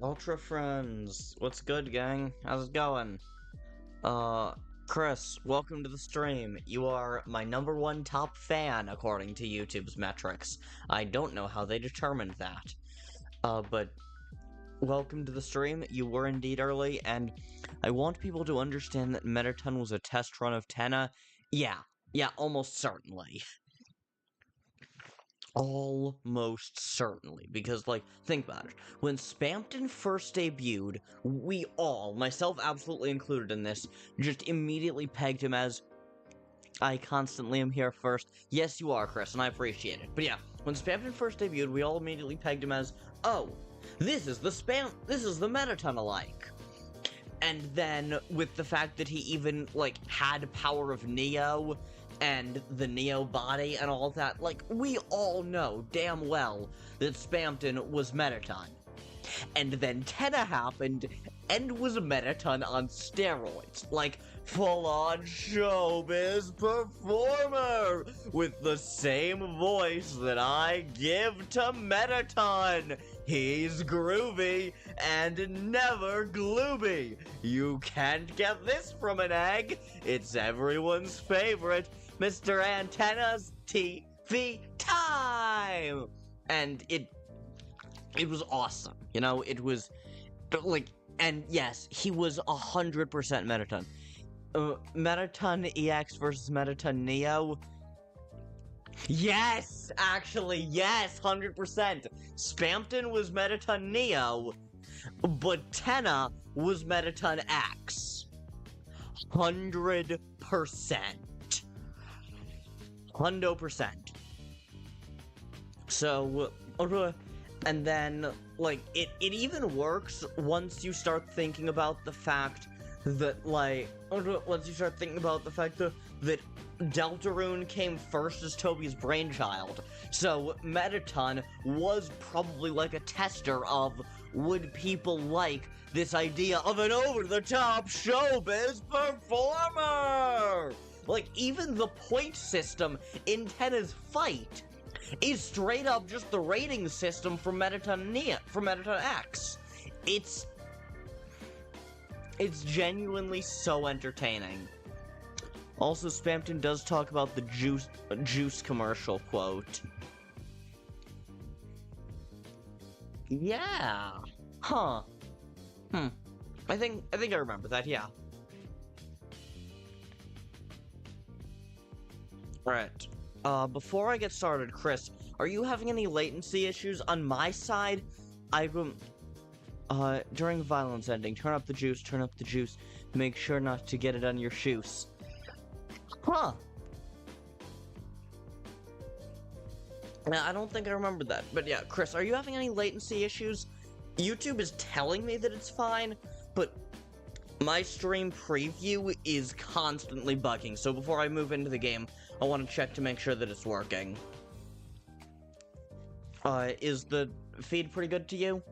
Ultra friends, what's good, gang? How's it going? Kris, welcome to the stream. You are my #1 top fan, according to YouTube's metrics. I don't know how they determined that. But welcome to the stream. You were indeed early, and I want people to understand that Metaton was a test run of Tenna. Yeah, almost certainly. Almost certainly, because, like, think about it. When Spamton first debuted, we all, myself absolutely included in this, just immediately pegged him as, I constantly am here first. Yes, you are, Kris, and I appreciate it. But yeah, when Spamton first debuted, we all immediately pegged him as, oh, this is the Metaton alike. And then, with the fact that he even, like, had Power of Neo, and the Neo body and all that, like, we all know damn well that Spamton was Metaton. And then Tenna happened and was Metaton on steroids, like, full-on showbiz performer with the same voice that I give to Metaton. He's groovy and never gloomy. You can't get this from an egg. It's everyone's favorite, Mr. Antenna's TV time! And it was awesome, you know, it was, like, and yes, he was 100% Metaton. Metaton EX versus Metaton Neo? Yes! Actually, yes, 100%! Spamton was Metaton Neo, but Tenna was Metaton X. 100%. 100%. So, and then, like, it even works once you start thinking about the fact that, like, that Deltarune came first as Toby's brainchild. So, Metaton was probably like a tester of, would people like this idea of an over-the-top showbiz performer? Like, even the point system in Tenna's fight is straight up just the rating system from Metaton X. It's genuinely so entertaining. Also, Spamton does talk about the juice commercial quote. Yeah. Huh. I think I remember that, yeah. Alright. Before I get started, Kris, are you having any latency issues on my side? During violence ending, turn up the juice, make sure not to get it on your shoes. Huh. Now, I don't think I remember that, but yeah, Kris, are you having any latency issues? YouTube is telling me that it's fine, but my stream preview is constantly bugging, so before I move into the game, I want to check to make sure that it's working. Is the feed pretty good to you?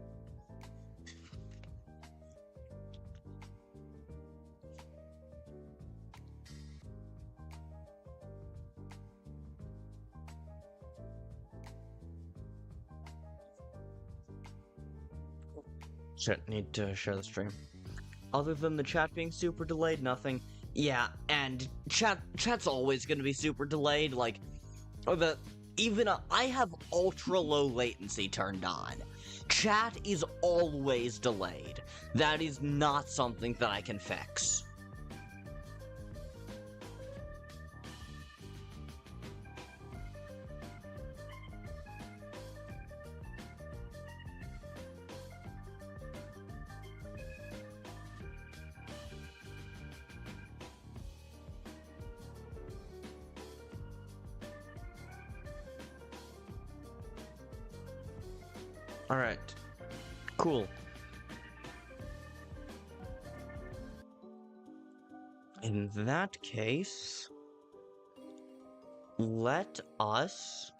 Shit, need to share the stream. Other than the chat being super delayed, nothing. Yeah, and chat's always gonna be super delayed, like, I have ultra low latency turned on. Chat is always delayed. That is not something that I can fix. Alright. Cool. In that case, let us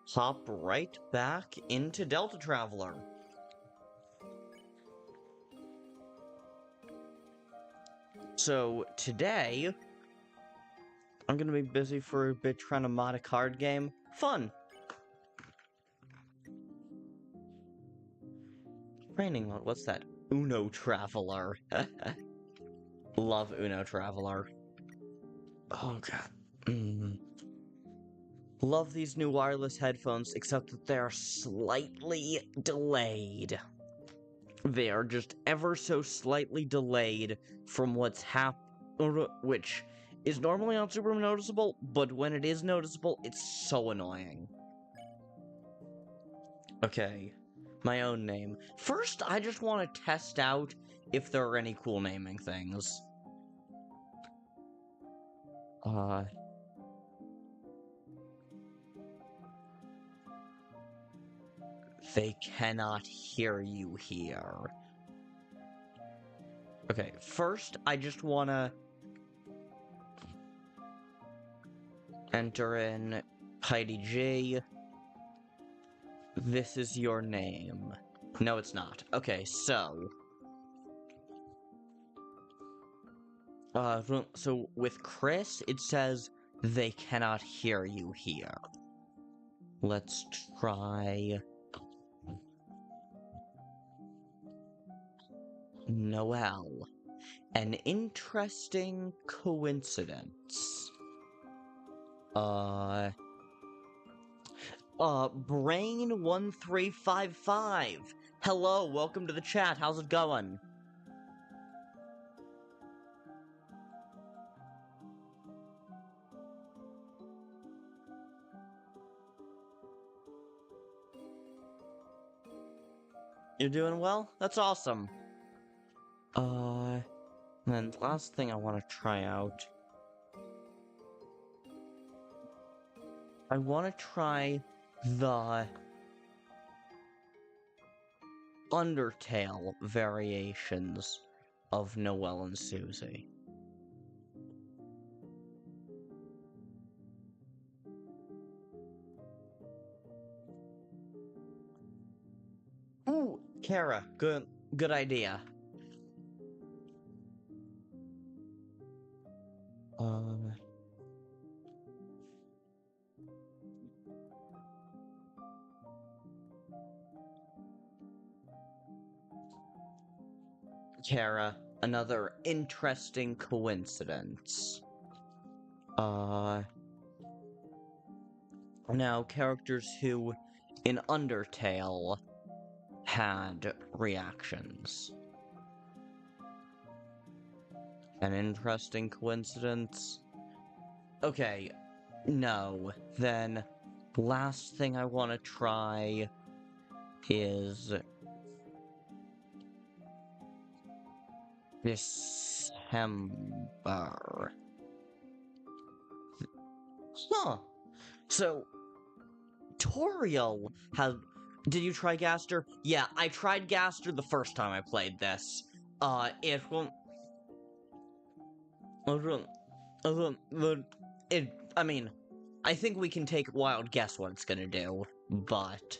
hop right back into Deltatraveler. So, today, I'm gonna be busy for a bit trying to mod a card game. Fun! Training mode, what's that? Uno Traveler. Love Uno Traveler. Oh god. Love these new wireless headphones, except that they're slightly delayed. They are just ever so slightly delayed from what's which is normally not super noticeable, but when it is noticeable, it's so annoying. Okay, my own name. First, I just want to test out if there are any cool naming things. They cannot hear you here. Okay, first, I just want to enter in Heidi G. This is your name. No, it's not. Okay, so... so with Kris, it says they cannot hear you here. Let's try... Noelle. An interesting coincidence. Brain1355. Hello, welcome to the chat. How's it going? You're doing well? That's awesome. Then the last thing I want to try out. I want to try the Undertale variations of Noelle and Susie. Ooh, Kara, good idea. Kara, another interesting coincidence. Now, characters who, in Undertale, had reactions. An interesting coincidence? Okay, no. Then, last thing I want to try is... December. Huh. So, Toriel has... Did you try Gaster? Yeah, I tried Gaster the first time I played this. It won't... I mean, I think we can take a wild guess what it's gonna do, but...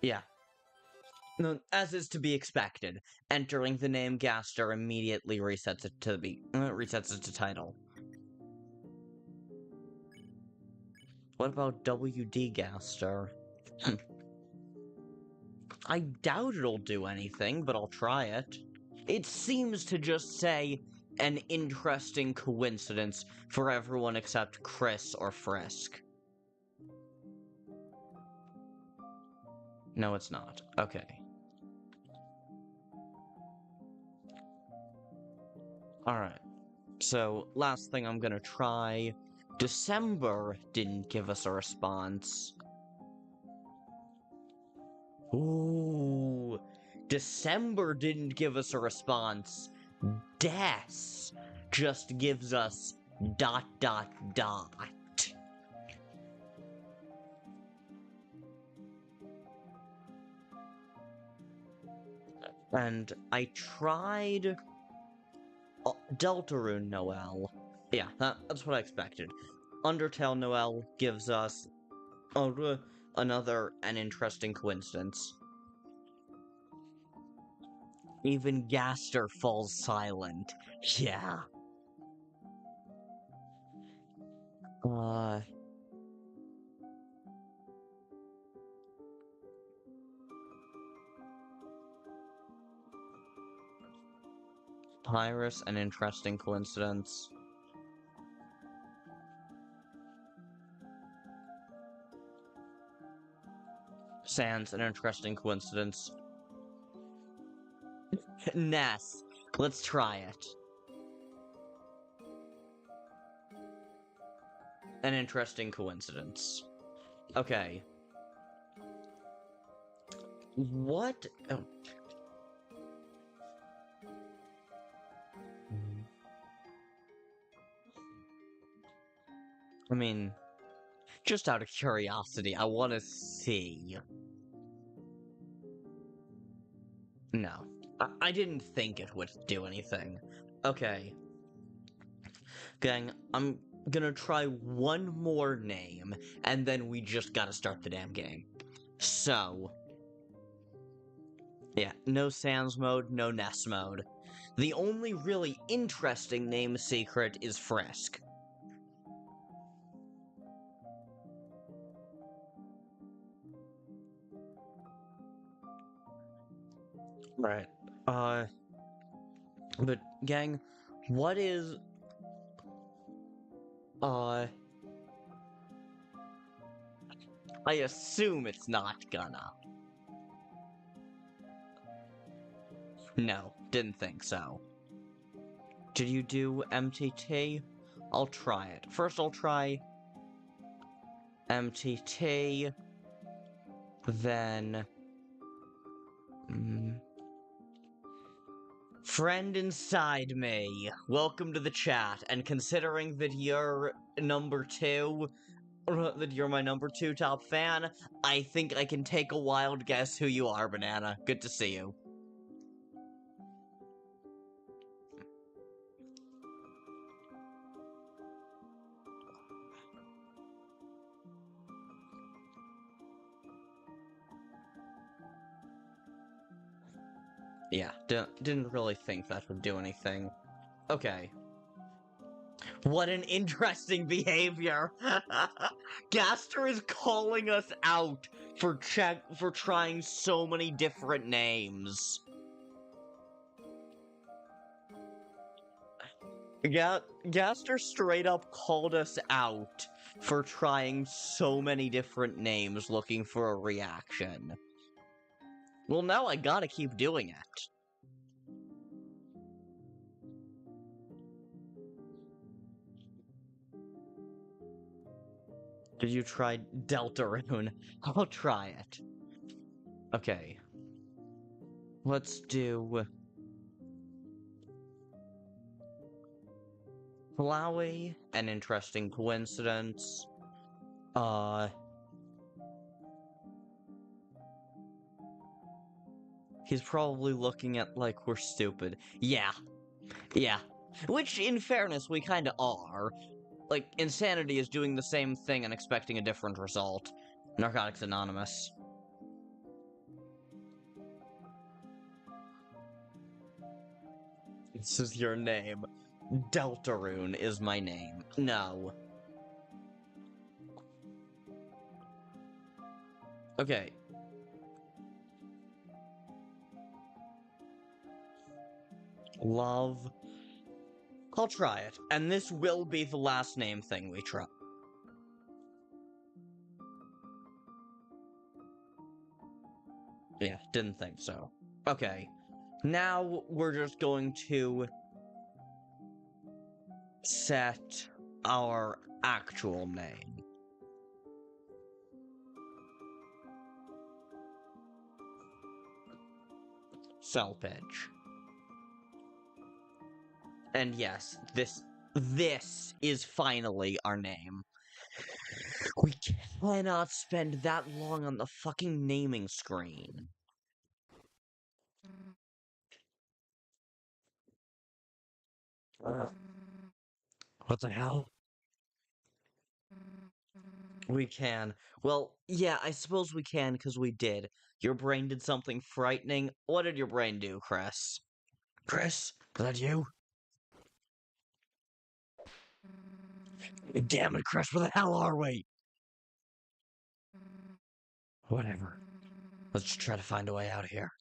Yeah. No, as is to be expected, entering the name Gaster immediately resets it to title. What about WD Gaster? I doubt it'll do anything, but I'll try it. It seems to just say an interesting coincidence for everyone except Kris or Frisk. No, it's not. Okay. Alright. So, last thing I'm gonna try. December didn't give us a response. Ooh. December didn't give us a response. Des just gives us ... And I tried... Deltarune Noelle. Yeah, that's what I expected. Undertale Noelle gives us... another an interesting coincidence. Even Gaster falls silent. Yeah. Papyrus, an interesting coincidence. Sands, an interesting coincidence. Ness, let's try it. An interesting coincidence. Okay. What? Oh. I mean, just out of curiosity, I want to see. No. I didn't think it would do anything. Okay. Gang, I'm gonna try one more name, and then we just gotta start the damn game. So. Yeah, no Sans mode, no Ness mode. The only really interesting name secret is Frisk. Right. But gang, what is I assume it's not gonna. No, didn't think so. Did you do MTT? I'll try it. First I'll try MTT, then Friend inside me, welcome to the chat, and considering that you're number 2, that you're my number 2 top fan, I think I can take a wild guess who you are, Banana. Good to see you. Yeah, didn't really think that would do anything. Okay. What an interesting behavior! Gaster is calling us out for trying so many different names. Gaster straight up called us out for trying so many different names looking for a reaction. Well, now I gotta keep doing it. Did you try Deltarune? I'll try it. Okay. Let's do... Flowey, an interesting coincidence. He's probably looking at like we're stupid. Yeah. Yeah. Which, in fairness, we kinda are. Like, Insanity is doing the same thing and expecting a different result. Narcotics Anonymous. This is your name. Deltarune is my name. No. Okay. Love. I'll try it. And this will be the last name thing we try. Yeah, didn't think so. Okay. Now we're just going to set our actual name. Selpage. And yes, this is finally our name. We cannot spend that long on the fucking naming screen. What the hell? We can. Well, yeah, I suppose we can because we did. Your brain did something frightening. What did your brain do, Kris? Kris? Is that you? Damn it, Kris, where the hell are we? Whatever. Let's just try to find a way out of here.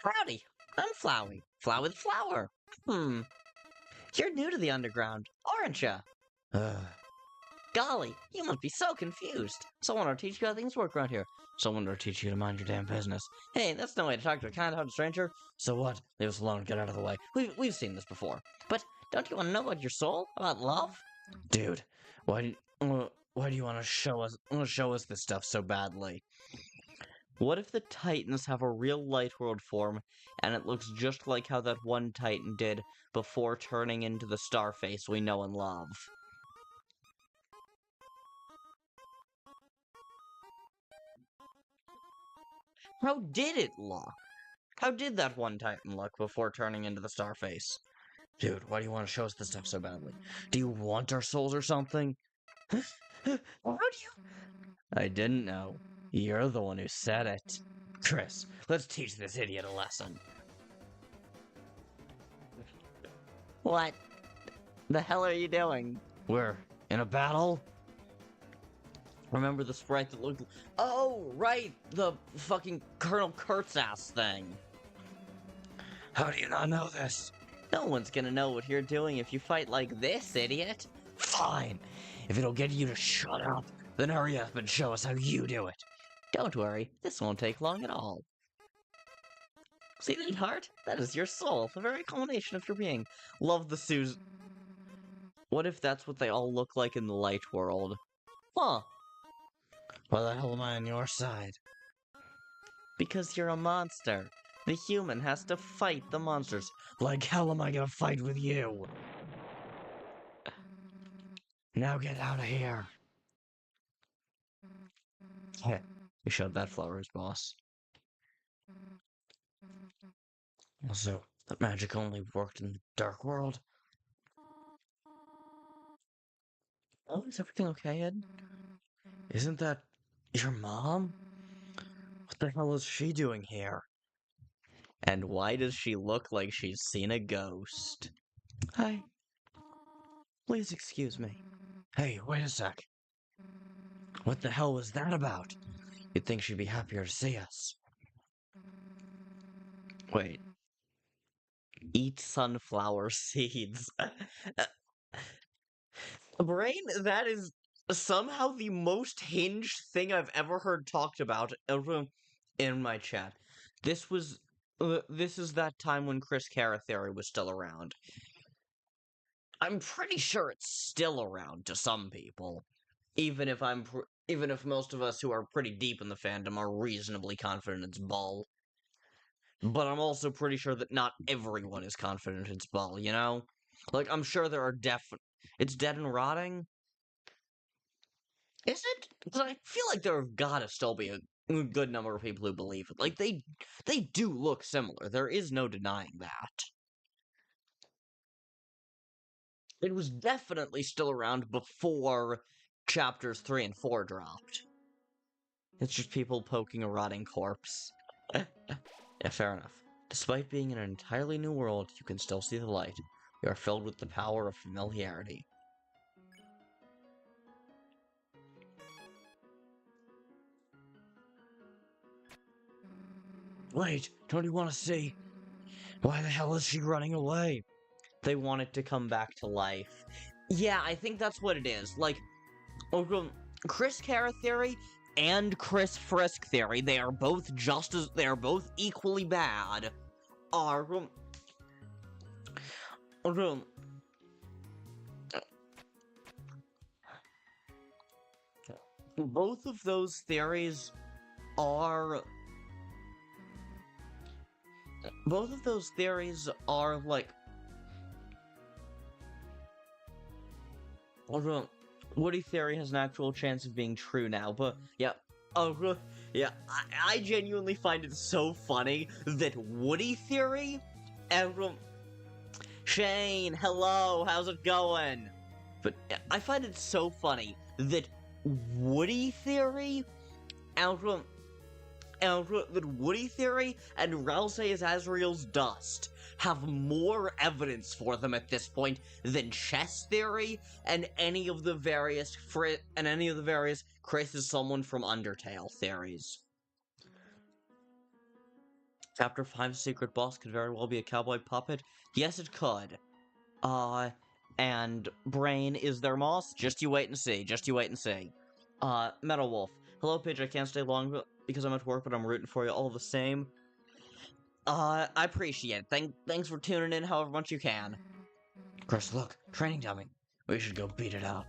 Howdy, I'm Flowey. Flower with flower. You're new to the underground, aren't ya? Golly, you must be so confused. Someone will teach you how things work around here. Someone will teach you to mind your damn business. Hey, that's no way to talk to a kind-hearted stranger. So what? Leave us alone and get out of the way. We've seen this before. But don't you want to know about your soul? About love? Dude, why do you want to show us this stuff so badly? What if the Titans have a real light world form, and it looks just like how that one Titan did before turning into the Starface we know and love? How did it look? How did that one Titan look before turning into the Starface? Dude, why do you want to show us this stuff so badly? Do you want our souls or something? How do you... I didn't know. You're the one who said it. Kris, let's teach this idiot a lesson. What the hell are you doing? We're in a battle? Remember the sprite that looked... Oh, right! The fucking Colonel Kurtz ass thing. How do you not know this? No one's gonna know what you're doing if you fight like this, idiot. Fine. If it'll get you to shut up, then hurry up and show us how you do it. Don't worry, this won't take long at all. See that heart? That is your soul, the very culmination of your being. Love the Susie. What if that's what they all look like in the light world? Huh. Why the hell am I on your side? Because you're a monster. The human has to fight the monsters. Like hell am I gonna fight with you? Now get out of here. Heh, you showed that flower's boss. Also, that magic only worked in the dark world. Oh, is everything okay, Ed? Isn't that your mom? What the hell is she doing here? And why does she look like she's seen a ghost? Hi. Please excuse me. Hey, wait a sec. What the hell was that about? You'd think she'd be happier to see us. Wait. Eat sunflower seeds. Brain, that is somehow the most hinged thing I've ever heard talked about in my chat. This is that time when Chris Kara theory was still around. I'm pretty sure it's still around to some people, even if most of us who are pretty deep in the fandom are reasonably confident it's bull. But I'm also pretty sure that not everyone is confident it's bull, you know? Like, I'm sure there are it's dead and rotting? Is it? Because I feel like there have gotta still be a good number of people who believe it. Like, they do look similar. There is no denying that. It was definitely still around before chapters 3 and 4 dropped. It's just people poking a rotting corpse. Yeah, fair enough. Despite being in an entirely new world, you can still see the light. You are filled with the power of familiarity. Wait, don't you want to see? Why the hell is she running away? They want it to come back to life. Yeah, I think that's what it is. Like, Chris Kara theory and Chris Frisk theory, they are both equally bad. Both of those theories are like, Woody theory has an actual chance of being true now, but yeah, I genuinely find it so funny that Woody theory and Shane, hello, how's it going? But I find it so funny that Woody theory and Ralsei is Azrael's dust have more evidence for them at this point than chess theory and any of the various Kris is someone from Undertale theories. Chapter 5's secret boss could very well be a cowboy puppet. Yes, it could. And Brain is their moss? Just you wait and see. Just you wait and see. Metal Wolf. Hello, Paige. I can't stay long because I'm at work, but I'm rooting for you all the same. I appreciate it. Thanks for tuning in however much you can. Kris, look. Training dummy. We should go beat it up.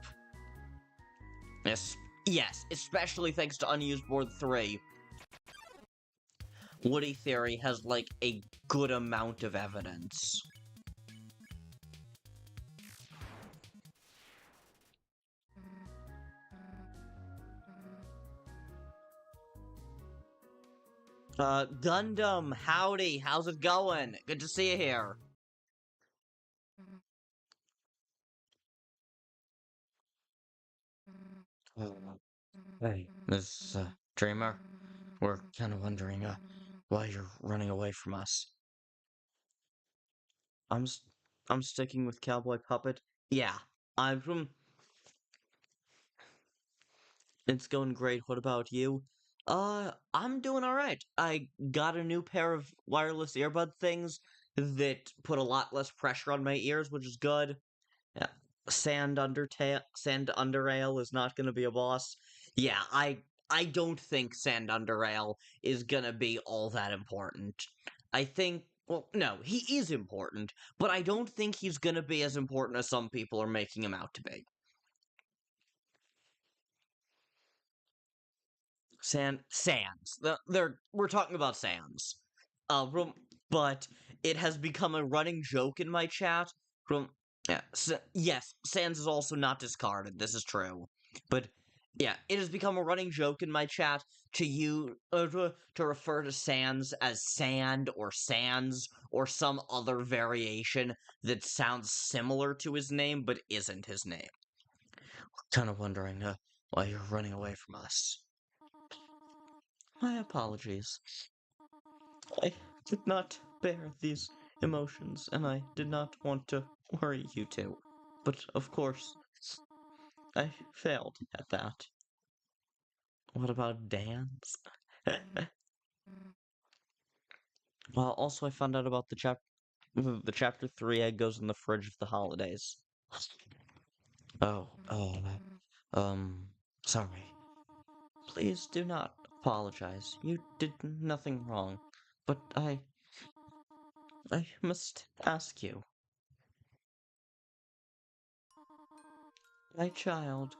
Yes, especially thanks to Unused Board 3. Woody Theory has, like, a good amount of evidence. Gundam, howdy, how's it going? Good to see you here. Hey, this, Dreamer, we're kind of wondering, why you're running away from us. I'm sticking with Cowboy Puppet. Yeah, I'm from... It's going great, what about you? I'm doing alright. I got a new pair of wireless earbud things that put a lot less pressure on my ears, which is good. Yeah. Sand Undertale is not gonna be a boss. Yeah, I don't think Sand Undertale is gonna be all that important. I think, well, no, he is important, but I don't think he's gonna be as important as some people are making him out to be. Sands. We're talking about Sands. But it has become a running joke in my chat. Yeah, yes, Sands is also not discarded. This is true, but yeah, it has become a running joke in my chat to refer to Sands as Sand or Sands or some other variation that sounds similar to his name but isn't his name. Kind of wondering why you're running away from us. My apologies. I did not bear these emotions, and I did not want to worry you two. But, of course, I failed at that. What about dance? Well, also I found out about the chapter 3 egg goes in the fridge for the holidays. Oh, sorry. Please do not apologize. You did nothing wrong. But I must ask you. My child,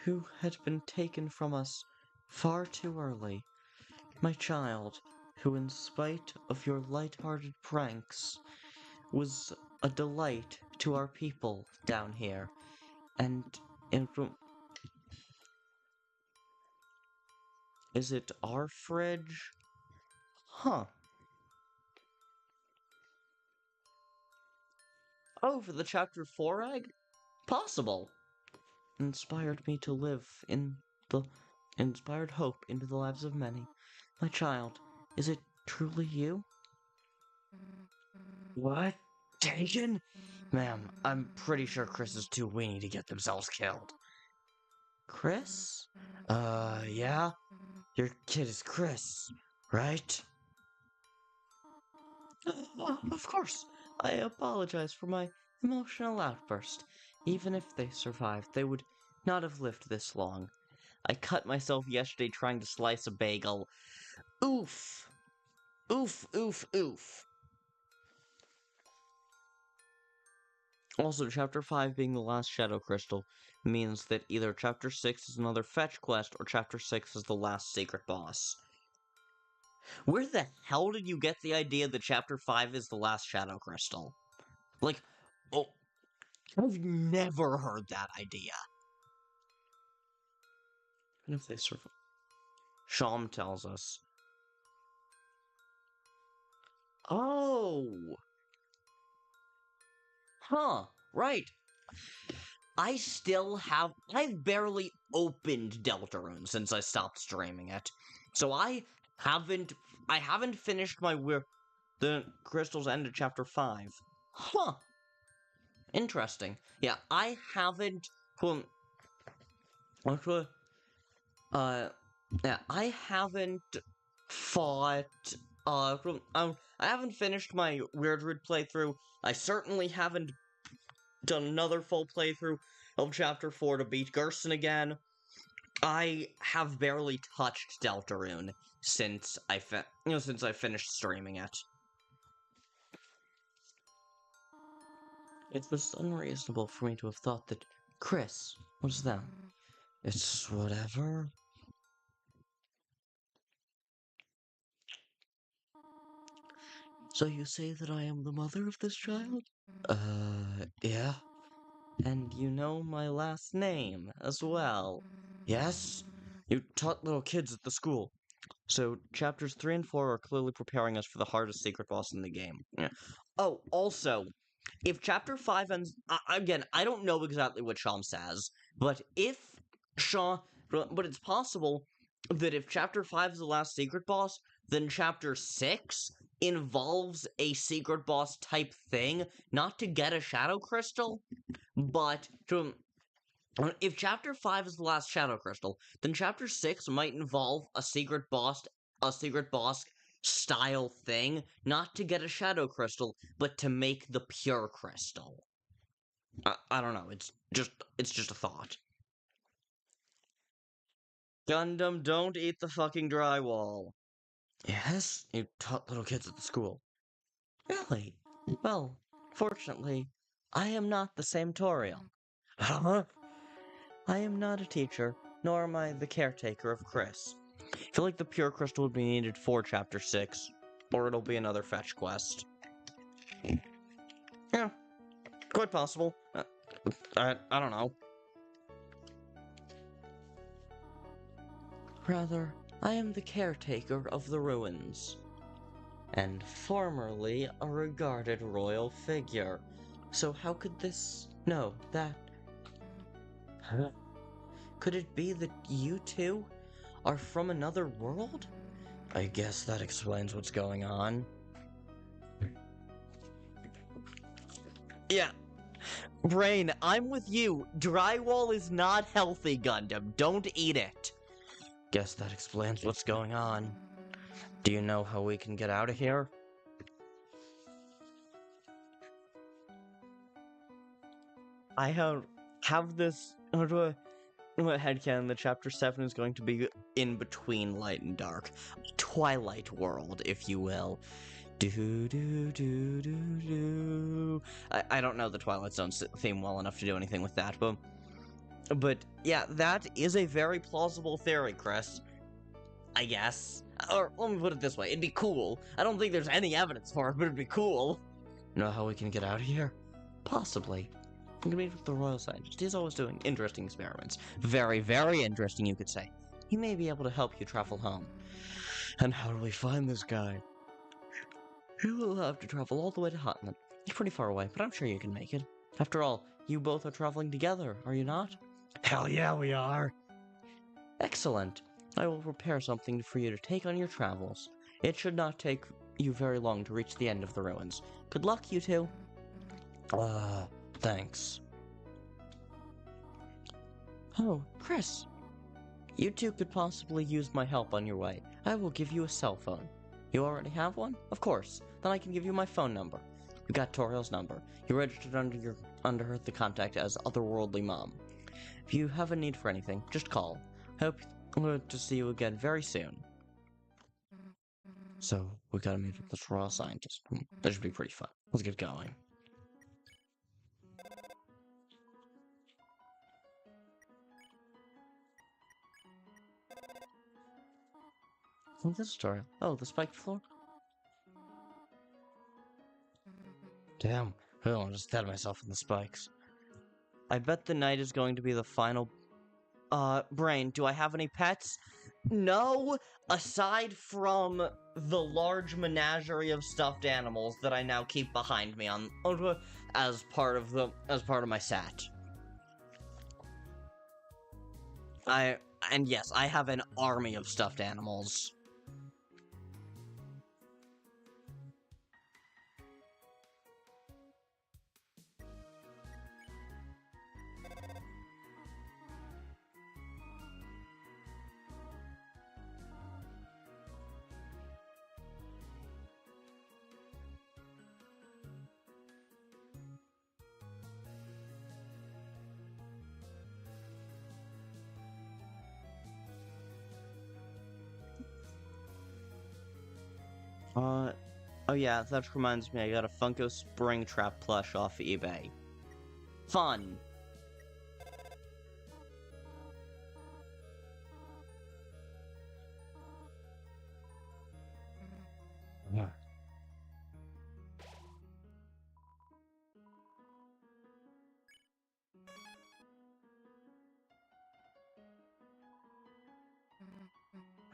who had been taken from us far too early. My child, who in spite of your light-hearted pranks, was a delight to our people down here. And is it our fridge? Huh. Oh, for the chapter 4 egg? Possible. Inspired me to live inspired hope into the lives of many. My child, is it truly you? What? Taken? Ma'am, I'm pretty sure Kris is too weenie to get themselves killed. Kris? Yeah? Your kid is Kris, right? Of course. I apologize for my emotional outburst. Even if they survived, they would not have lived this long. I cut myself yesterday trying to slice a bagel. Oof. Oof, oof, oof. Also, Chapter 5 being the last Shadow Crystal means that either Chapter 6 is another fetch quest or Chapter 6 is the last secret boss. Where the hell did you get the idea that Chapter 5 is the last Shadow Crystal? Like, oh, I've never heard that idea. And if they survive? Sham tells us. Oh! Huh, right. I've barely opened Deltarune since I stopped streaming it. So I haven't finished the Crystal's End of Chapter 5. Huh. Interesting. Yeah, I haven't, yeah, I haven't fought, I haven't finished my Weirdwood playthrough. I certainly haven't done another full playthrough of Chapter 4 to beat Gerson again. I have barely touched Deltarune since I finished streaming it. It was unreasonable for me to have thought that Kris was them. It's whatever. So you say that I am the mother of this child? Yeah. And you know my last name as well. Yes? You taught little kids at the school. So chapters 3 and 4 are clearly preparing us for the hardest secret boss in the game. Yeah. Oh, also, if chapter 5 ends again, I don't know exactly what Sham says, but but it's possible that if chapter 5 is the last secret boss, then chapter 6 involves a secret boss type thing, not to get a shadow crystal, but to if chapter 5 is the last shadow crystal, then chapter 6 might involve a secret boss style thing, not to get a shadow crystal, but to make the pure crystal. I don't know, it's just a thought. Gundam, don't eat the fucking drywall. Yes, you taught little kids at the school. Really? Well, fortunately, I am not the same Toriel. Huh? I am not a teacher, nor am I the caretaker of Kris. I feel like the pure crystal would be needed for chapter 6, or it'll be another fetch quest. Yeah, quite possible. I don't know. Rather, I am the caretaker of the ruins, and formerly a regarded royal figure. So how could this... No, that... Huh? Could it be that you two are from another world? I guess that explains what's going on. Yeah. Brain, I'm with you. Drywall is not healthy, Gundam. Don't eat it. Guess that explains what's going on. Do you know how we can get out of here? I have this... headcanon that chapter 7 is going to be in between light and dark. Twilight world, if you will. I don't know the Twilight Zone theme well enough to do anything with that, but yeah, that is a very plausible theory, Kris. I guess. Or let me put it this way, it'd be cool. I don't think there's any evidence for it, but it'd be cool. Know how we can get out of here? Possibly. I'm gonna meet with the royal scientist. He's always doing interesting experiments. Very, very interesting, you could say. He may be able to help you travel home. And how do we find this guy? You will have to travel all the way to Hotland. It's pretty far away, but I'm sure you can make it. After all, you both are traveling together, are you not? Hell yeah, we are! Excellent. I will prepare something for you to take on your travels. It should not take you very long to reach the end of the ruins. Good luck, you two. Thanks. Oh, Kris. You two could possibly use my help on your way. I will give you a cell phone. You already have one? Of course. Then I can give you my phone number. You got Toriel's number. You registered under the contact as Otherworldly Mom. If you have a need for anything, just call. Hope to see you again very soon. So, we gotta meet with this royal scientist. That should be pretty fun. Let's get going. What's this story? Oh, the spiked floor? Damn, I don't want to stab myself in the spikes. I bet the night is going to be the final... Brain, do I have any pets? No, aside from the large menagerie of stuffed animals that I now keep behind me on as part of my set. And yes, I have an army of stuffed animals. Uh, oh yeah, that reminds me, I got a Funko Springtrap plush off eBay. Fun! Yeah.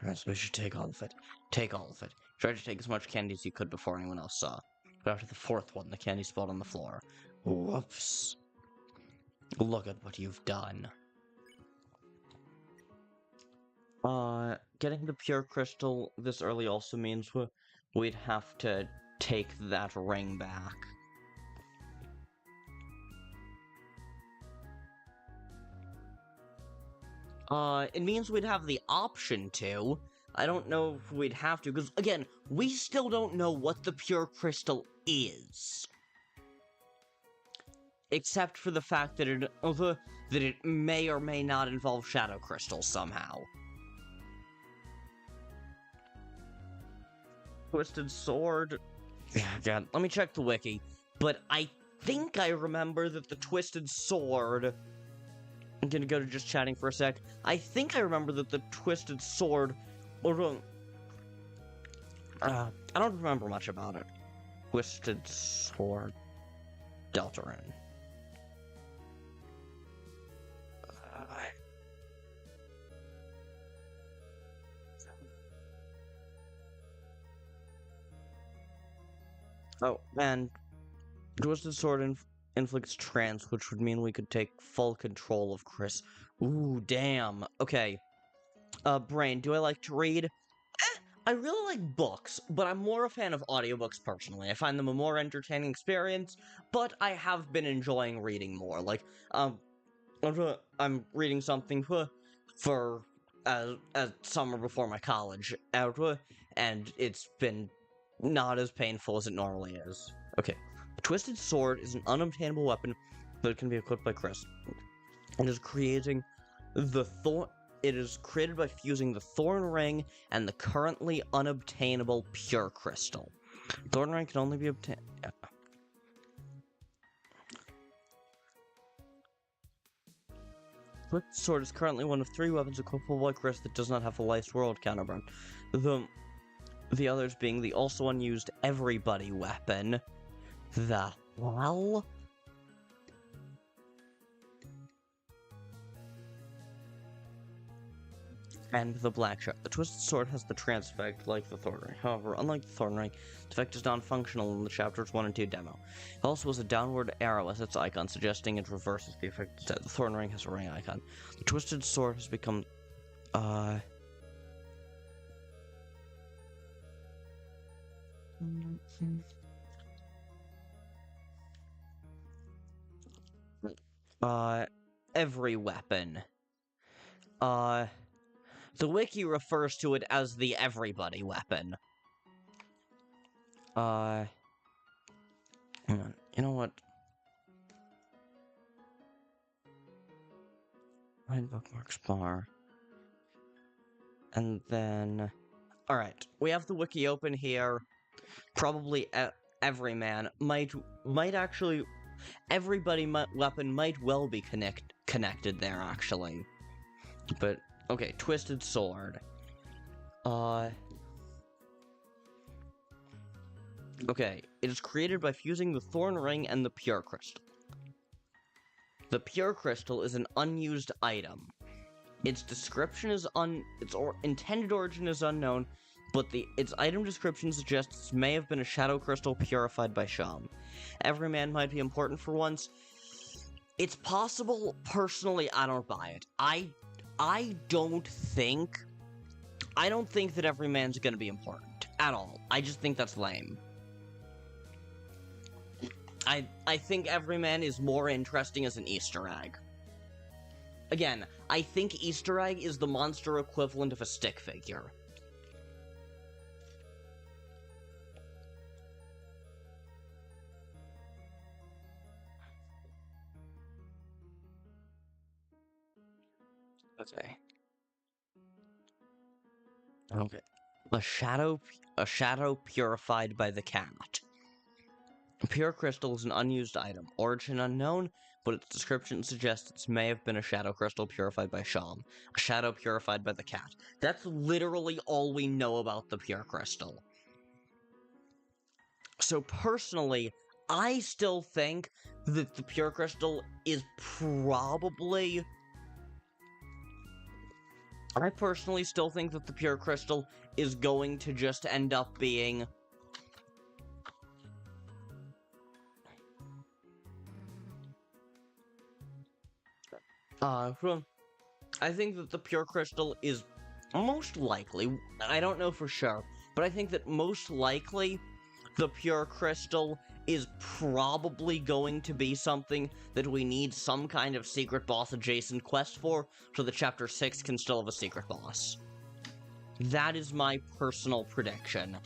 Alright, so we should take all of it. Take all of it. Try to take as much candy as you could before anyone else saw. But after the fourth one, the candy spilled on the floor. Whoops. Look at what you've done. Getting the pure crystal this early also means we'd have to take that ring back. It means we'd have the option to. I don't know if we'd have to, because, again, we still don't know what the pure crystal is. Except for the fact that it may or may not involve shadow crystals somehow. Twisted sword. God, let me check the wiki. But I think I remember that the twisted sword. I'm gonna go to just chatting for a sec. I think I remember that the twisted sword. I don't remember much about it. Twisted sword. Deltarune. Oh, and Twisted Sword inflicts trance, which would mean we could take full control of Kris. Ooh, damn. Okay. Brain, do I like to read? I really like books, but I'm more a fan of audiobooks personally. I find them a more entertaining experience, but I have been enjoying reading more. Like, I'm reading something for summer before my college out, and it's been not as painful as it normally is. Okay. The Twisted Sword is an unobtainable weapon that can be equipped by Kris. It is creating the It is created by fusing the Thorn Ring and the currently unobtainable Pure Crystal. Thorn Ring can only be obtained. Twisted Sword is currently one of 3 weapons equipable by Kris that does not have a Life's World counterburn. The others being the also unused Everybody weapon. The hell? And the Black Shark. The Twisted Sword has the trance effect like the Thorn Ring. However, unlike the Thorn Ring, the effect is non-functional in the Chapters 1 and 2 demo. It also has a downward arrow as its icon, suggesting it reverses the effect instead. The Thorn Ring has a ring icon. The Twisted Sword has become... every weapon. The wiki refers to it as the Everybody weapon. Hang on. You know what? Find bookmarks bar. And then... Alright, we have the wiki open here. Probably every man might actually... Everybody weapon might well be connected there, actually. But, okay, Twisted Sword. Okay, it is created by fusing the Thorn Ring and the Pure Crystal. The Pure Crystal is an unused item. Its description is its intended origin is unknown, but its item description suggests it may have been a shadow crystal purified by Sham. Every man might be important for once. It's possible. Personally, I don't buy it. I don't think that every man's gonna be important at all. I just think that's lame. I think every man is more interesting as an Easter egg. Again, I think Easter egg is the monster equivalent of a stick figure. Okay. A shadow purified by the cat. Pure crystal is an unused item. Origin unknown, but its description suggests it may have been a shadow crystal purified by Sham. A shadow purified by the cat. That's literally all we know about the pure crystal. So personally, I still think that the pure crystal is probably... I personally still think that the pure crystal is going to just end up being... I think that the pure crystal is most likely, I don't know for sure, but I think that most likely the pure crystal is probably going to be something that we need some kind of secret boss adjacent quest for, so that chapter 6 can still have a secret boss. That is my personal prediction,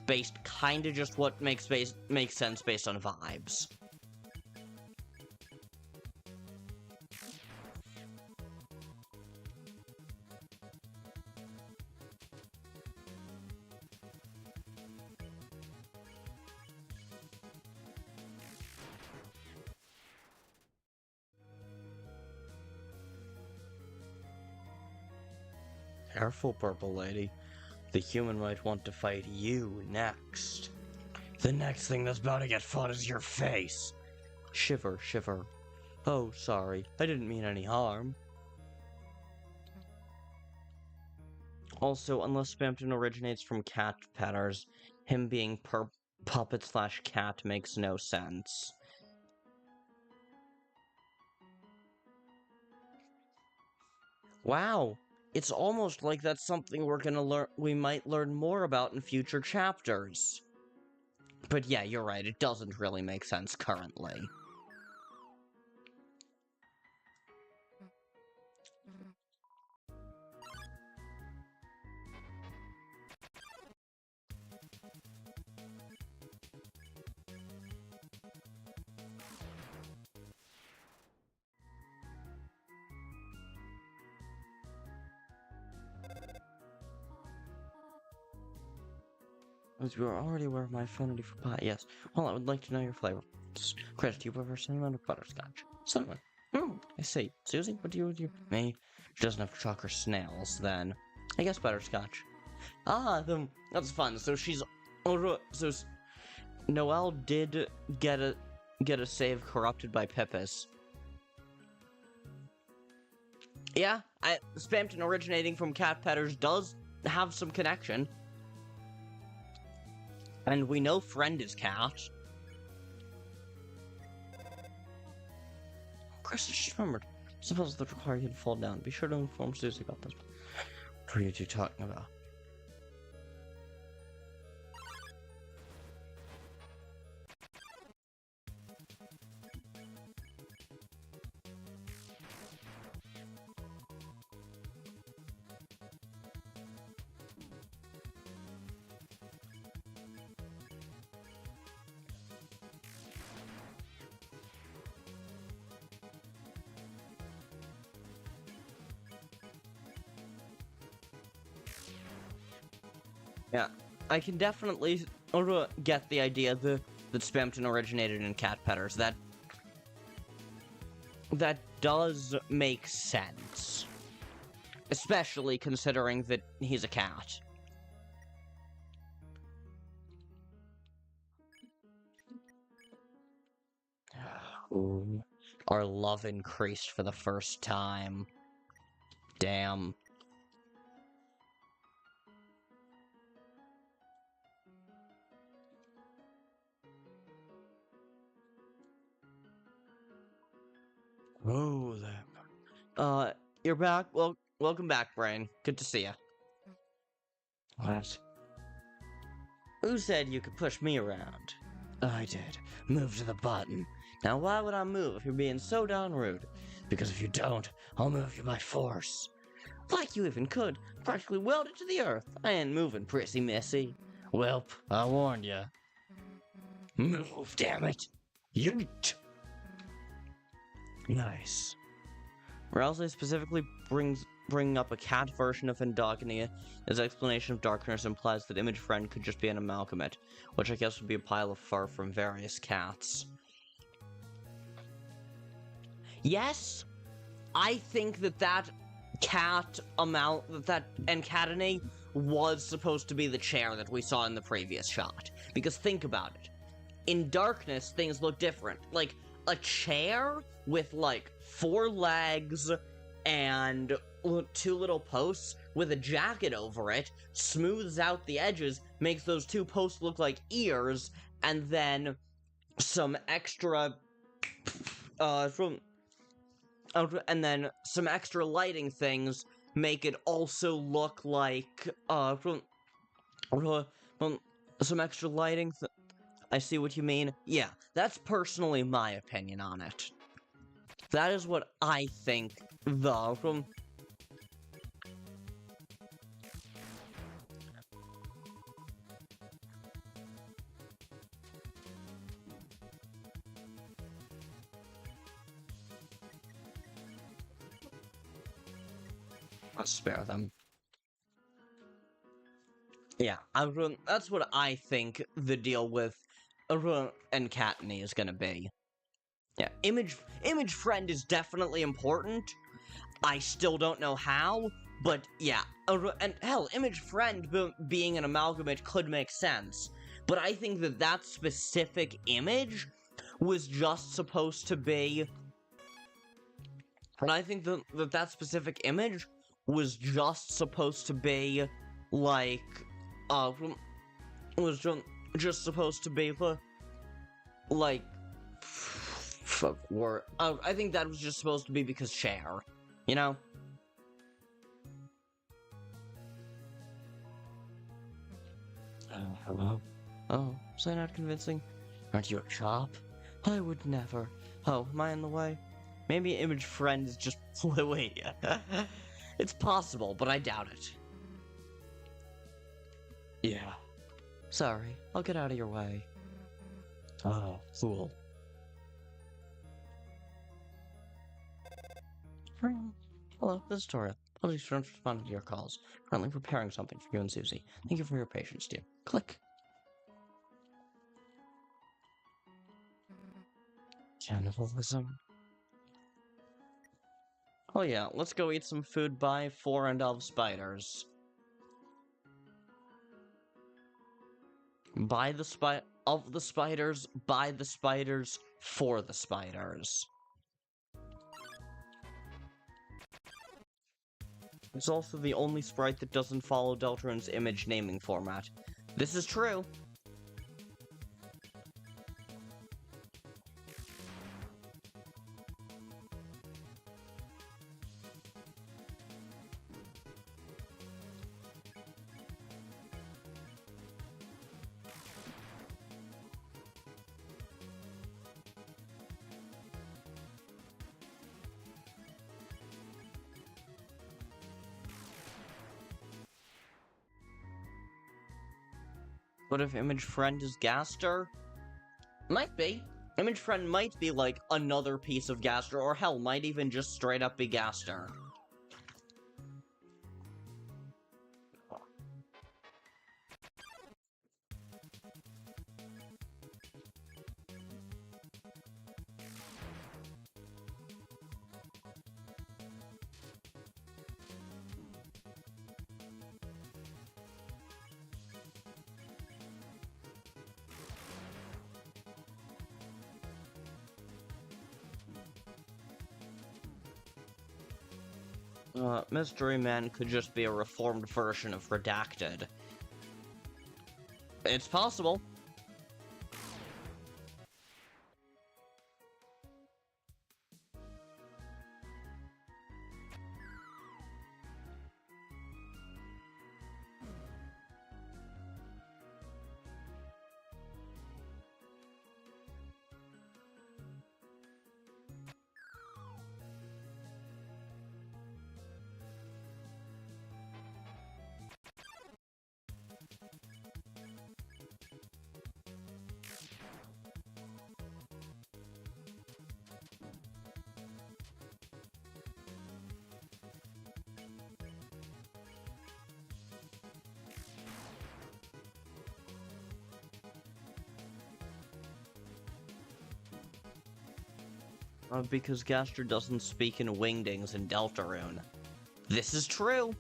based kinda just what makes sense based on vibes. Careful, Purple Lady. The human might want to fight you next. The next thing that's about to get fought is your face. Shiver, shiver. Oh, sorry. I didn't mean any harm. Also, unless Spampton originates from cat petters, him being puppet/cat makes no sense. Wow. It's almost like that's something we might learn more about in future chapters. But yeah, you're right, it doesn't really make sense currently. As you are already aware of my affinity for pie, yes. Well, I would like to know your flavor. Kris, do you prefer cinnamon or butterscotch? Cinnamon. I see. Susie, what do you Me? She doesn't have truck or snails, then. I guess butterscotch. Ah, that's fun. So she's... So Noelle did get a save corrupted by Pippis. Yeah, Spampton originating from cat petters does have some connection. And we know friend is cat. Kris just remembered. Suppose that require you to fall down. Be sure to inform Susie about this. What are you two talking about? Yeah, I can definitely get the idea that Spampton originated in cat petters. That does make sense. Especially considering that he's a cat. Ooh, our love increased for the first time. Damn. Oh, there. You're back? Well, welcome back, Brain. Good to see you. What? Who said you could push me around? I did. Move to the button. Now, why would I move if you're being so darn rude? Because if you don't, I'll move you by force. Like you even could. Practically welded to the earth. I ain't moving, prissy missy. Welp, I warned ya. Move, damn it. Yeet. Nice. Ralsei specifically bringing up a cat version of endogeny. His explanation of darkness implies that Image Friend could just be an amalgamate, which I guess would be a pile of fur from various cats. Yes, I think that cat Encatene was supposed to be the chair that we saw in the previous shot. Because think about it. In darkness, things look different. Like, a chair with, like, 4 legs and 2 little posts with a jacket over it, smooths out the edges, makes those 2 posts look like ears, and then some extra, and then some extra lighting things make it also look like, some extra lighting I see what you mean. Yeah, that's personally my opinion on it. That is what I think the I'll spare them. Yeah, that's what I think the deal with Encatene is gonna be. Yeah, Image Friend is definitely important. I still don't know how, but yeah. And hell, Image Friend being an amalgamate could make sense. But I think that specific image was just supposed to be... And I think that specific image was just supposed to be, like, was just supposed to be, like, I think that was just supposed to be because chair, you know? Hello? Oh, is that not convincing? Aren't you a chop? I would never. Oh, am I in the way? Maybe Image Friend is just fluey. It's possible, but I doubt it. Yeah. Sorry, I'll get out of your way. Oh, fool. Hello, this is Tora. Apologies for not responding to your calls. Currently preparing something for you and Susie. Thank you for your patience, dear. Click. Cannibalism. Oh yeah, let's go eat some food by, for, and of spiders. By the of the spiders, by the spiders, for the spiders. It's also the only sprite that doesn't follow Deltarune's image naming format. This is true. What if Image Friend is Gaster? Might be. Image Friend might be like another piece of Gaster, or hell, might even just straight up be Gaster. Mystery Man could just be a reformed version of Redacted. It's possible. Because Gaster doesn't speak in Wingdings in Deltarune. This is true.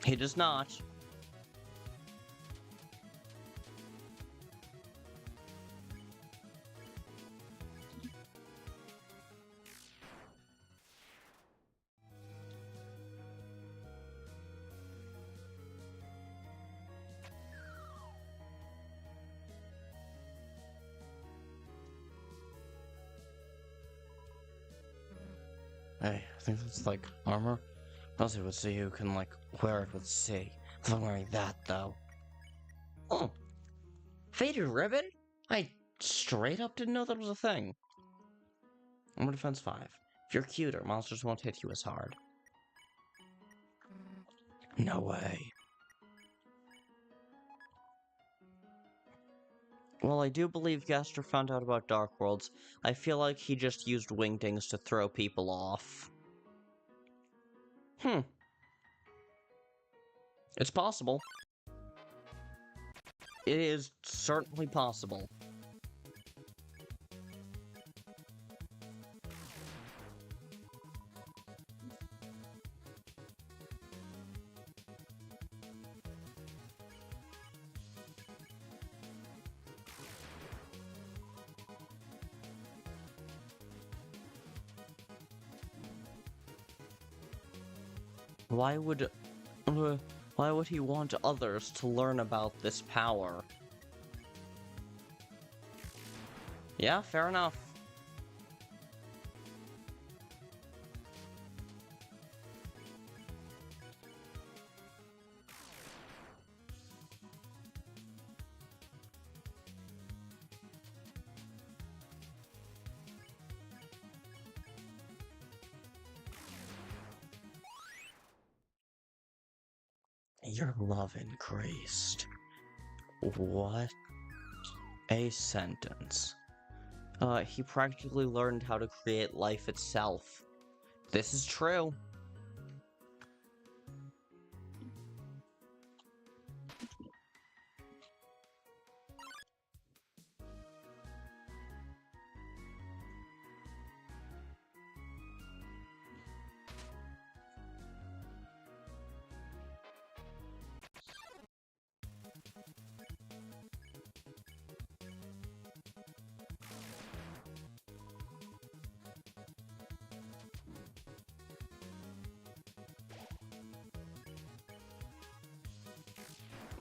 He does not. Hey, I think that's like armor. Ralsei would see who can like wear it with C. If I'm wearing that though. Oh, faded ribbon? I straight up didn't know that was a thing. Armor defense 5. If you're cuter, monsters won't hit you as hard. No way. Well, I do believe Gaster found out about Dark Worlds. I feel like he just used Wingdings to throw people off. It's possible. It is certainly possible. Why would he want others to learn about this power? Yeah, fair enough. Your love increased. What a sentence. He practically learned how to create life itself. This is true.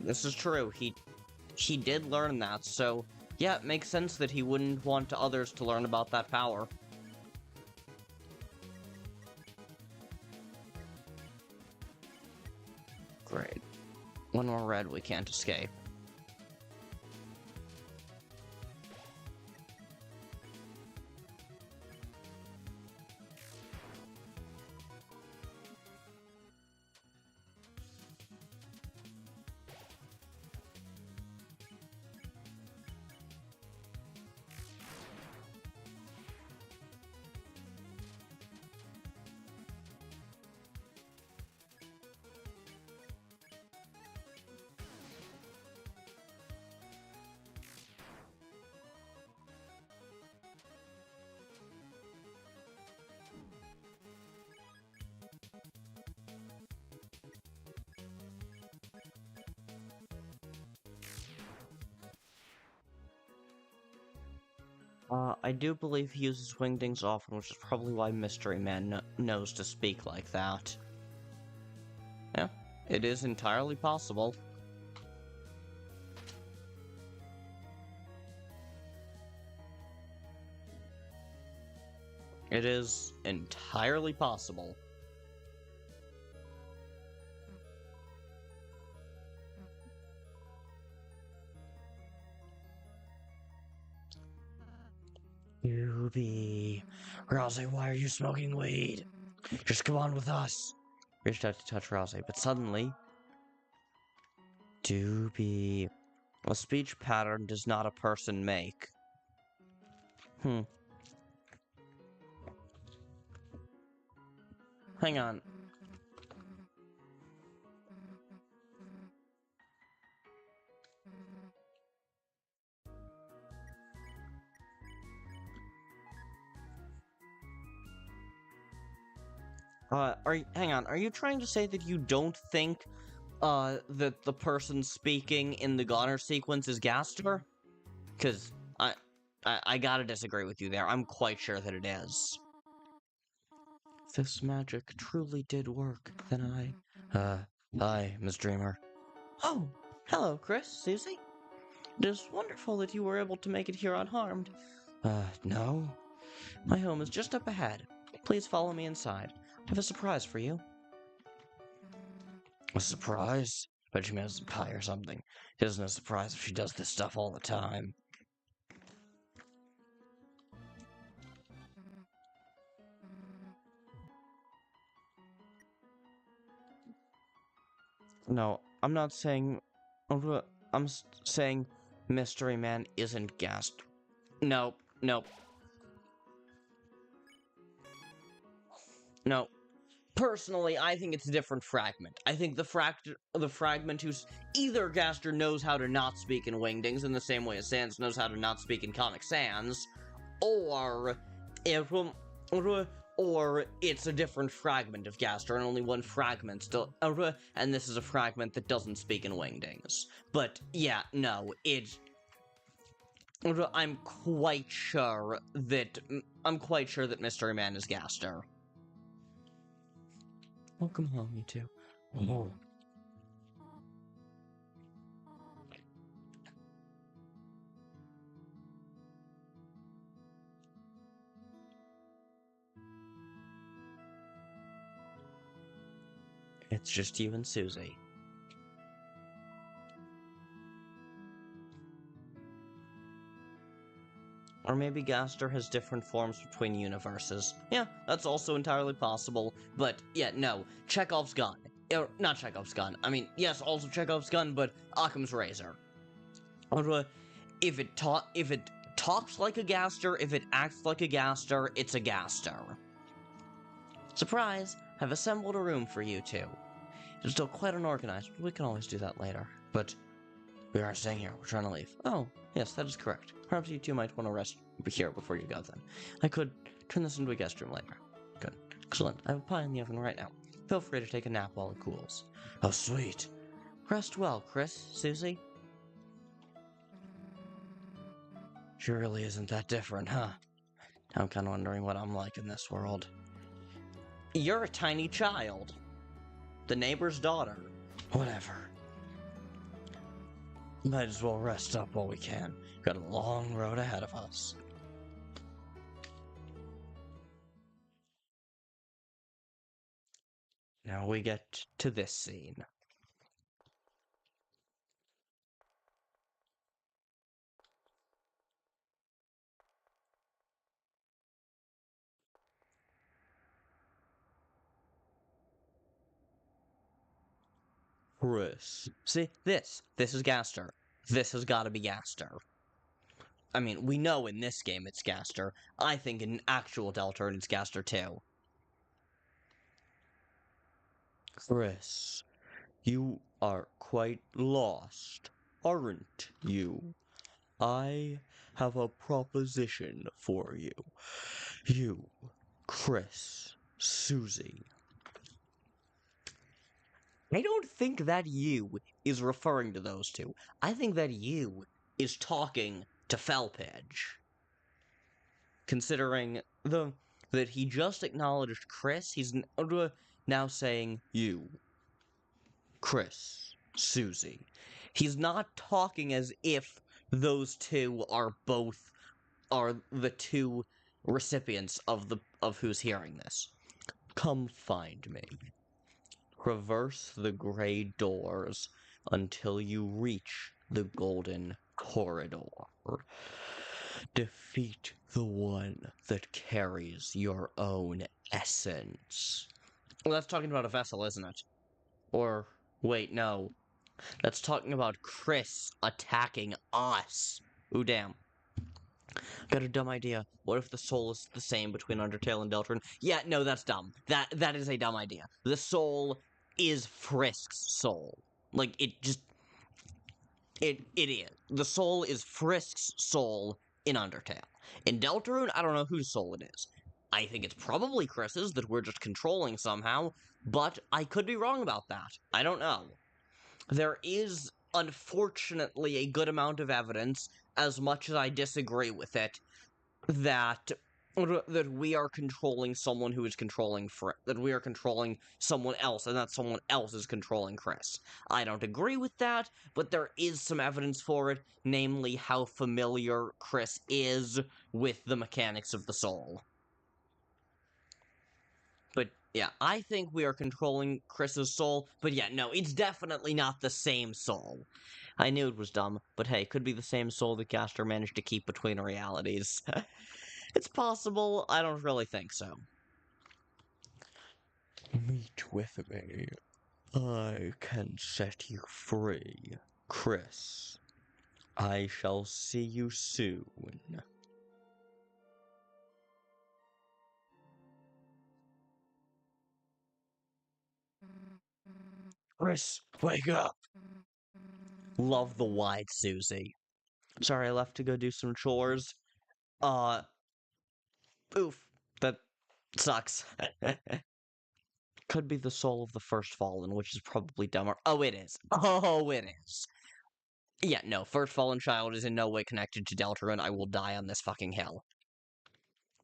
This is true. He did learn that, so yeah, it makes sense that he wouldn't want others to learn about that power. Great. One more red, we can't escape. I do believe he uses Wingdings often, which is probably why Mystery Man knows to speak like that. Yeah, it is entirely possible. It is entirely possible. Doobie. Ralsei, why are you smoking weed? Just come on with us. Reached out to touch Ralsei, but suddenly... Doobie. A speech pattern does not a person make. Hang on. hang on, are you trying to say that you don't think, that the person speaking in the Goner sequence is Gaster? Because I gotta disagree with you there. I'm quite sure that it is. If this magic truly did work, then hi, Miss Dreamer. Oh, hello, Kris, Susie. It is wonderful that you were able to make it here unharmed. No. My home is just up ahead. Please follow me inside. I have a surprise for you. A surprise? Bet she has a pie or something. It isn't a surprise if she does this stuff all the time. No, I'm not saying... I'm saying Mystery Man isn't gassed. No. Personally, I think it's a different fragment. I think the fragment who's either Gaster knows how to not speak in Wingdings in the same way as Sans knows how to not speak in Comic Sans, or it's a different fragment of Gaster, and only one fragment still, and this is a fragment that doesn't speak in Wingdings. But yeah, no, I'm quite sure that Mystery Man is Gaster. Welcome home, you two. Oh. It's just you and Susie. Or maybe Gaster has different forms between universes. Yeah, that's also entirely possible. But, yeah, no. Chekhov's gun. Not Chekhov's gun. I mean, yes, also Chekhov's gun, but Occam's razor. If it talks like a Gaster, if it acts like a Gaster, it's a Gaster. Surprise! I've assembled a room for you two. It's still quite unorganized, but we can always do that later. But we aren't staying here. We're trying to leave. Oh, yes, that is correct. Perhaps you two might want to rest here before you go then. I could turn this into a guest room later. Good. Excellent. I have a pie in the oven right now. Feel free to take a nap while it cools. Oh, sweet. Rest well, Kris, Susie. She really isn't that different, huh? I'm kind of wondering what I'm like in this world. You're a tiny child. The neighbor's daughter. Whatever. Might as well rest up while we can. Got a long road ahead of us. Now we get to this scene. Kris. See, this is Gaster. This has got to be Gaster. I mean, we know in this game it's Gaster. I think in actual Deltarune it's Gaster too. Kris, you are quite lost, aren't you? I have a proposition for you. You, Kris, Susie. I don't think that you is referring to those two. I think that you is talking to Felpage. Considering that he just acknowledged Kris, he's now saying you, Kris, Susie. He's not talking as if those two are the two recipients of who's hearing this. Come find me. Traverse the gray doors until you reach the golden corridor. Defeat the one that carries your own essence. Well, that's talking about a vessel, isn't it? Or, wait, no. That's talking about Kris attacking us. Ooh, damn. Got a dumb idea. What if the soul is the same between Undertale and Deltarune? Yeah, no, that's dumb. That is a dumb idea. The soul is Frisk's soul. Like, it is. The soul is Frisk's soul in Undertale. In Deltarune, I don't know whose soul it is. I think it's probably Kris's that we're just controlling somehow, but I could be wrong about that. I don't know. There is, unfortunately, a good amount of evidence, as much as I disagree with it, that we are controlling someone who is controlling that we are controlling someone else, and that someone else is controlling Kris. I don't agree with that, but there is some evidence for it, namely how familiar Kris is with the mechanics of the soul. But yeah, I think we are controlling Kris's soul, but yeah, no, it's definitely not the same soul. I knew it was dumb, but hey, could be the same soul that Gaster managed to keep between realities. It's possible, I don't really think so. Meet with me. I can set you free, Kris. I shall see you soon. Kris, wake up! Love the wide Susie. Sorry, I left to go do some chores. Oof. That sucks. Could be the soul of the first fallen, which is probably dumber. Oh, it is. Oh, it is. Yeah, no, first fallen child is in no way connected to Deltarune. I will die on this fucking hill.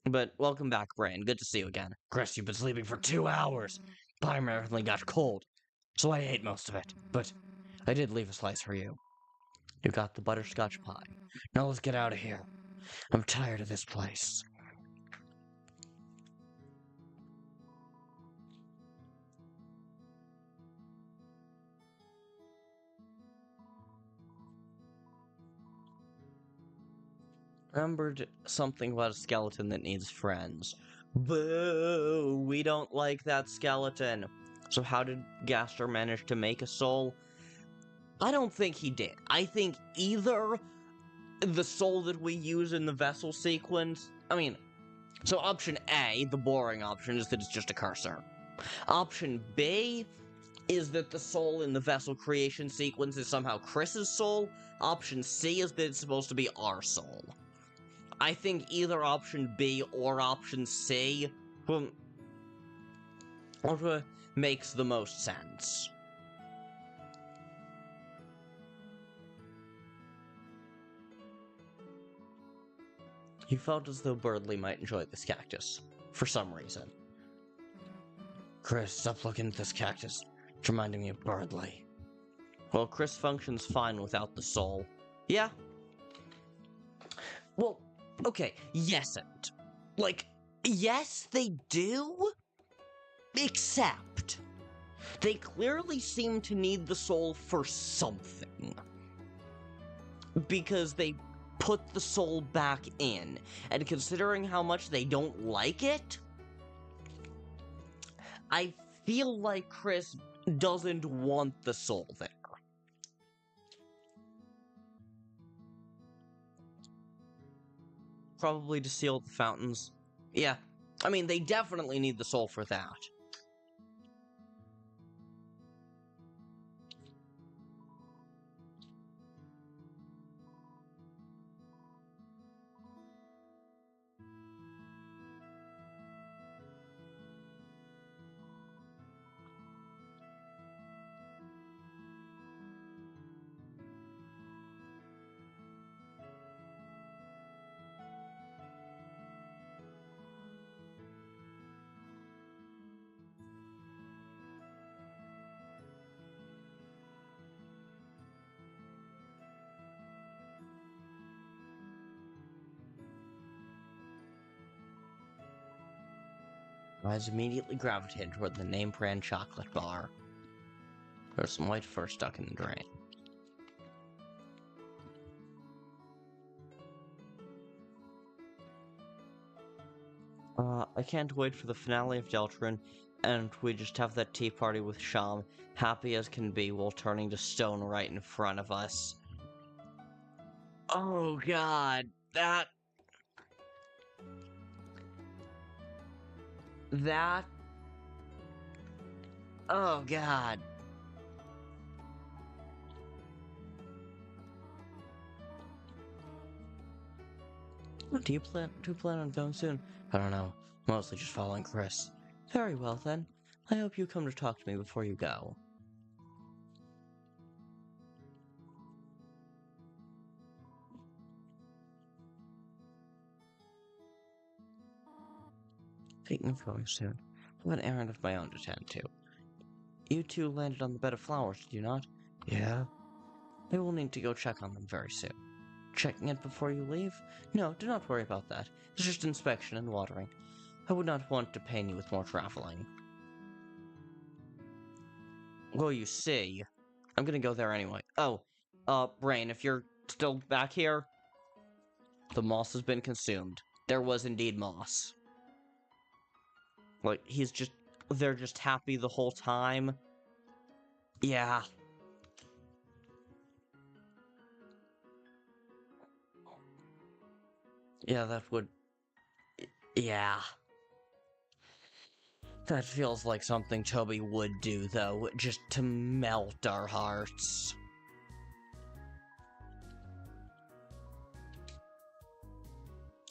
But welcome back, Brain. Good to see you again. Kris, you've been sleeping for 2 hours. Pie apparently got cold, so I ate most of it. But I did leave a slice for you. You got the butterscotch pie. Now let's get out of here. I'm tired of this place. Remembered something about a skeleton that needs friends. Boo! We don't like that skeleton. So how did Gaster manage to make a soul? I don't think he did. I think either the soul that we use in the vessel sequence... so option A, the boring option, is that it's just a cursor. Option B is that the soul in the vessel creation sequence is somehow Kris's soul. Option C is that it's supposed to be our soul. I think either option B or option C makes the most sense. You felt as though Birdly might enjoy this cactus, for some reason. Kris, stop looking at this cactus. It's reminding me of Birdly. Well, Kris functions fine without the soul. Yeah. Well, okay, yes and. Yes, they do, except they clearly seem to need the soul for something. Because they put the soul back in, and considering how much they don't like it, I feel like Kris doesn't want the soul there. Probably to seal the fountains. Yeah, they definitely need the soul for that. Eyes immediately gravitated toward the name brand chocolate bar. There's some white fur stuck in the drain. I can't wait for the finale of Deltarune, and we just have that tea party with Sham, happy as can be while turning to stone right in front of us. Oh god, that... Oh god. Do you plan on going soon? I don't know. Mostly just following Kris. Very well, then. I hope you come to talk to me before you go. Speaking of going soon, I have an errand of my own to tend to. You two landed on the bed of flowers, did you not? Yeah. I will need to go check on them very soon. Checking it before you leave? No, do not worry about that. It's just inspection and watering. I would not want to pain you with more traveling. Well, you see, I'm gonna go there anyway. Oh, Brain, if you're still back here, the moss has been consumed. There was indeed moss. Like, they're just happy the whole time. Yeah. Yeah, that would... Yeah. That feels like something Toby would do, though, just to melt our hearts.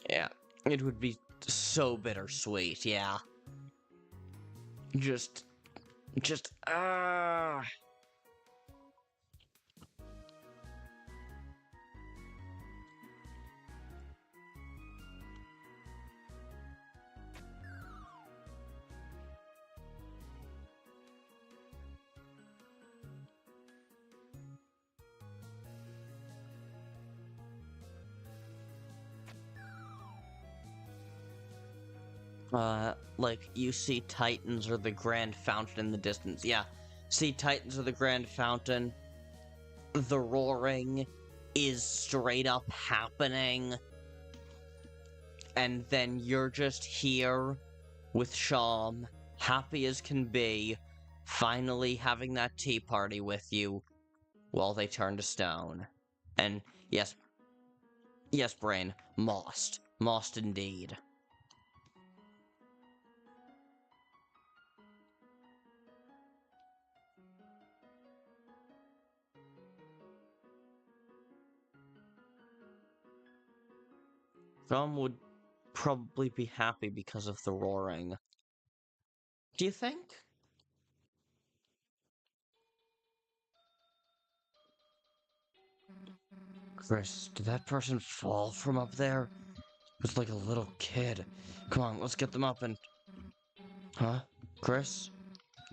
Yeah, it would be so bittersweet, yeah. Ah. Like, you see Titans or the Grand Fountain in the distance. Yeah, see Titans or the Grand Fountain. The roaring is straight up happening. And then you're just here with Sham, happy as can be, finally having that tea party with you while they turn to stone. And yes, Brain, mossed. Mossed indeed. Some would probably be happy because of the roaring. Do you think? Kris, did that person fall from up there? It was like a little kid. Come on, let's get them up and... Huh? Kris?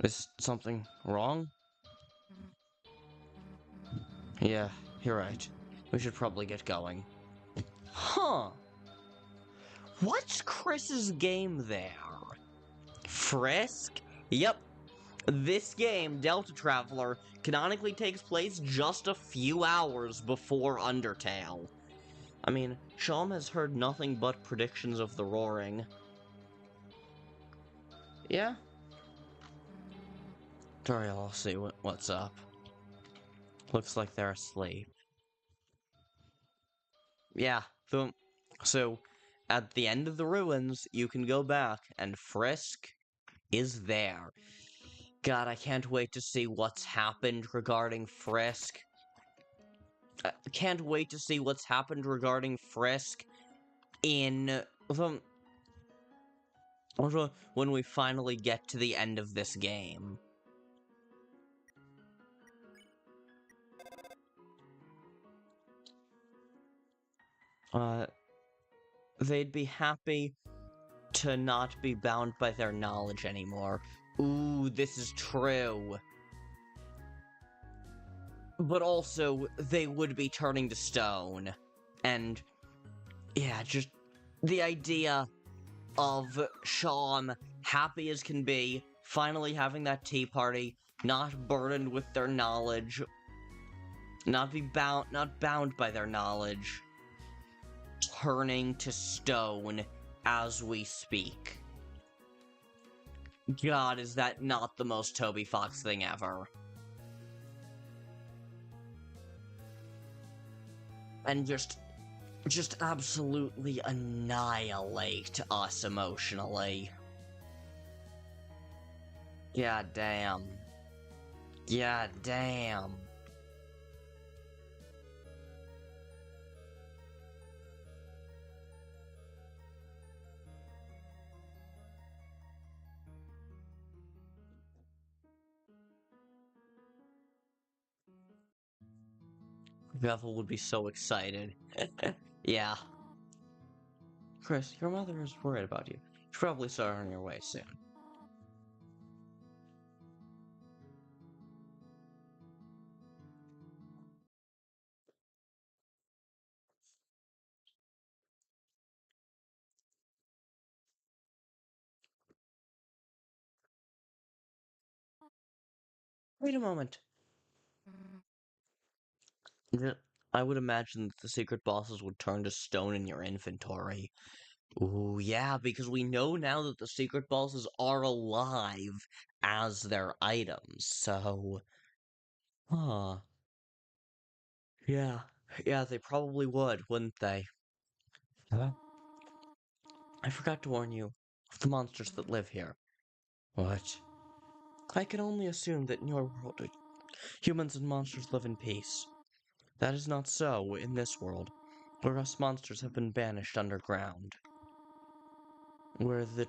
Is something wrong? Yeah, you're right. We should probably get going. Huh. What's Kris's game there? Frisk? Yep. This game, Deltatraveler, canonically takes place just a few hours before Undertale. I mean, Sham has heard nothing but predictions of the roaring. Yeah? Sorry, I'll see what's up. Looks like they're asleep. Yeah, so at the end of the ruins, you can go back, and Frisk is there. God, I can't wait to see what's happened regarding Frisk. I can't wait to see what's happened regarding Frisk in when we finally get to the end of this game. They'd be happy to not be bound by their knowledge anymore. Ooh, this is true. But also, they would be turning to stone. And, yeah, just the idea of Sham, happy as can be, finally having that tea party, not burdened with their knowledge, not bound by their knowledge, turning to stone as we speak. God, is that not the most Toby Fox thing ever? And just absolutely annihilate us emotionally. God damn. God damn. Bethel would be so excited. Yeah. Kris, your mother is worried about you. She's probably start on your way soon. Wait a moment. I would imagine that the secret bosses would turn to stone in your inventory. Ooh, yeah, because we know now that the secret bosses are alive as their items, so... Huh. Yeah. Yeah, they probably would, wouldn't they? Huh? I forgot to warn you of the monsters that live here. What? I can only assume that in your world, humans and monsters live in peace. That is not so in this world, where us monsters have been banished underground. Where the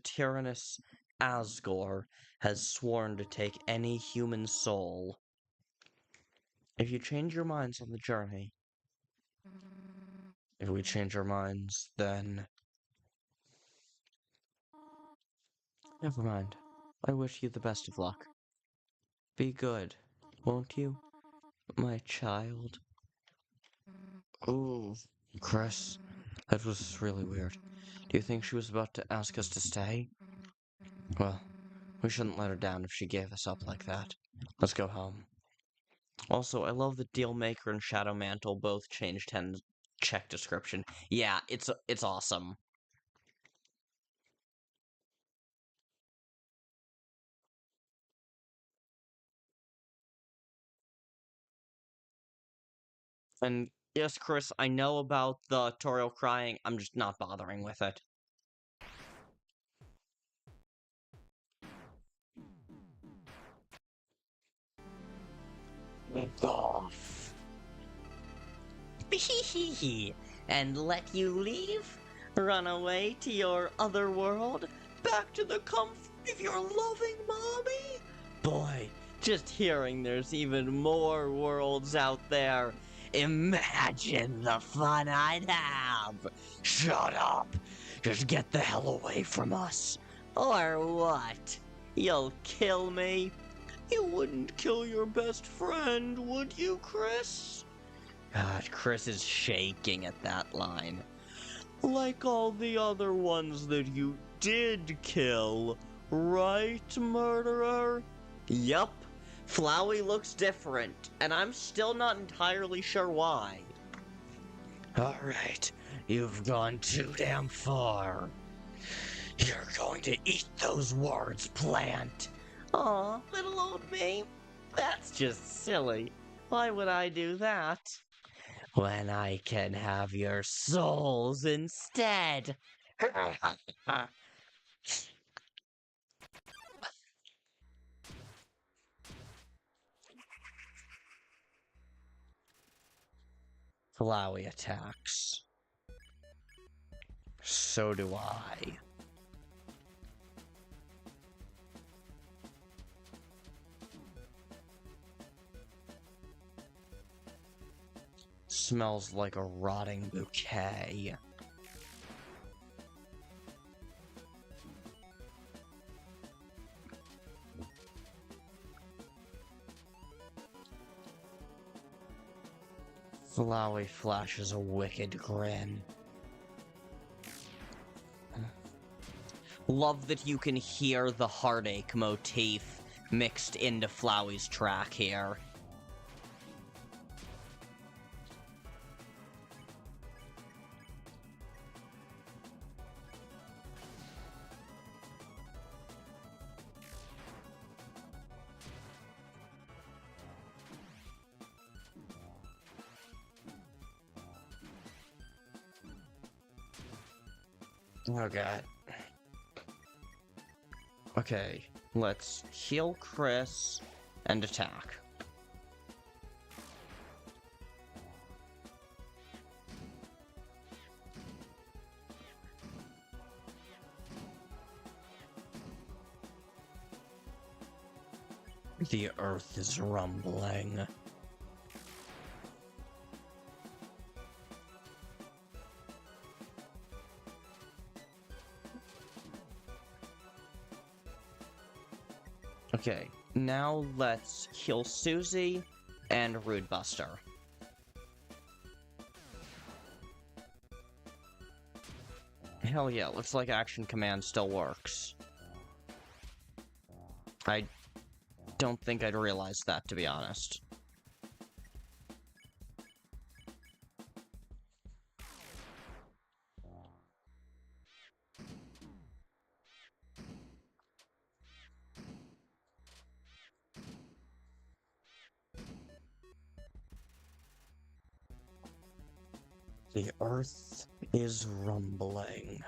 tyrannous Asgore has sworn to take any human soul. If you change your minds on the journey, if we change our minds, then... Never mind. I wish you the best of luck. Be good, won't you, my child? Ooh, Kris, that was really weird. Do you think she was about to ask us to stay? Well, we shouldn't let her down if she gave us up like that. Let's go home. Also, I love that Dealmaker and Shadow Mantle both changed Hen's check description. Yeah, it's awesome. And yes, Kris, I know about the Toriel crying. I'm just not bothering with it. Off. And let you leave? Run away to your other world? Back to the comfort of your loving mommy? Boy, just hearing there's even more worlds out there. Imagine the fun I'd have. Shut up. Just get the hell away from us. Or what? You'll kill me? You wouldn't kill your best friend, would you, Kris? God, Kris is shaking at that line. Like all the other ones that you did kill, right, murderer? Yup. Flowey looks different, and I'm still not entirely sure why. Alright, you've gone too damn far. You're going to eat those words, plant. Aw, little old me? That's just silly. Why would I do that? When I can have your souls instead. Flowey attacks. So do I. Smells like a rotting bouquet. Flowey flashes a wicked grin. Love that you can hear the heartache motif mixed into Flowey's track here. Oh god. Okay, let's heal Kris and attack. The earth is rumbling. Okay, now let's heal Susie and Rude Buster. Hell yeah, looks like Action Command still works. I don't think I'd realized that, to be honest. The earth is rumbling.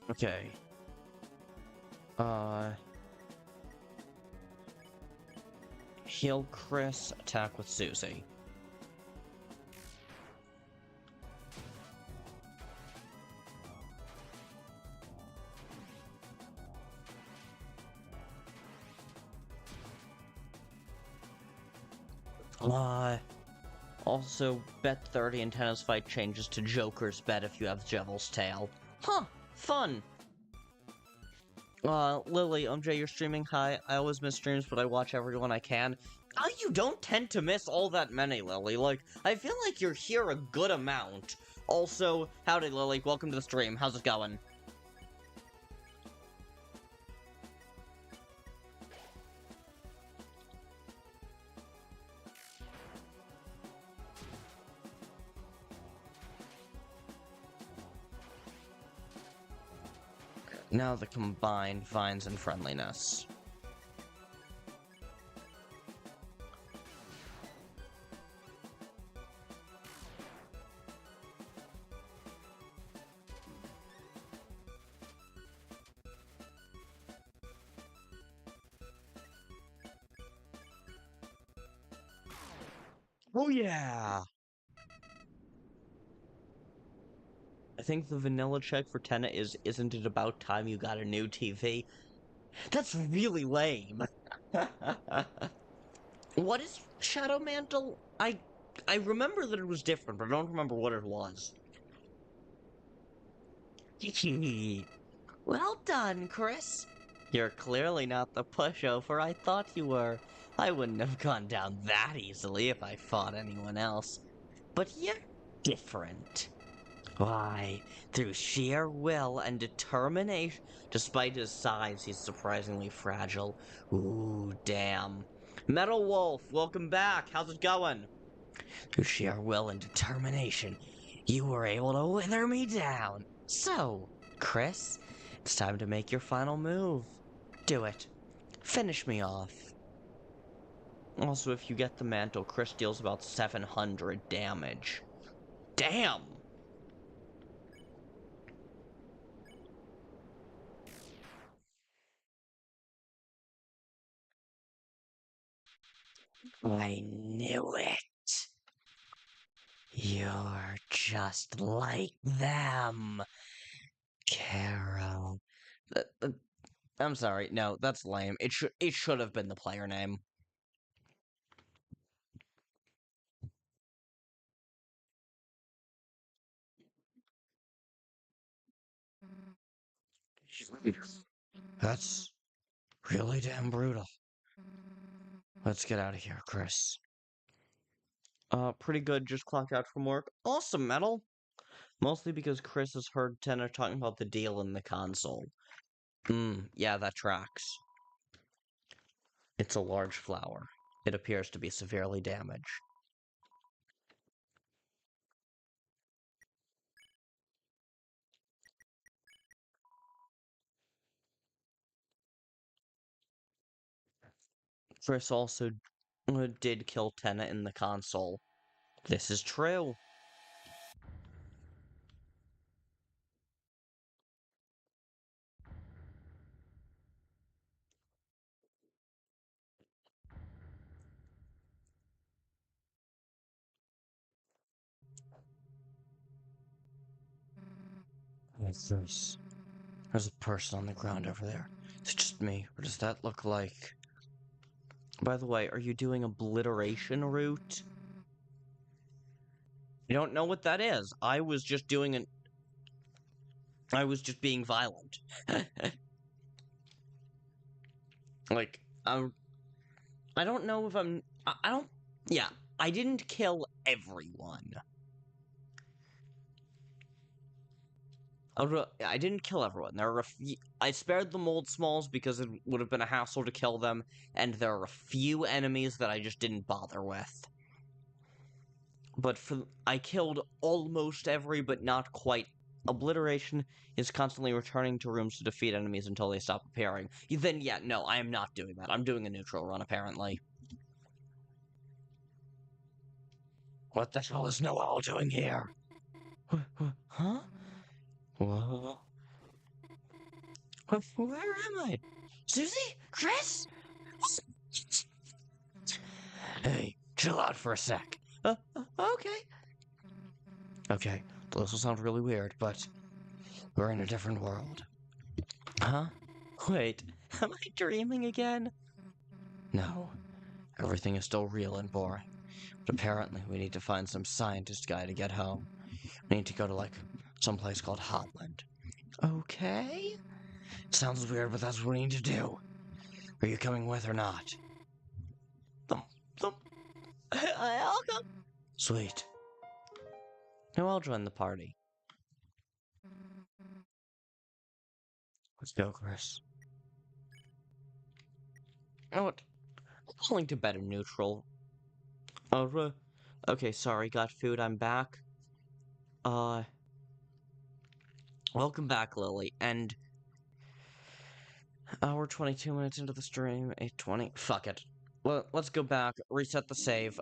Okay. Heal Kris, attack with Susie. Also, bet 30 in tennis fight changes to Joker's bet if you have Devil's Tail. Huh, fun! Lily, MJ, you're streaming. Hi, I always miss streams, but I watch everyone I can. You don't tend to miss all that many, Lily. Like, I feel like you're here a good amount. Also, howdy, Lily. Welcome to the stream. How's it going? Now the combined vines and friendliness. Oh yeah! I think the vanilla check for Tenna is, isn't it about time you got a new TV? That's really lame. What is Shadow Mantle? I remember that it was different, but I don't remember what it was. Well done, Kris. You're clearly not the pushover I thought you were. I wouldn't have gone down that easily if I fought anyone else. But you're different. Why, through sheer will and determination, despite his size, he's surprisingly fragile. Ooh, damn. Metal Wolf, welcome back. How's it going? Through sheer will and determination, you were able to wither me down. So, Kris, it's time to make your final move. Do it. Finish me off. Also, if you get the mantle, Kris deals about 700 damage. Damn! I knew it. You're just like them, Carol. I'm sorry, no, that's lame. It should have been the player name. That's really damn brutal. Let's get out of here, Kris. Pretty good. Just clocked out from work. Awesome, Metal. Mostly because Kris has heard Tenor talking about the deal in the console. Yeah, that tracks. It's a large flower. It appears to be severely damaged. Kris also did kill Tenna in the console. This is true. What's this? There's a person on the ground over there. It's just just me, or does that look like... By the way, are you doing obliteration route? I don't know what that is. I was just doing I was just being violent. Like, I don't know if I don't... Yeah, I didn't kill everyone. I didn't kill everyone. There are a few... I spared the mold smalls because it would have been a hassle to kill them, and there are a few enemies that I just didn't bother with. But I killed almost every, but not quite. Obliteration is constantly returning to rooms to defeat enemies until they stop appearing. Then, yeah, no, I am not doing that. I'm doing a neutral run, apparently. What the hell is Noel doing here? Huh? Whoa. Where am I? Susie? Kris? Hey, chill out for a sec. Okay. Okay, this will sound really weird, but we're in a different world. Huh? Wait, am I dreaming again? No, everything is still real and boring. But apparently we need to find some scientist guy to get home. We need to go to, like, some place called Hotland. Okay? Sounds weird, but that's what we need to do. Are you coming with or not? I'll come. Sweet. Now I'll join the party. Let's go, Kris. You know what? I'm going to bed in neutral. Okay, sorry, got food, I'm back. Welcome back, Lily, and... we're 22 minutes into the stream, 8:20. Fuck it. Let's go back, reset the save.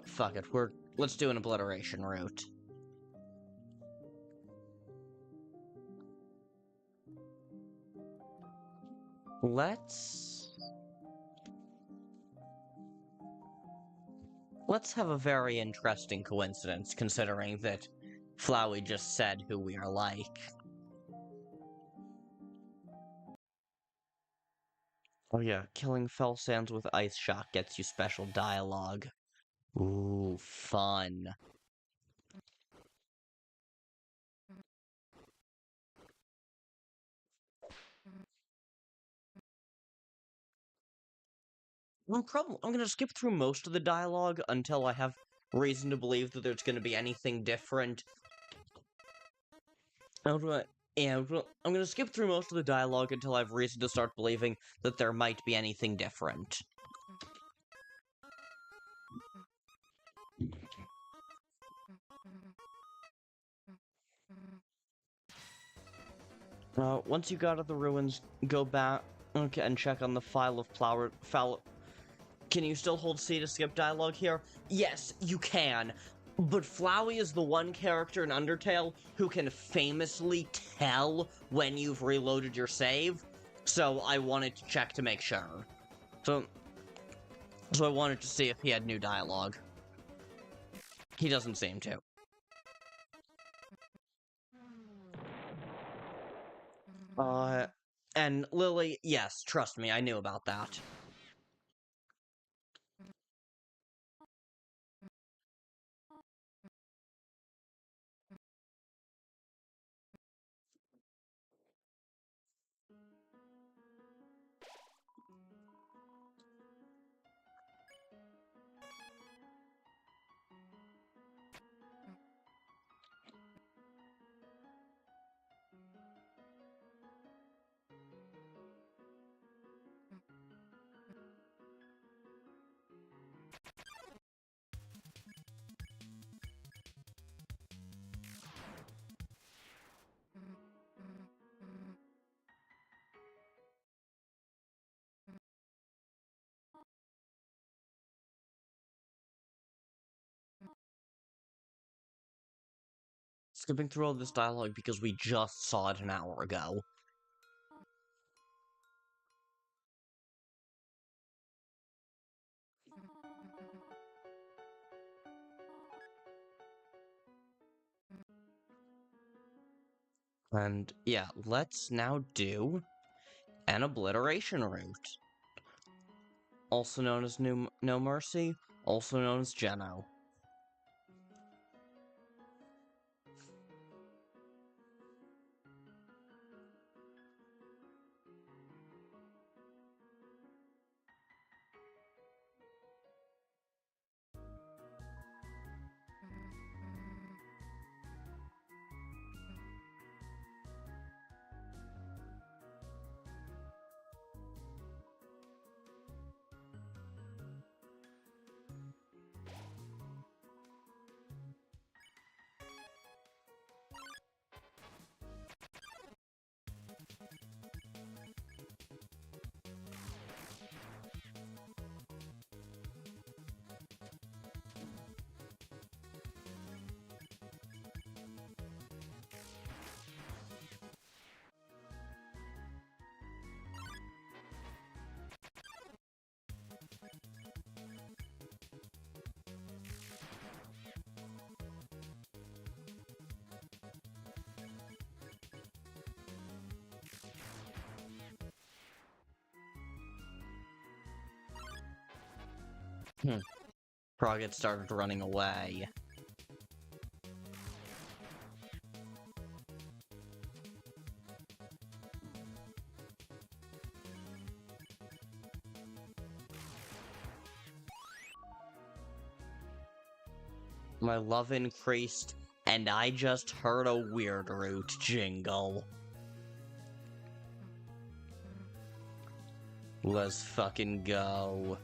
Fuck it. Let's do an obliteration route. Let's have a very interesting coincidence, considering that Flowey just said who we are like. Oh yeah, killing fell sands with ice shock gets you special dialogue. Ooh, fun. I'm gonna skip through most of the dialogue until I have reason to believe that there's gonna be anything different. I'm gonna skip through most of the dialogue until I have reason to start believing that there might be anything different. Once you got out of the ruins, go back and check on the file of Can you still hold C to skip dialogue here? Yes, you can. But Flowey is the one character in Undertale who can famously tell when you've reloaded your save, so I wanted to check to make sure. So I wanted to see if he had new dialogue. He doesn't seem to. And Lily, yes, trust me, I knew about that. Skipping through all this dialogue because we just saw it an hour ago. And yeah, let's now do an obliteration route. Also known as No Mercy, also known as Geno. Frogget started running away. My love increased, and I just heard a weird root jingle. Let's fucking go.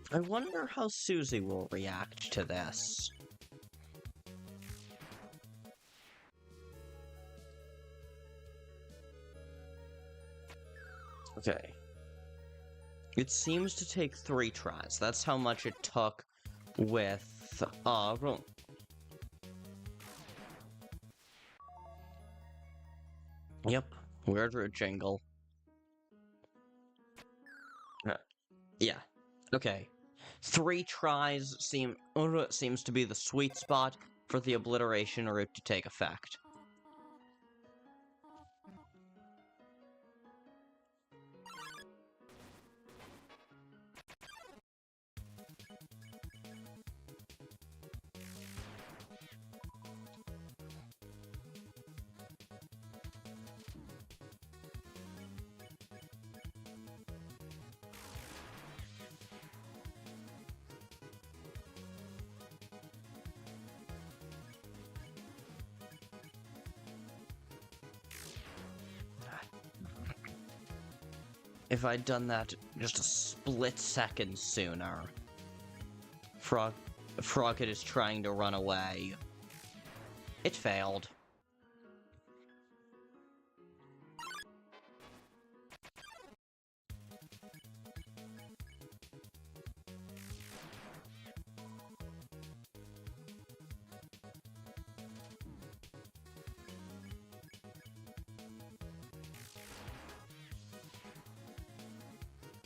I wonder how Susie will react to this. Okay. It seems to take 3 tries. That's how much it took with, Yep, weird root jingle. Yeah, okay. 3 tries seems to be the sweet spot for the obliteration route to take effect. If I'd done that just a split second sooner. Frogget is trying to run away. It failed.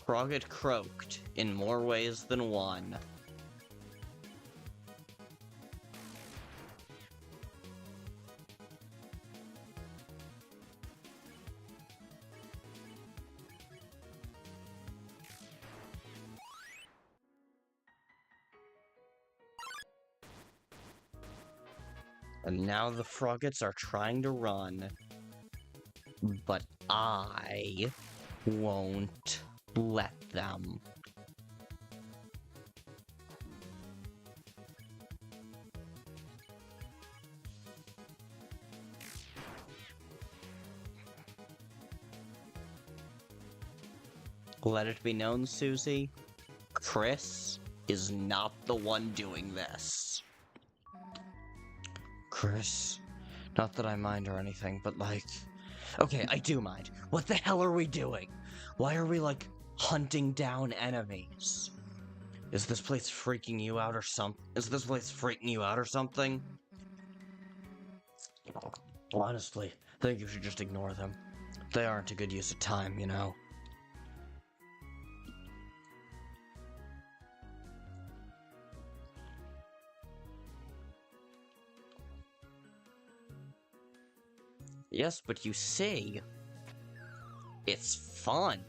Frogget croaked in more ways than one. And now the Froggets are trying to run. But I won't let them. Let it be known, Susie, Kris is not the one doing this. Kris, not that I mind or anything, but like... Okay, I do mind. What the hell are we doing? Why are we, like, hunting down enemies? Is this place freaking you out or something? Honestly, think you should just ignore them. They aren't a good use of time, you know. Yes, but you see, it's fun.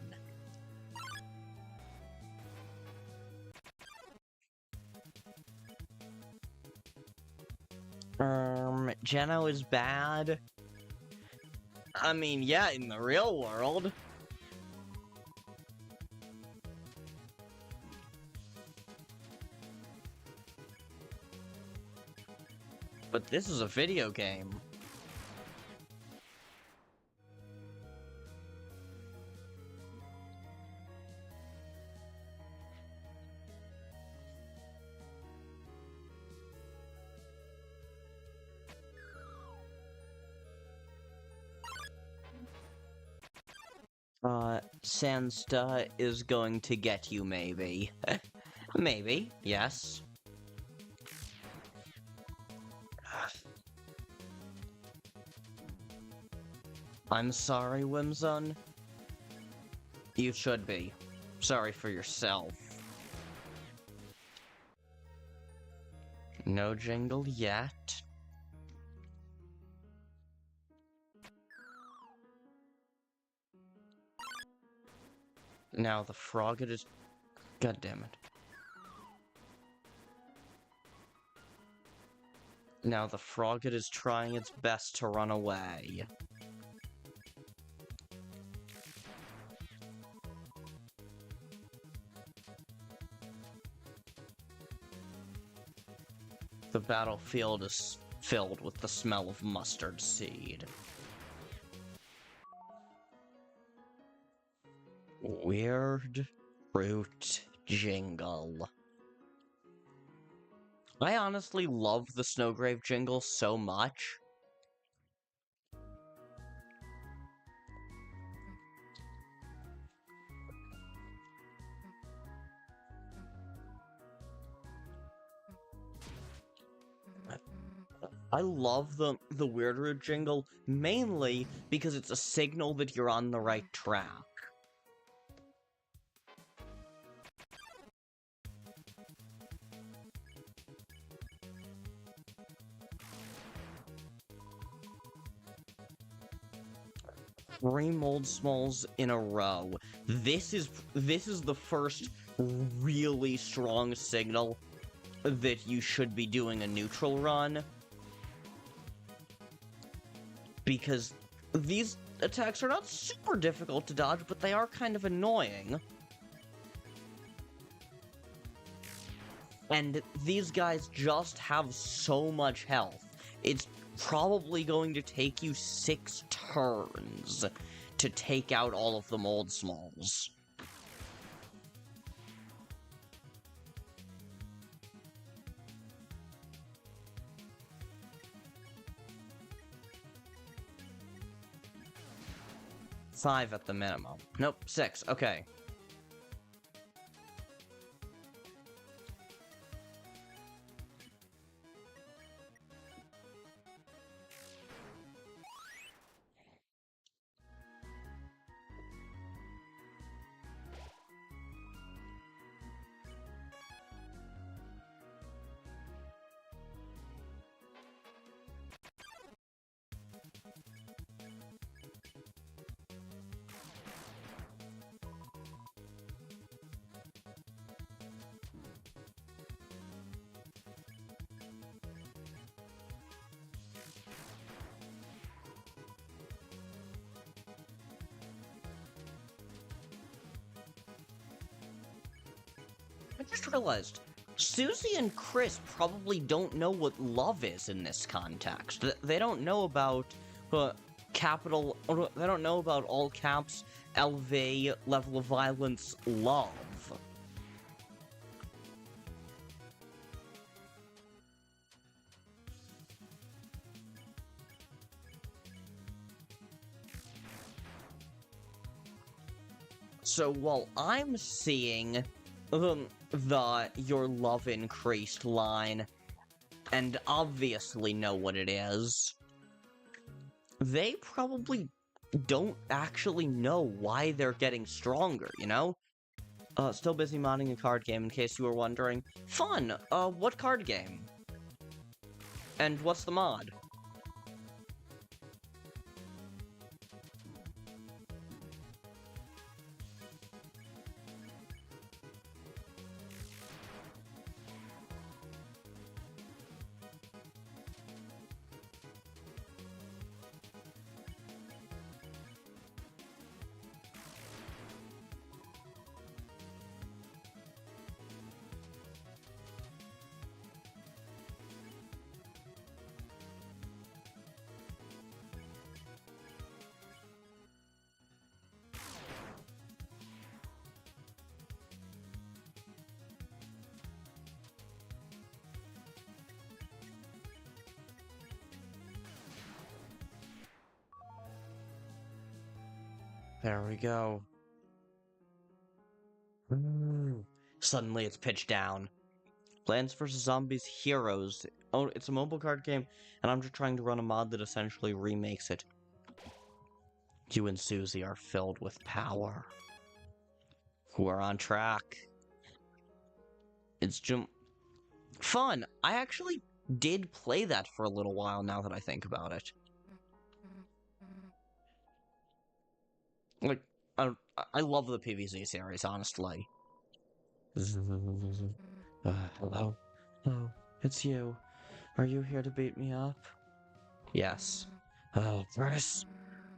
Geno is bad. I mean, yeah, in the real world. But this is a video game. Sansta is going to get you, maybe. Maybe, yes. I'm sorry, Whimsun. You should be. Sorry for yourself. No jingle yet. Now the frogget is... God damn it. Now the frogget is trying its best to run away. The battlefield is filled with the smell of mustard seed. Weird root jingle. I honestly love the Snowgrave jingle so much. I love the Weird Root jingle, mainly because it's a signal that you're on the right track. Three mold smalls in a row. This is the first really strong signal that you should be doing a neutral run. Because these attacks are not super difficult to dodge, but they are kind of annoying. And these guys just have so much health. It's probably going to take you 6 turns to take out all of the mold smalls. Five at the minimum. Nope, 6. Okay. I just realized, Susie and Kris probably don't know what love is in this context. They don't know about capital, they don't know about all caps, LV, level of violence, love. So while I'm seeing the your love increased line, and obviously know what it is, they probably don't actually know why they're getting stronger, you know? Still busy modding a card game, in case you were wondering. Fun! What card game? And what's the mod? There we go. Suddenly it's pitched down. Plants vs. Zombies Heroes. Oh, it's a mobile card game, and I'm just trying to run a mod that essentially remakes it. You and Susie are filled with power. We're on track. It's fun. I actually did play that for a little while now that I think about it. Like, I love the PvZ series, honestly. Hello? Hello, it's you. Are you here to beat me up? Yes. Kris?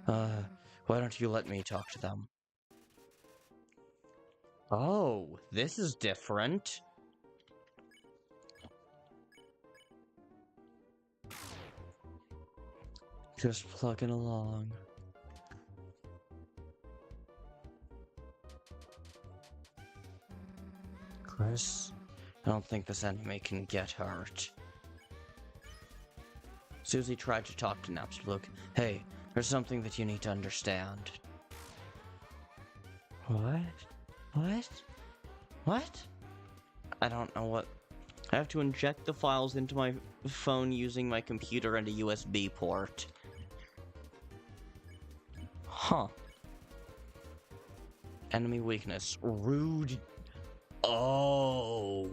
Why don't you let me talk to them? Oh, this is different. Just plugging along. Kris, I don't think this enemy can get hurt. Susie tried to talk to Napstablook. Hey, there's something that you need to understand. What? What? What? I don't know what... I have to inject the files into my phone using my computer and a USB port. Huh. Enemy weakness. Rude... Oh.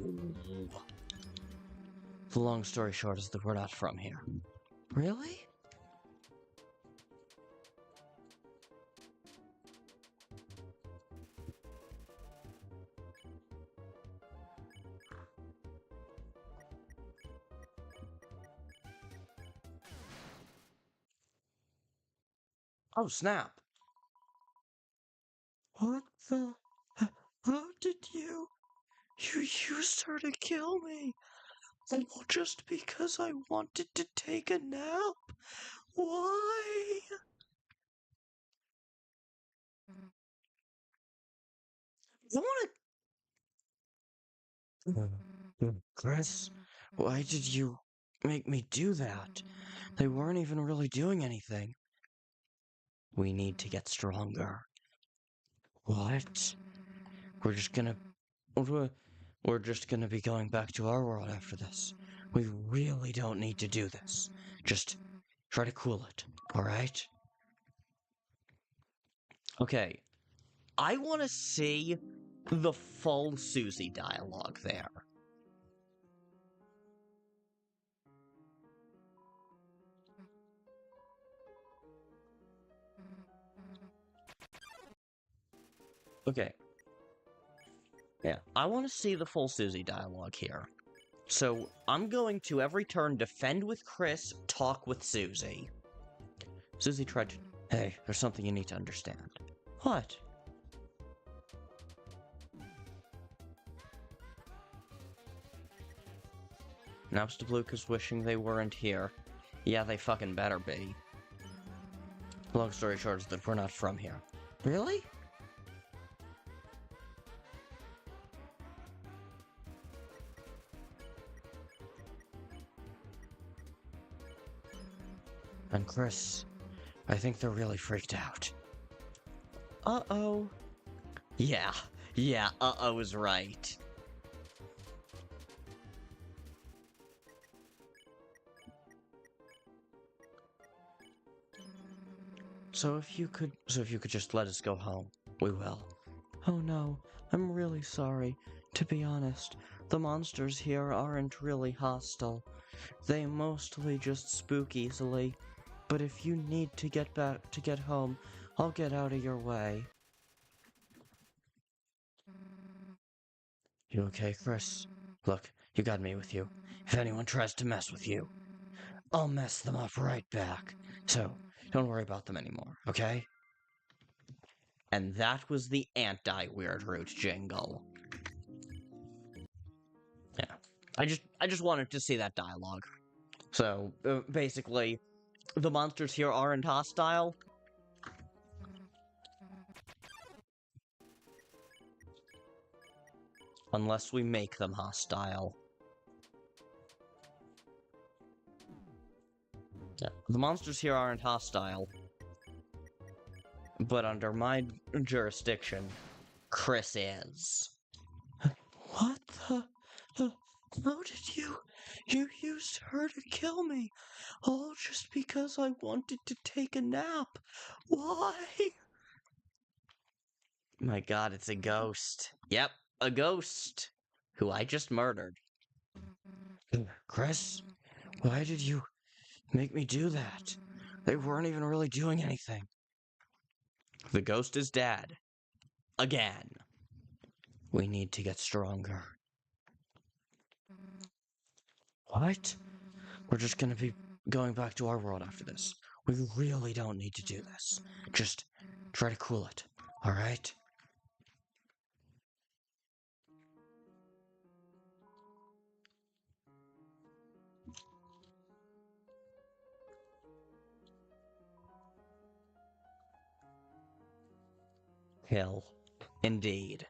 The long story short is that we're not from here. Really? Oh, snap. What the... How did you... You used her to kill me. Just because I wanted to take a nap? Why? I wanna... Kris, why did you make me do that? They weren't even really doing anything. We need to get stronger. What? We're just gonna be going back to our world after this. We really don't need to do this. Just try to cool it, alright? Okay. I want to see the full Susie dialogue there. Okay. Yeah, I want to see the full Susie dialogue here. So, I'm going to every turn defend with Kris, talk with Susie. Susie tried to... Hey, there's something you need to understand. What? Napstablook is wishing they weren't here. Yeah, they fucking better be. Long story short is that we're not from here. Really? And Kris, I think they're really freaked out. Uh-oh. Yeah, uh-oh is right. So if you could just let us go home, we will. Oh no, I'm really sorry. To be honest, the monsters here aren't really hostile. They mostly just spook easily. But if you need to get home, I'll get out of your way. You okay, Kris? Look, you got me with you. If anyone tries to mess with you, I'll mess them up right back. So, don't worry about them anymore, okay? And that was the anti-weird root jingle. Yeah. I just wanted to see that dialogue. So, basically, the monsters here aren't hostile. Unless we make them hostile. Yeah. The monsters here aren't hostile. But under my jurisdiction, Kris is. What the? How did you used her to kill me? All just because I wanted to take a nap. Why? My god, it's a ghost. Yep, a ghost. Who I just murdered. Kris, why did you make me do that? They weren't even really doing anything. The ghost is dead. Again. We need to get stronger. What? We're just gonna be going back to our world after this. We really don't need to do this. Just try to cool it, alright? Hell, indeed.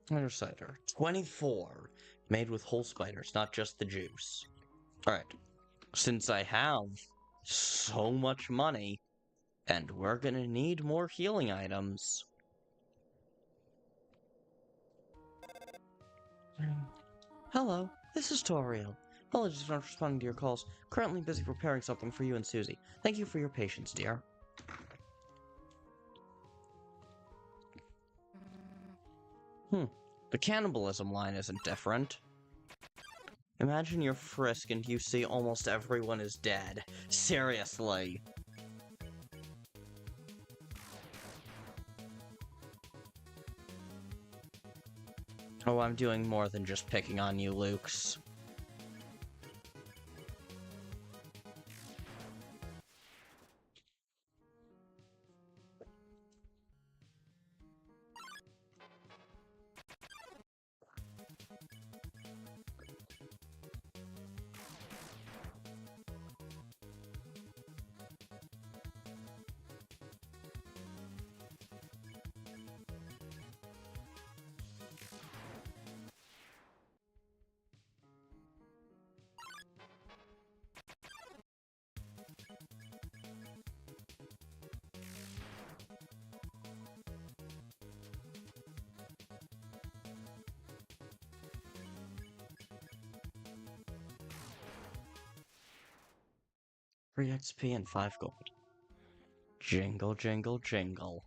Spider cider. 24. Made with whole spiders, not just the juice. Alright. Since I have so much money, and we're gonna need more healing items. Hello, this is Toriel. Apologies for not responding to your calls. Currently busy preparing something for you and Susie. Thank you for your patience, dear. The cannibalism line isn't different. Imagine you're Frisk and you see almost everyone is dead. Seriously. Oh, I'm doing more than just picking on you, Lukes. Free XP and 5 gold. Jingle, jingle, jingle.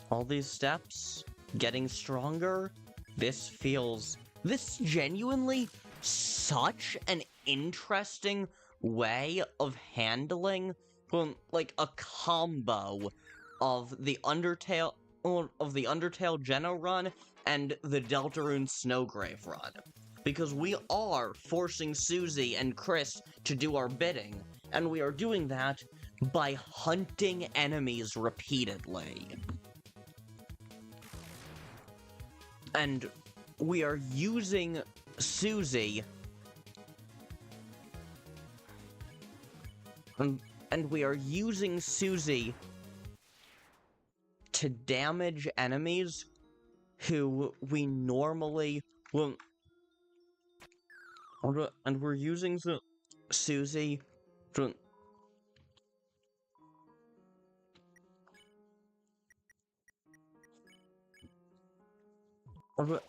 All these steps, getting stronger, this genuinely such an interesting way of handling, like, a combo of the Undertale Geno run and the Deltarune Snowgrave run. Because we are forcing Susie and Kris to do our bidding, and we are doing that by hunting enemies repeatedly. And we are using Susie, and we are using Susie to damage enemies who we normally Well, and we're using the Susie to...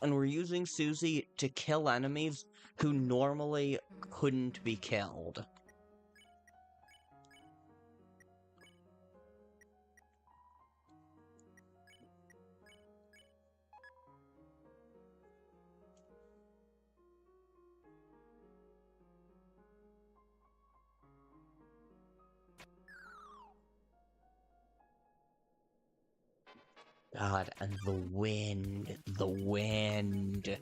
And we're using Susie to kill enemies who normally couldn't be killed. God, and the wind. The wind.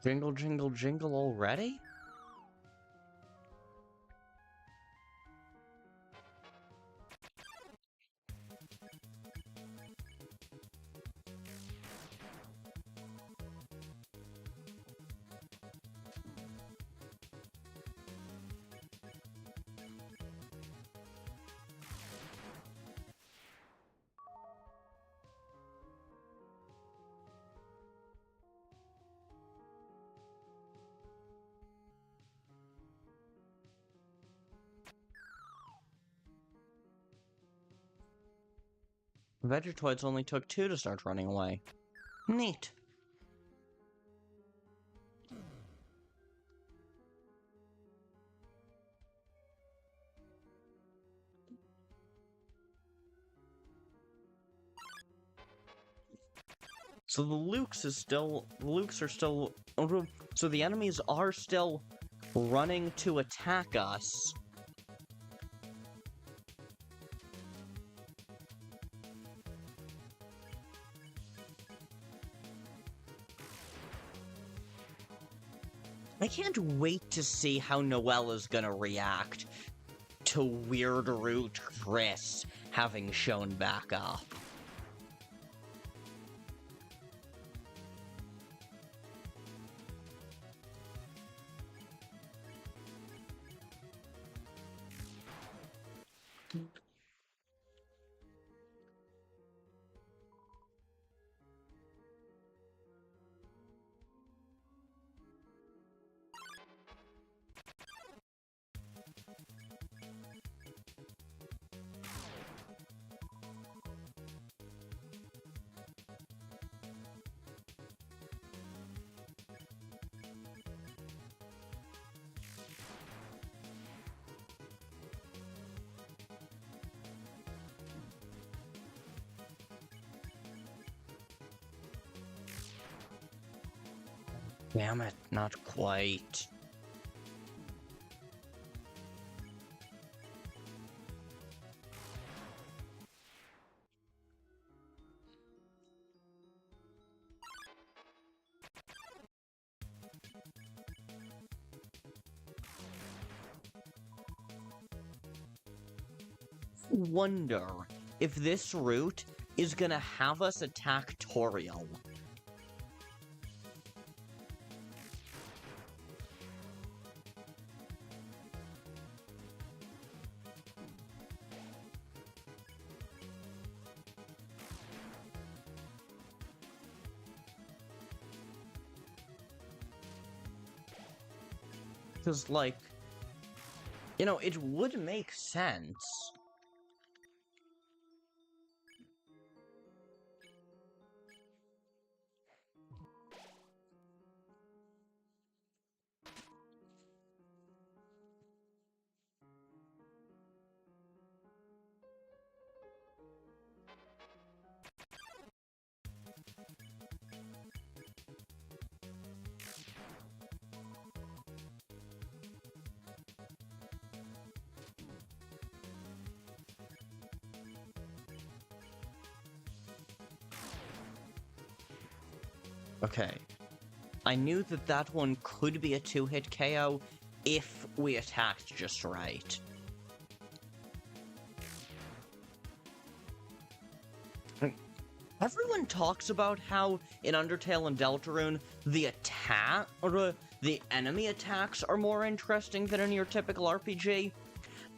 Jingle, jingle, jingle already? Vegetoids only took 2 to start running away. Neat. So the Lukes are still, so the enemies are still running to attack us. I can't wait to see how Noella's gonna react to Weird Root Kris having shown back up. Damn it, not quite. Wonder if this route is gonna have us attack Toriel. Because, like, you know, it would make sense. Okay. I knew that that one could be a 2-hit KO if we attacked just right. Everyone talks about how in Undertale and Deltarune, the enemy attacks are more interesting than in your typical RPG,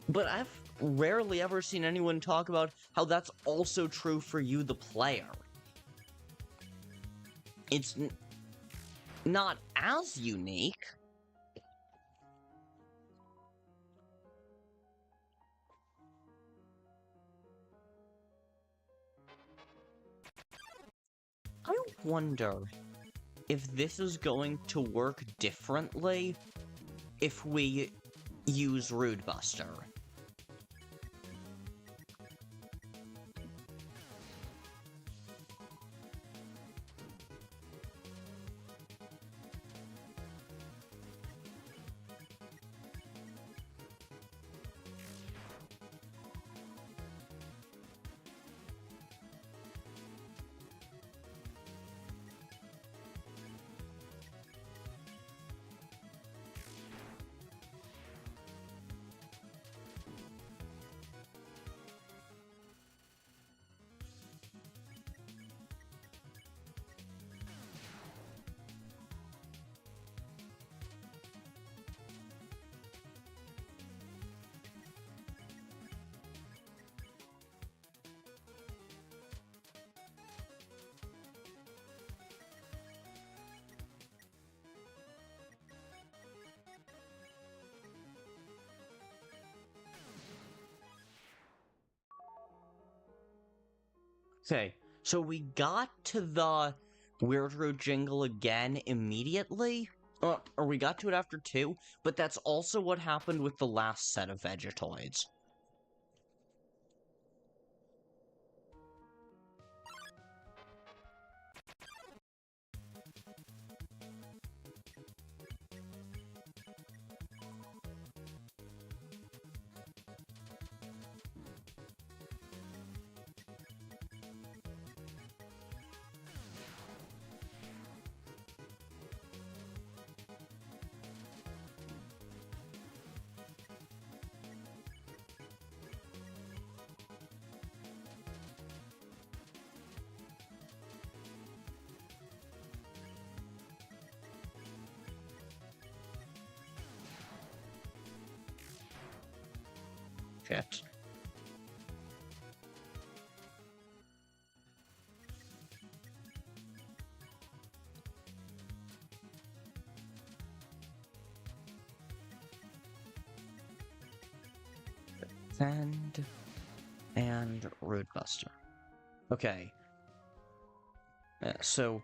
but I've rarely ever seen anyone talk about how that's also true for you, the player. It's not as unique. I wonder if this is going to work differently if we use Rude Buster. Okay, so we got to the Weird Root Jingle again immediately, or we got to it after 2, but that's also what happened with the last set of Vegetoids. Shit. And Rude Buster. Okay. So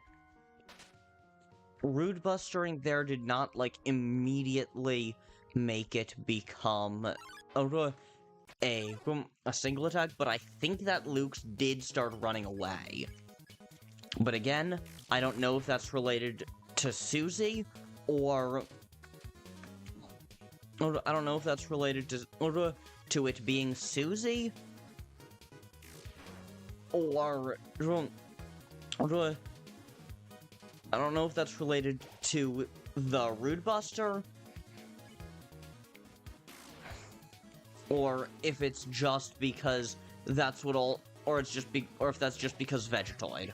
Rude Bustering there did not, like, immediately make it become a single attack, but I think that Luke's did start running away. But again, I don't know if that's related to Susie, or I don't know if that's related to it being Susie, or I don't know if that's related to the Rude Buster, or if it's just because that's what all, or it's just or if that's just because Vegetoid.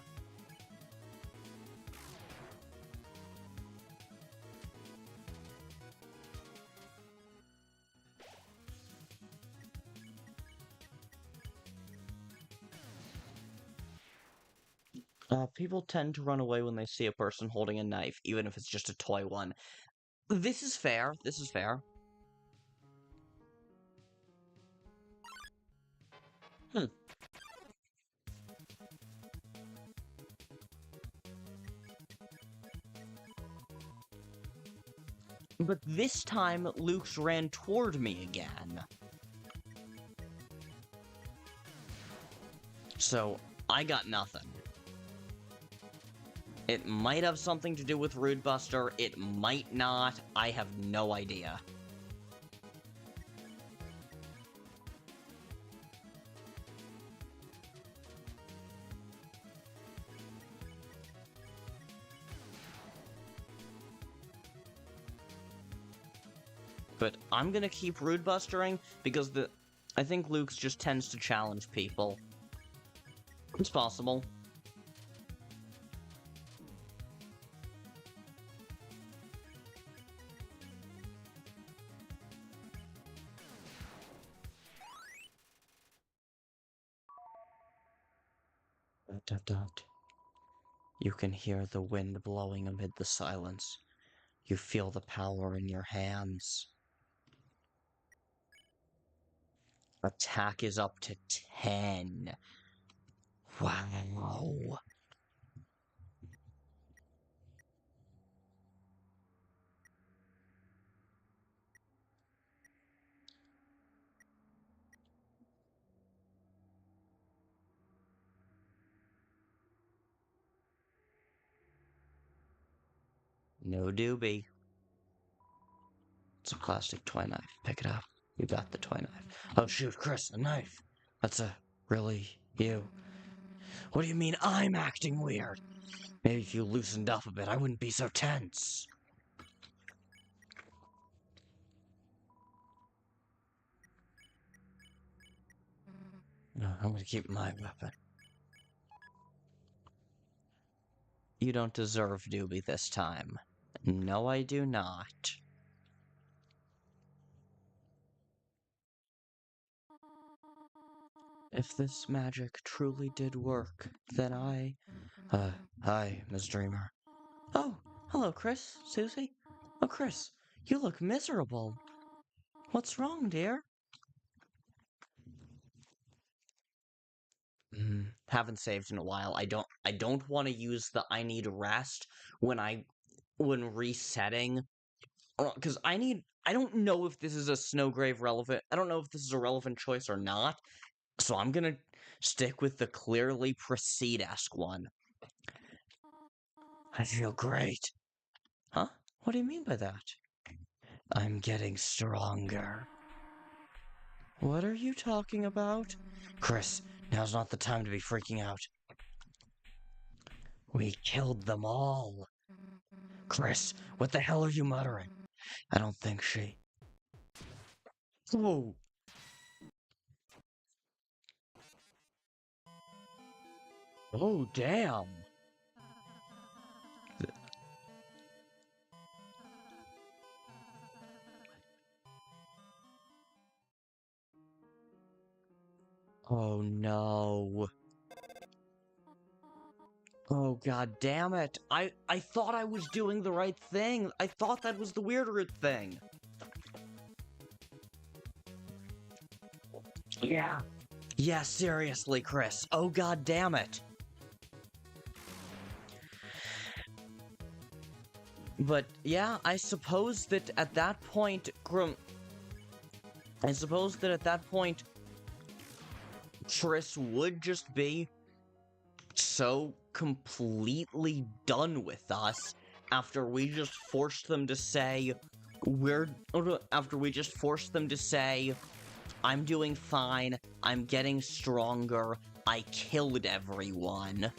People tend to run away when they see a person holding a knife, even if it's just a toy one. This is fair. This is fair. But this time, Luke's ran toward me again. So, I got nothing. It might have something to do with Rude Buster, it might not, I have no idea. But I'm gonna keep Rude Bustering, because I think Luke's just tends to challenge people. It's possible. dot, dot. You can hear the wind blowing amid the silence. You feel the power in your hands. Attack is up to 10. Wow. No doobie. It's a plastic toy knife. Pick it up. You got the toy knife. Oh shoot, Kris, a knife. That's really you. What do you mean I'm acting weird? Maybe if you loosened up a bit, I wouldn't be so tense. No, I'm gonna keep my weapon. You don't deserve doobie this time. No, I do not. If this magic truly did work, then hi, Miss Dreamer. Oh, hello, Kris, Susie. Oh, Kris, you look miserable. What's wrong, dear? Haven't saved in a while. I don't want to use the I need rest when resetting. Because I don't know if this is a Snowgrave relevant. I don't know if this is a relevant choice or not. So I'm gonna stick with the clearly Proceed-esque one. I feel great. Huh? What do you mean by that? I'm getting stronger. What are you talking about? Kris, now's not the time to be freaking out. We killed them all. Kris, what the hell are you muttering? I don't think she... Oh! Oh, damn! Oh, no. Oh, god damn it. I thought I was doing the right thing. I thought that was the weirder thing. Yeah. Yeah, seriously, Kris. Oh, god damn it. But, yeah, I suppose that at that point, Kris would just be so completely done with us after we just forced them to say I'm doing fine, I'm getting stronger, I killed everyone.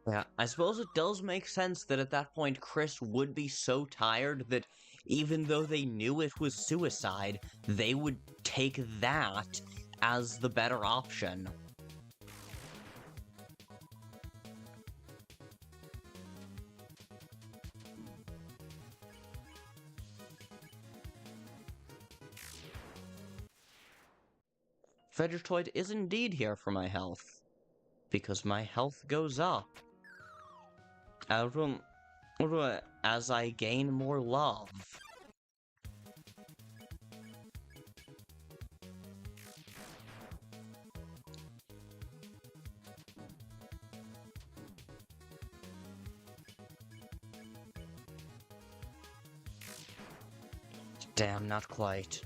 Yeah, I suppose it does make sense that at that point Kris would be so tired that even though they knew it was suicide, they would take that as the better option. Vegetoid is indeed here for my health, because my health goes up. As I gain more love. Damn, not quite.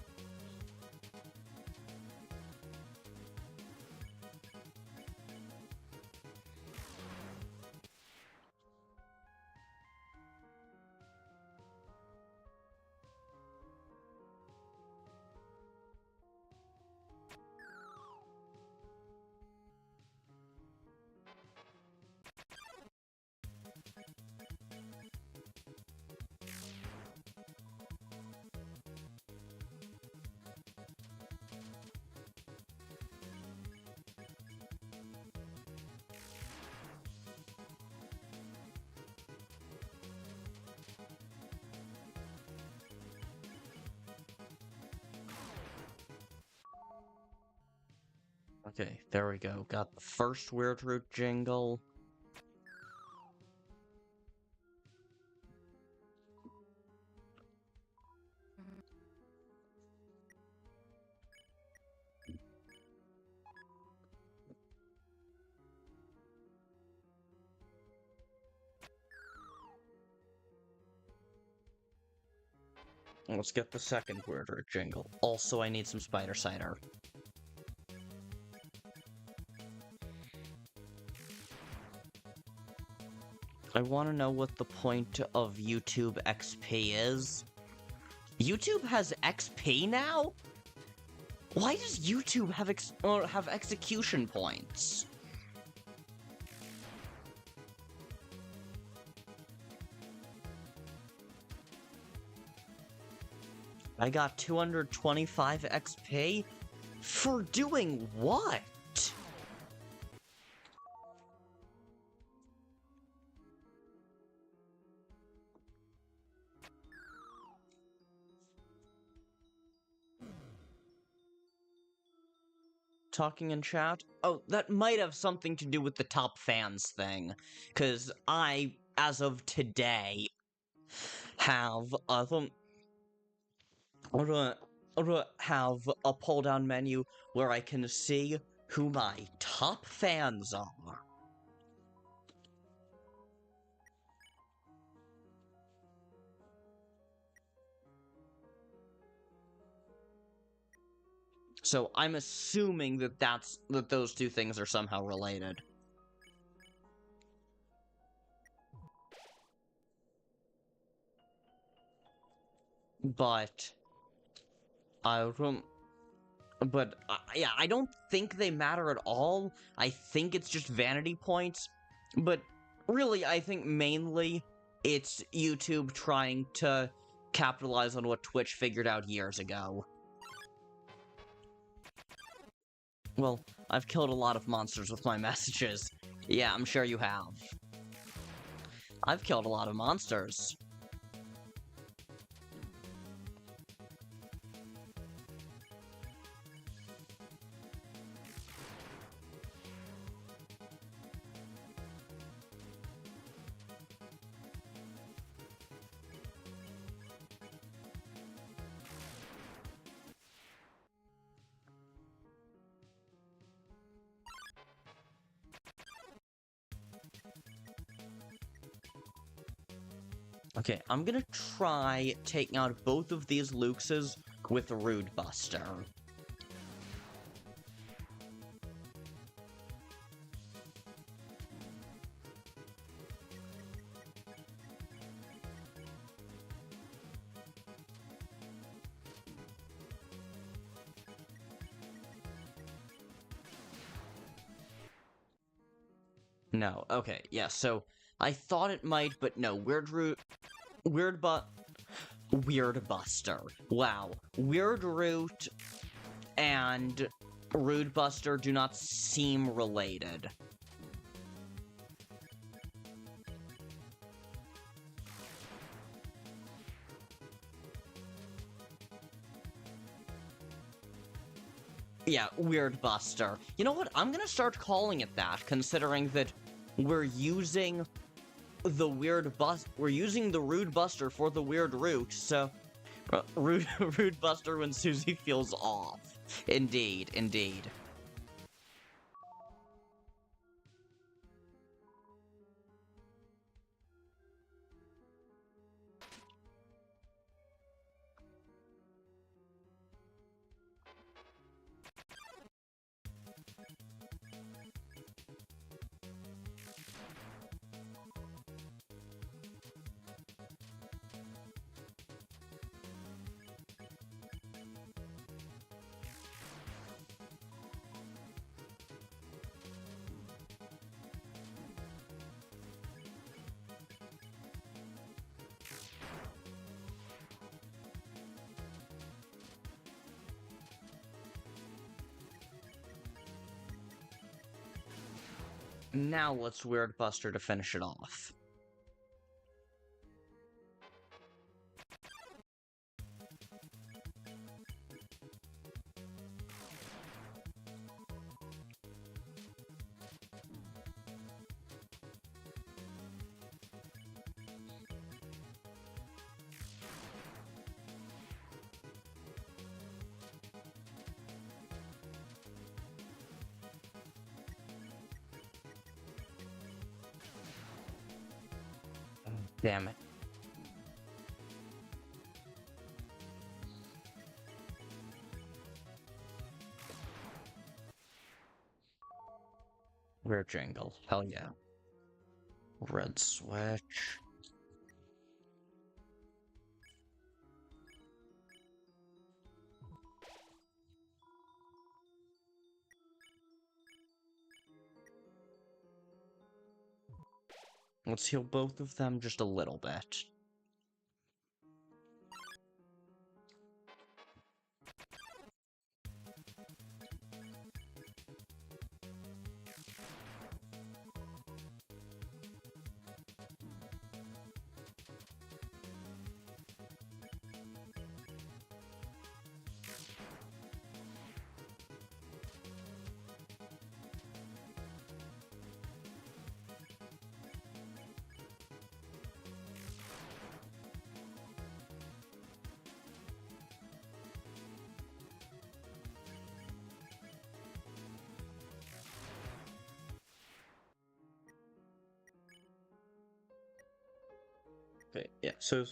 Okay, there we go. Got the first Weird Root jingle. Let's get the second Weird Root jingle. Also, I need some spider cider. I want to know what the point of YouTube XP is. YouTube has XP now? Why does YouTube have execution points? I got 225 XP? For doing what? Talking in chat? Oh, that might have something to do with the top fans thing. Because I, as of today, have have a pull-down menu where I can see who my top fans are. So I'm assuming that those two things are somehow related. But yeah, I don't think they matter at all. I think it's just vanity points. But really, I think mainly it's YouTube trying to capitalize on what Twitch figured out years ago. Well, I've killed a lot of monsters with my messages. Yeah, I'm sure you have. I've killed a lot of monsters. Okay, I'm gonna try taking out both of these Luxes with Rude Buster. No, okay, yeah, so I thought it might, but no, Weird Buster. Wow. Weird Root and Rude Buster do not seem related. Yeah, Weird Buster. You know what? I'm gonna start calling it that, considering that we're using the we're using the Rude Buster for the Weird Root, so Rude Buster when Susie feels off. Indeed, indeed. Now let's Weird Buster to finish it off. Damn it. Rare jingle. Hell yeah. Red switch. Let's heal both of them just a little bit. Okay, yeah, so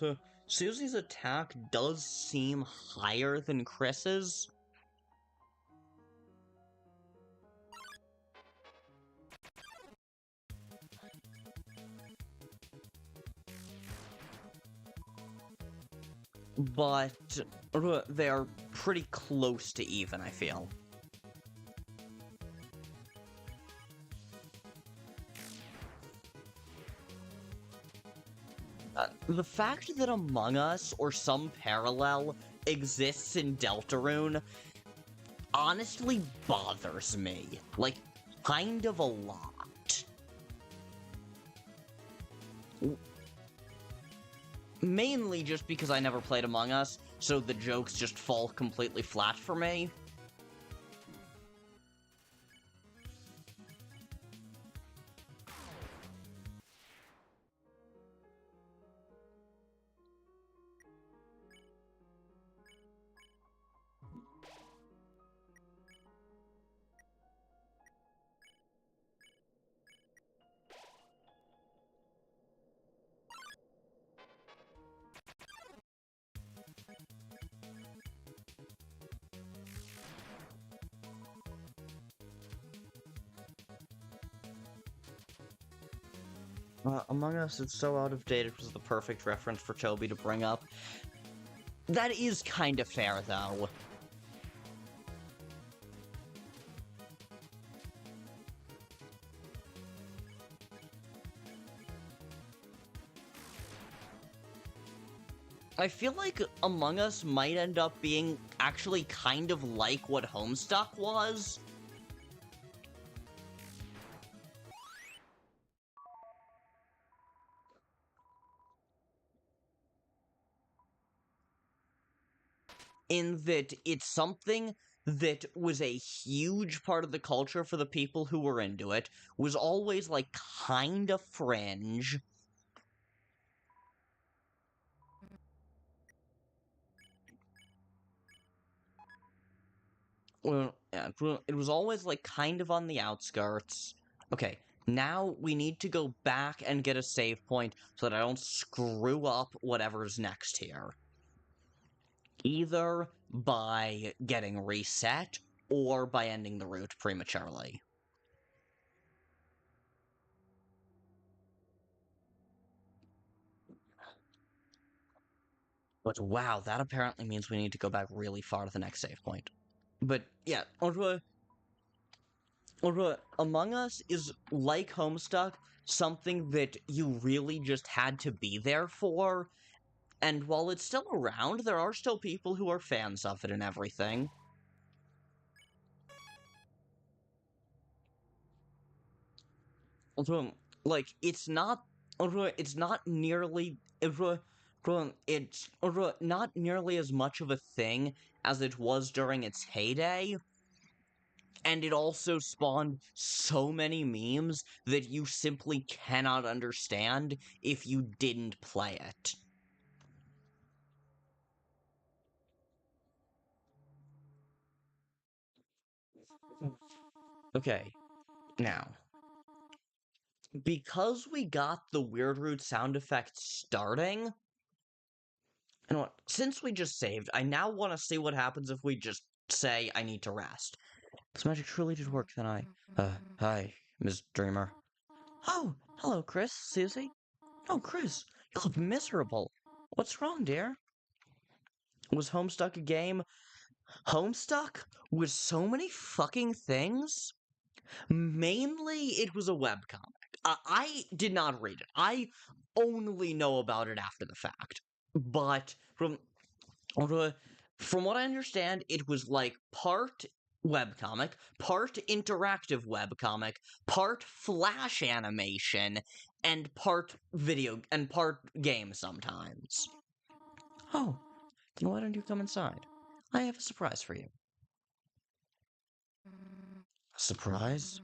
Susie's attack does seem higher than Kris's. But they're pretty close to even, I feel. The fact that Among Us or some parallel exists in Deltarune honestly bothers me. Like, kind of a lot. Mainly just because I never played Among Us, so the jokes just fall completely flat for me. Among Us is so out of date, it was the perfect reference for Toby to bring up. That is kind of fair, though. I feel like Among Us might end up being actually kind of like what Homestuck was. In that it's something that was a huge part of the culture for the people who were into it, was always, like, kind of fringe. Well, yeah, it was always, like, kind of on the outskirts. Okay, now we need to go back and get a save point so that I don't screw up whatever's next here. Either by getting reset, or by ending the route prematurely. But wow, that apparently means we need to go back really far to the next save point. But yeah, Among Us is like Homestuck, something that you really just had to be there for. And while it's still around, there are still people who are fans of it and everything. Like, it's not nearly it's not nearly as much of a thing as it was during its heyday, and it also spawned so many memes that you simply cannot understand if you didn't play it. Okay, now because we got the weird root sound effect starting, and what? Since we just saved, I now want to see what happens if we just say I need to rest. This magic truly did work, then hi, Miss Dreamer. Oh, hello, Kris, Susie. Oh, Kris, you look miserable. What's wrong, dear? Was Homestuck a game? Homestuck with so many fucking things? Mainly, it was a webcomic. I did not read it. I only know about it after the fact. But from what I understand, it was like part webcomic, part interactive webcomic, part flash animation, and part game sometimes. Oh, then why don't you come inside? I have a surprise for you. A surprise?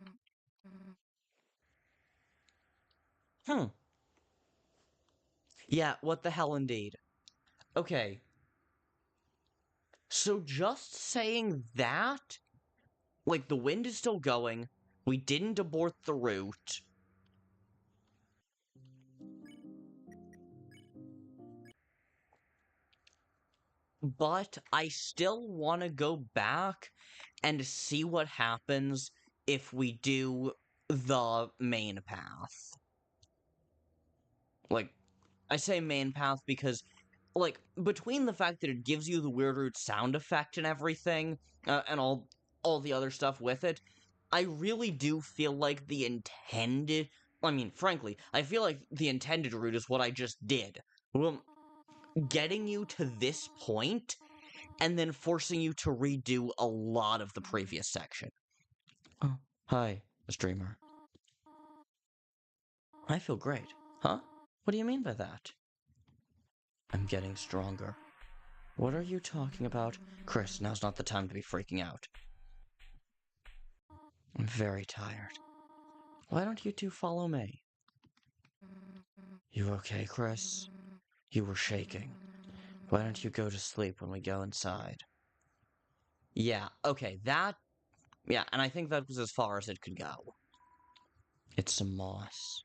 Yeah, what the hell indeed. Okay. So just saying that, like the wind is still going, we didn't abort the route. But I still want to go back and see what happens if we do the main path. Like, I say main path because, like, between the fact that it gives you the weird root sound effect and everything, and all the other stuff with it, I really do feel like the intended... I mean, frankly, I feel like the intended route is what I just did. Well, getting you to this point, and then forcing you to redo a lot of the previous section. Oh, hi, Miss Dreamer. I feel great. Huh? What do you mean by that? I'm getting stronger. What are you talking about? Kris, now's not the time to be freaking out. I'm very tired. Why don't you two follow me? You okay, Kris? You were shaking. Why don't you go to sleep when we go inside? Yeah, okay, yeah, and I think that was as far as it could go. It's some moss.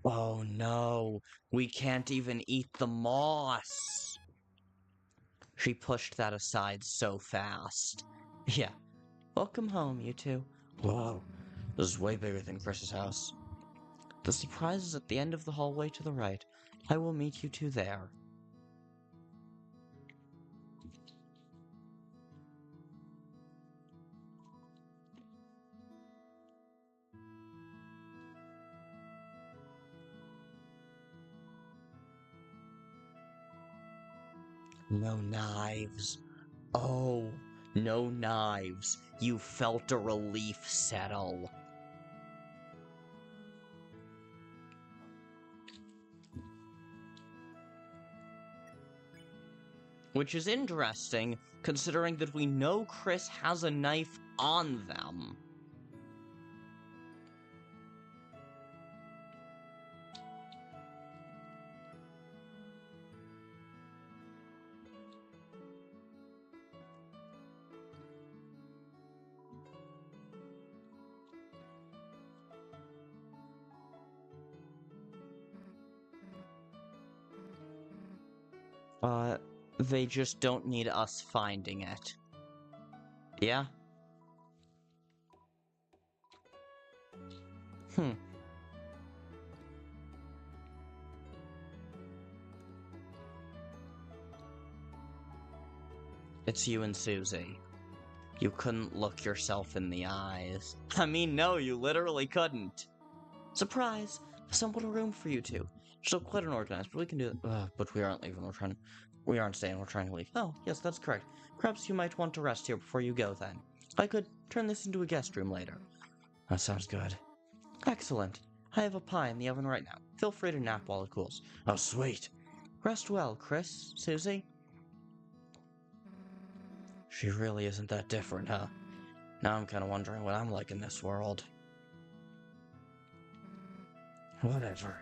Oh no, we can't even eat the moss. She pushed that aside so fast. Yeah, welcome home, you two. Whoa, this is way bigger than Kris's house. The surprise is at the end of the hallway to the right. I will meet you two there. No knives. Oh, no knives. You felt a relief settle. Which is interesting, considering that we know Kris has a knife on them. They just don't need us finding it. Yeah? It's you and Susie. You couldn't look yourself in the eyes. I mean, no, you literally couldn't. Surprise! Assembled a room for you two. Still quite unorganized, but we can do it. But we aren't leaving, we aren't staying, we're trying to leave. Oh, yes, that's correct. Perhaps you might want to rest here before you go, then. I could turn this into a guest room later. That sounds good. Excellent. I have a pie in the oven right now. Feel free to nap while it cools. Oh, sweet. Rest well, Kris, Susie. She really isn't that different, huh? Now I'm kind of wondering what I'm like in this world. Whatever.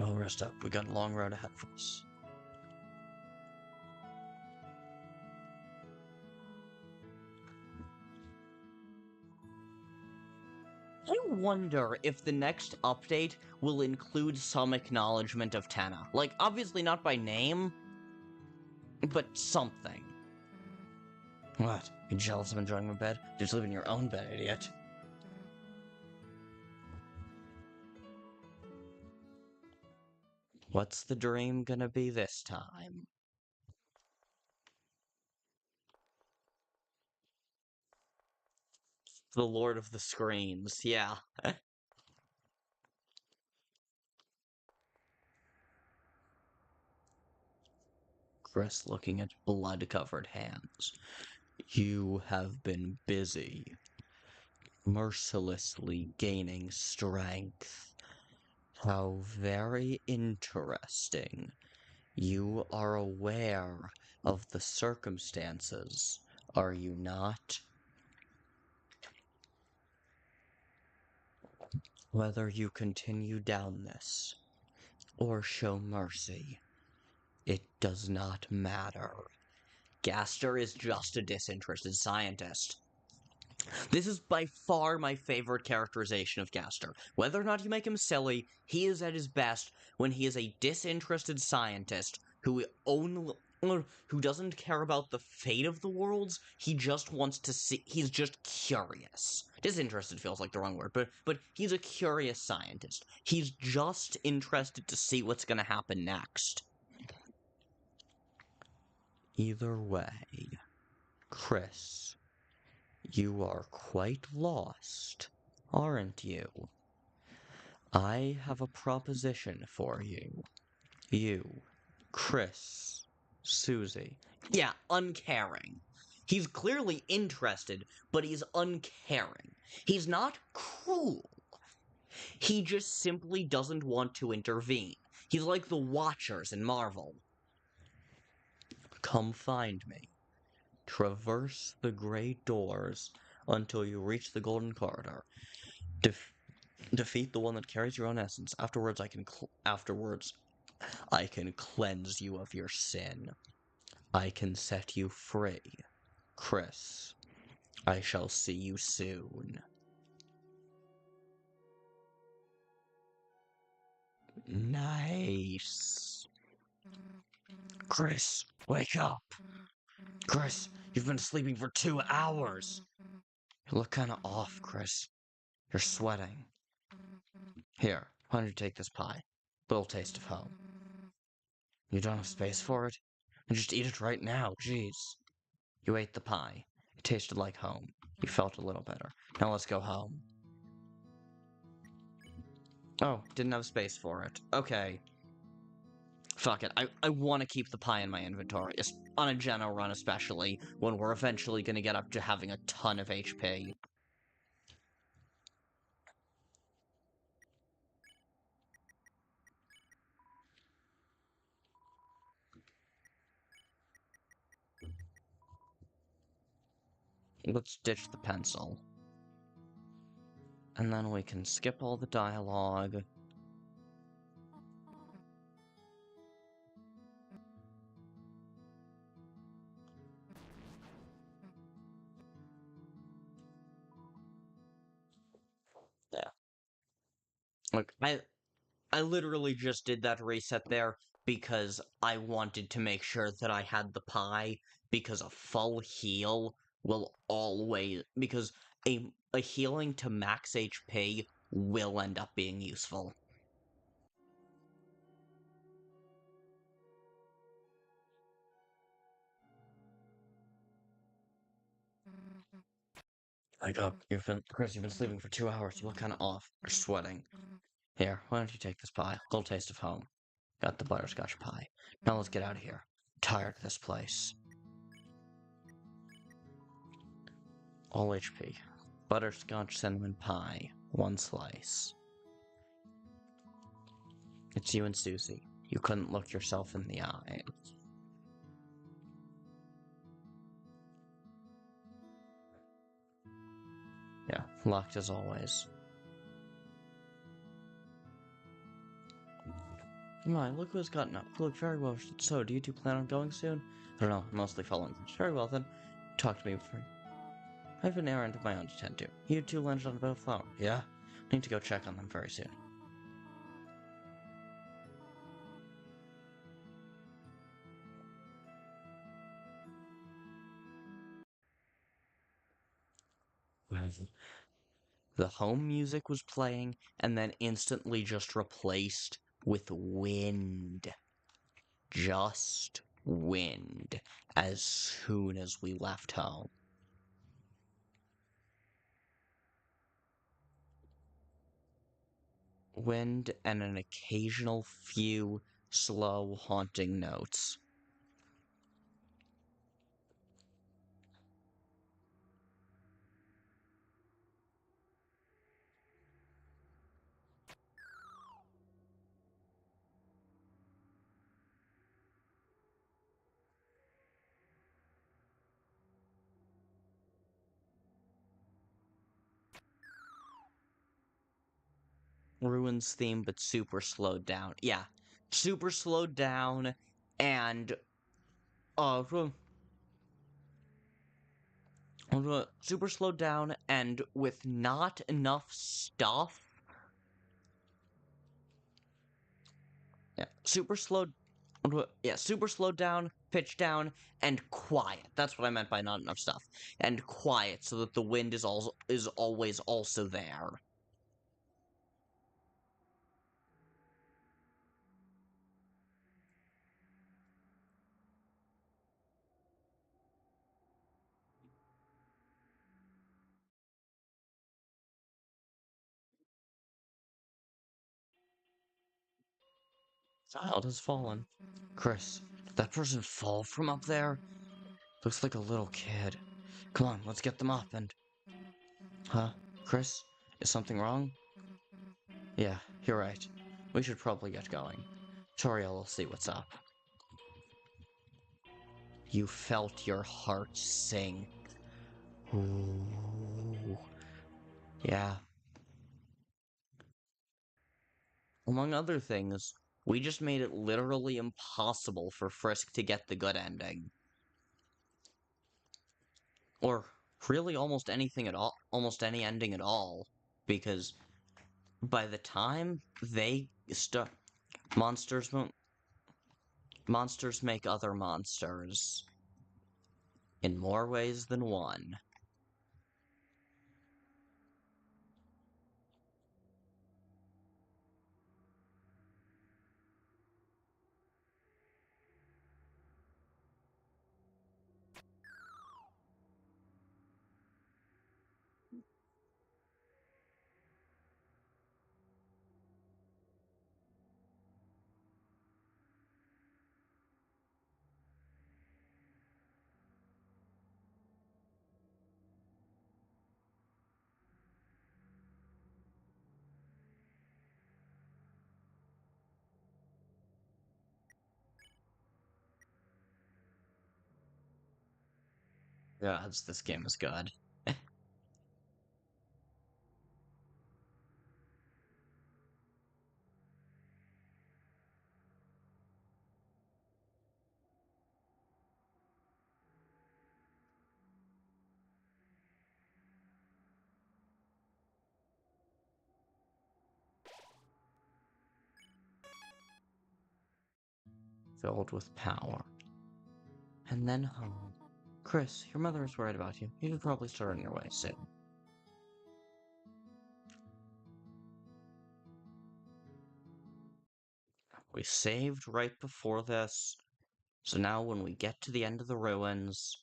Oh, rest up. We got a long road ahead for us. I wonder if the next update will include some acknowledgement of Tenna. Like, obviously not by name, but something. What? You jealous of enjoying my bed? Just live in your own bed, idiot. What's the dream gonna be this time? The Lord of the Screens, yeah. Kris looking at blood-covered hands. You have been busy, mercilessly gaining strength. How very interesting. You are aware of the circumstances, are you not? Whether you continue down this, or show mercy, it does not matter. Gaster is just a disinterested scientist. This is by far my favorite characterization of Gaster. Whether or not you make him silly, he is at his best when he is a disinterested scientist who doesn't care about the fate of the worlds. He just wants to see. He's just curious. Disinterested feels like the wrong word, but he's a curious scientist. He's just interested to see what's going to happen next. Either way, Kris, you are quite lost, aren't you? I have a proposition for you. You, Kris, Susie. Yeah, uncaring. He's clearly interested, but he's uncaring. He's not cruel. He just simply doesn't want to intervene. He's like the Watchers in Marvel. Come find me. Traverse the great doors until you reach the golden corridor. Defeat the one that carries your own essence. Afterwards, I can cleanse you of your sin. I can set you free. Kris, I shall see you soon. Nice. Kris, wake up. Kris, you've been sleeping for 2 hours. You look kind of off, Kris. You're sweating. Here, why don't you take this pie? Little taste of home. You don't have space for it? Then just eat it right now, jeez. You ate the pie. It tasted like home. You felt a little better. Now let's go home. Oh, didn't have space for it. Okay. Fuck it. I want to keep the pie in my inventory. On a Geno run especially, when we're eventually going to get up to having a ton of HP. Let's ditch the pencil. And then we can skip all the dialogue. Yeah. Look, I literally just did that reset there because I wanted to make sure that I had the pie, because a full heal will always... Because a healing to max HP will end up being useful. Wake up. Kris, you've been sleeping for 2 hours. You look kind of off. You're sweating. Here, why don't you take this pie? Little taste of home. Got the butterscotch pie. Now let's get out of here. I'm tired of this place. All HP. Butterscotch cinnamon pie. 1 slice. It's you and Susie. You couldn't look yourself in the eye. Yeah, locked as always. My, look who's gotten up. You look very well. So, do you two plan on going soon? I don't know, I'm mostly following this. Very well then. Talk to me before. I have an errand of my own to tend to. You two landed on a boat flower. Yeah? Need to go check on them very soon. The home music was playing and then instantly just replaced with wind. Just wind as soon as we left home. Wind and an occasional few slow, haunting notes. Ruins theme, but super slowed down. Yeah, super slowed down, and uh, super slowed down, and with not enough stuff. Yeah, super slowed down, pitched down, and quiet. That's what I meant by not enough stuff. And quiet, so that the wind is always also there. Child has fallen. Kris, did that person fall from up there? Looks like a little kid. Come on, let's get them up and... Huh? Kris? Is something wrong? Yeah, you're right. We should probably get going. Toriel will see what's up. You felt your heart sink. Ooh. Yeah. Among other things, we just made it literally impossible for Frisk to get the good ending. Or really almost anything at all, almost any ending at all. Because by the time they start, monsters monsters make other monsters in more ways than one. Gods, this game is good. Filled with power. And then home. Kris, your mother is worried about you. You should probably start on your way soon. We saved right before this, so now when we get to the end of the ruins,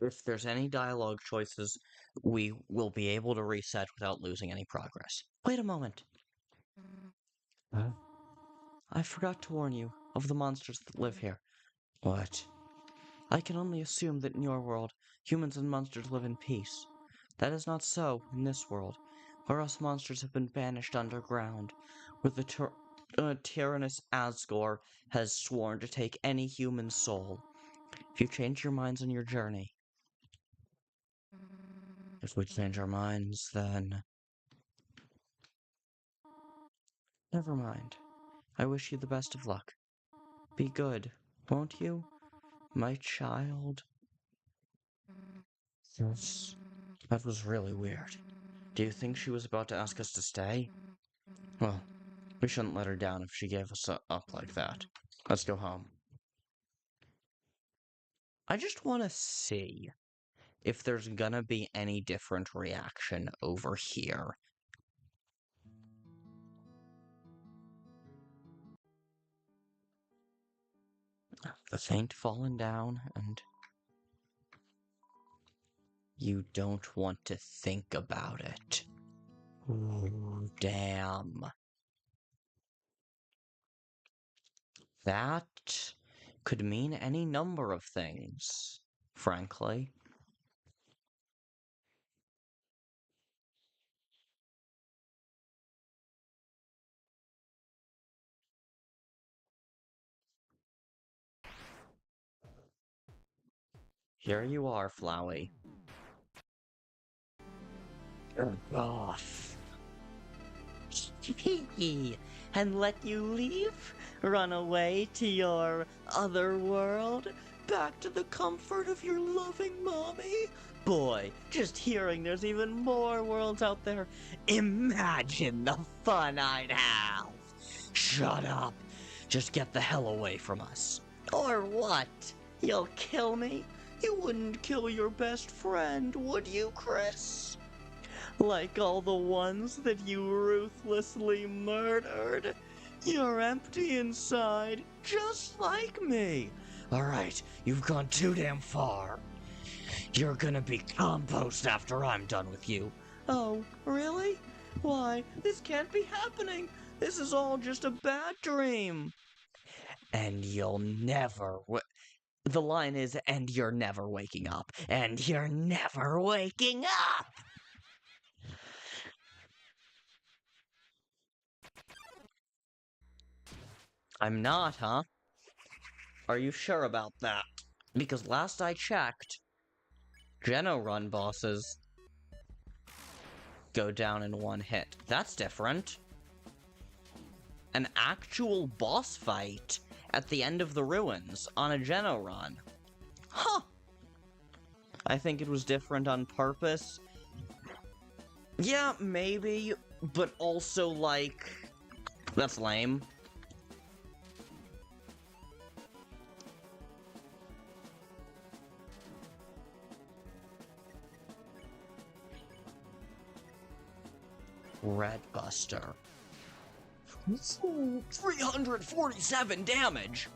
if there's any dialogue choices, we will be able to reset without losing any progress. Wait a moment. Huh? I forgot to warn you of the monsters that live here. What? I can only assume that in your world, humans and monsters live in peace. That is not so in this world, where us monsters have been banished underground, where the tyrannous Asgore has sworn to take any human soul. If you change your minds on your journey, if we change our minds, then... Never mind. I wish you the best of luck. Be good, won't you, my child? Yes. That was really weird. Do you think she was about to ask us to stay? Well, we shouldn't let her down if she gave us up like that. Let's go home. I just want to see if there's gonna be any different reaction over here. The faint fallen down, and you don't want to think about it. Ooh, damn. That could mean any number of things, frankly. Here you are, Flowey. Off. And let you leave? Run away to your other world? Back to the comfort of your loving mommy? Boy, just hearing there's even more worlds out there. Imagine the fun I'd have. Shut up. Just get the hell away from us. Or what? You'll kill me? You wouldn't kill your best friend, would you, Kris? Like all the ones that you ruthlessly murdered. You're empty inside, just like me. Alright, you've gone too damn far. You're gonna be compost after I'm done with you. Oh, really? Why, this can't be happening. This is all just a bad dream. And you'll never... The line is, and you're never waking up. And you're never waking up! I'm not, huh? Are you sure about that? Because last I checked, Geno run bosses go down in one hit. That's different. An actual boss fight at the end of the ruins on a Geno run. Huh. I think it was different on purpose. Yeah, maybe, but also, like, that's lame. Redbuster. 347 damage!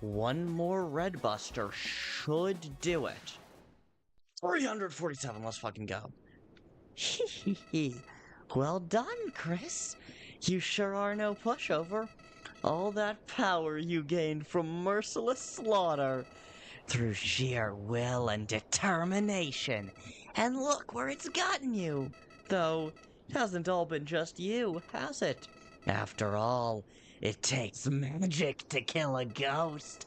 One more Redbuster should do it. 347, let's fucking go. Well done, Kris. You sure are no pushover. All that power you gained from merciless slaughter through sheer will and determination. And look where it's gotten you. Though, it hasn't all been just you, has it? After all, it takes magic to kill a ghost.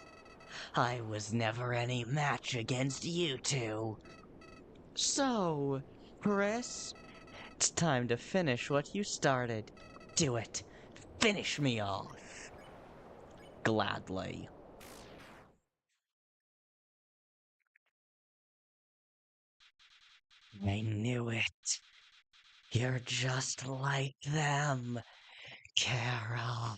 I was never any match against you two. So, Kris, it's time to finish what you started. Do it. Finish me off. Gladly. I knew it. You're just like them, Carol.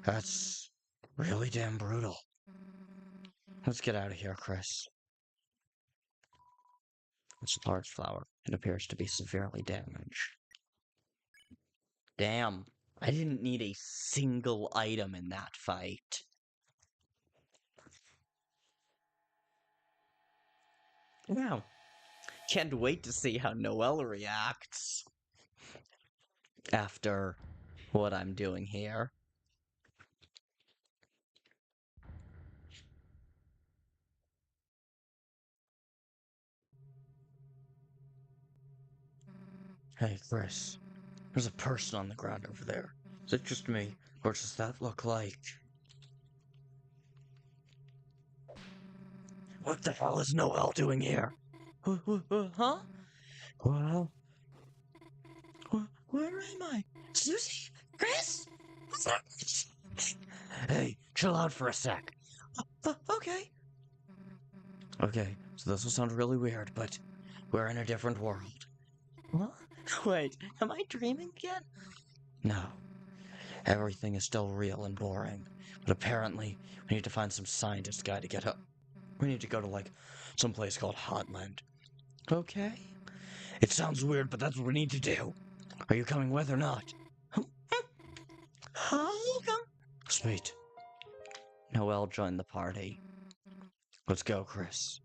That's really damn brutal. Let's get out of here, Kris. It's a large flower. It appears to be severely damaged. Damn. I didn't need a single item in that fight. Wow. Can't wait to see how Noelle reacts after what I'm doing here. Hey, Kris. There's a person on the ground over there. Is it just me, or does that look like... What the hell is Noelle doing here? Huh? Well... Where am I? Susie? Kris? What's up? Hey, chill out for a sec. Okay. Okay, so this will sound really weird, but we're in a different world. What? Wait, am I dreaming again? No. Everything is still real and boring. But apparently, we need to find some scientist guy to get up. We need to go to, like, some place called Hotland. Okay. It sounds weird, but that's what we need to do. Are you coming with or not? I'll come. Sweet. Noelle joined the party. Let's go, Kris.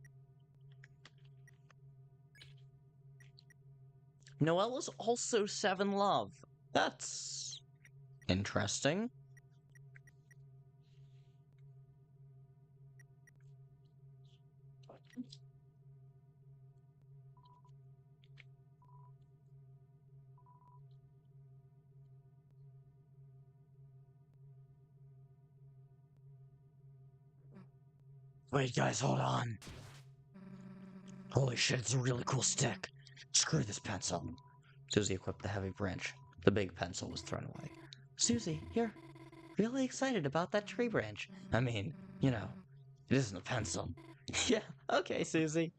Noelle is also 7 Love. That's... interesting. Wait, guys, hold on. Holy shit, it's a really cool stick. Screw this pencil. Susie equipped the heavy branch. The big pencil was thrown away. Susie, you're really excited about that tree branch. I mean, you know, it isn't a pencil. Yeah, okay, Susie.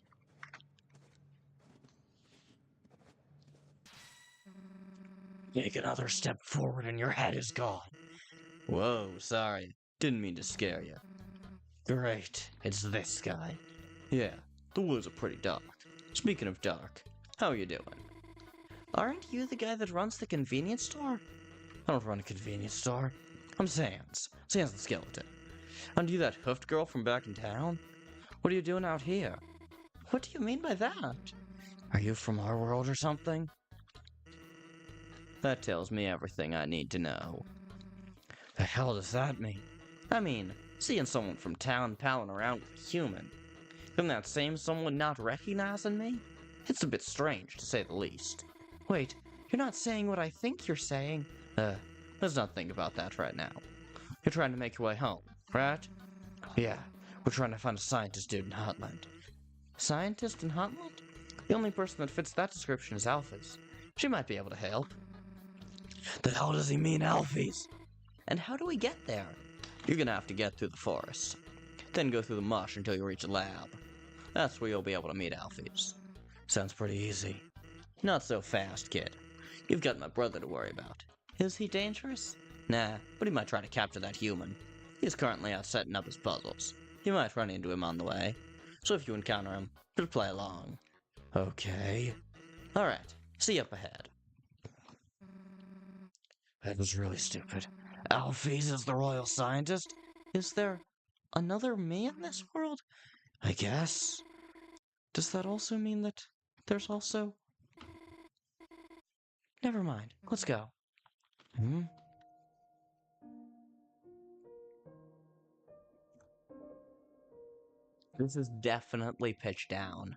Take another step forward and your head is gone. Whoa, sorry. Didn't mean to scare you. Great, it's this guy. Yeah, the woods are pretty dark. Speaking of dark, how are you doing? Aren't you the guy that runs the convenience store? I don't run a convenience store. I'm Sans. Sans the skeleton. Aren't you that hoofed girl from back in town? What are you doing out here? What do you mean by that? Are you from our world or something? That tells me everything I need to know. The hell does that mean? I mean, seeing someone from town palling around with a human. Then that same someone not recognizing me? It's a bit strange, to say the least. Wait, you're not saying what I think you're saying? Let's not think about that right now. You're trying to make your way home, right? Yeah, we're trying to find a scientist dude in Hotland. Scientist in Hotland? The only person that fits that description is Alphys. She might be able to help. The hell does he mean, Alphys? And how do we get there? You're gonna have to get through the forest. Then go through the mush until you reach a lab. That's where you'll be able to meet Alphys. Sounds pretty easy. Not so fast, kid. You've got my brother to worry about. Is he dangerous? Nah, but he might try to capture that human. He's currently out setting up his puzzles. You might run into him on the way. So if you encounter him, just play along. Okay. Alright, see you up ahead. That was really stupid. Alphys is the royal scientist? Is there another me in this world? I guess. Does that also mean that there's also... Never mind. Let's go. This is definitely pitch down.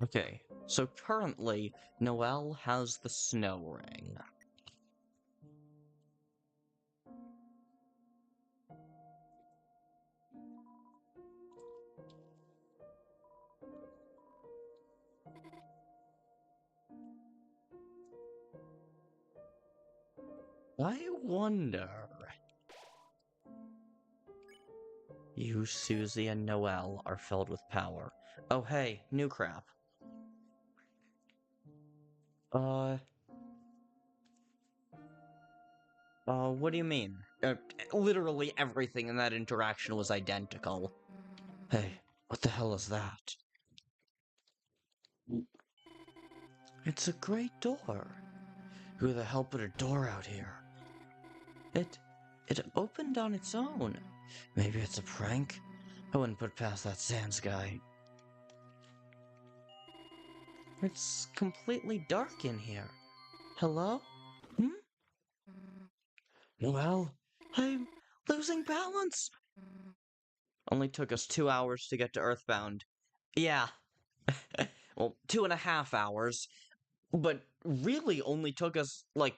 Okay, so currently, Noelle has the snow ring. I wonder... You, Susie, and Noelle are filled with power. Oh hey, new crap. What do you mean? Literally everything in that interaction was identical. Hey, What the hell is that? It's a great door. Who the hell put a door out here? It opened on its own. Maybe it's a prank? I wouldn't put past that Sans guy. It's completely dark in here. Hello? Well, I'm losing balance. Only took us 2 hours to get to Earthbound. Yeah. Well, 2.5 hours. But really only took us, like...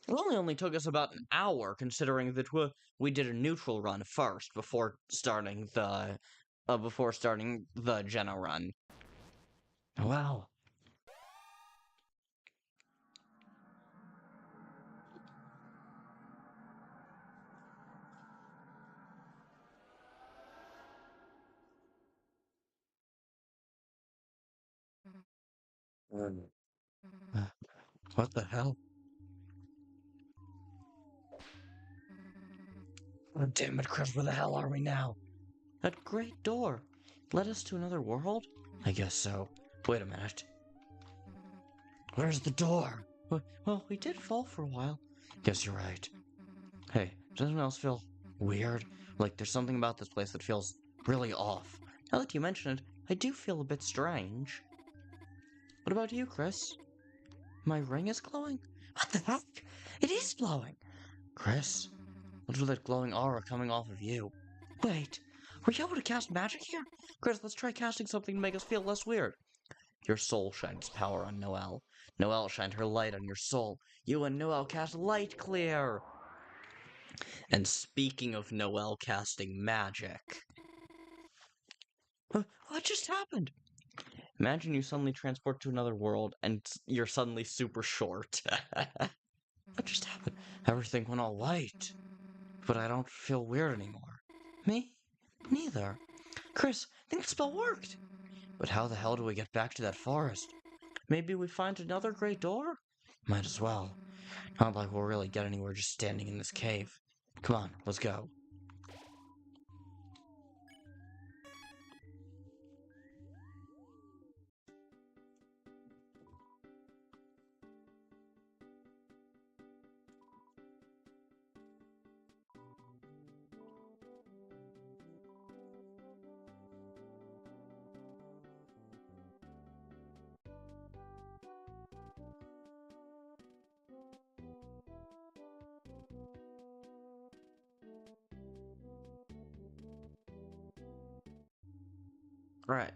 It only took us about an hour, considering that we did a neutral run first before starting the Jenna run. Wow. What the hell? Oh, damn it, Kris, where the hell are we now? That great door led us to another world? I guess so. Wait a minute. Where's the door? Well, we did fall for a while. Guess you're right. Hey, does anyone else feel weird? Like there's something about this place that feels really off. Now that you mention it, I do feel a bit strange. What about you, Kris? My ring is glowing? What the heck? It is glowing! Kris, what's with that glowing aura coming off of you? Wait, were you able to cast magic here? Kris, let's try casting something to make us feel less weird. Your soul shines its power on Noelle. Noelle shined her light on your soul. You and Noelle cast light clear! And speaking of Noelle casting magic... What just happened? Imagine you suddenly transport to another world and you're suddenly super short. What just happened? Everything went all white. But I don't feel weird anymore. Me? Neither. Kris, I think the spell worked. But how the hell do we get back to that forest? Maybe we find another great door? Might as well. Not like we'll really get anywhere just standing in this cave. Come on, let's go. Right.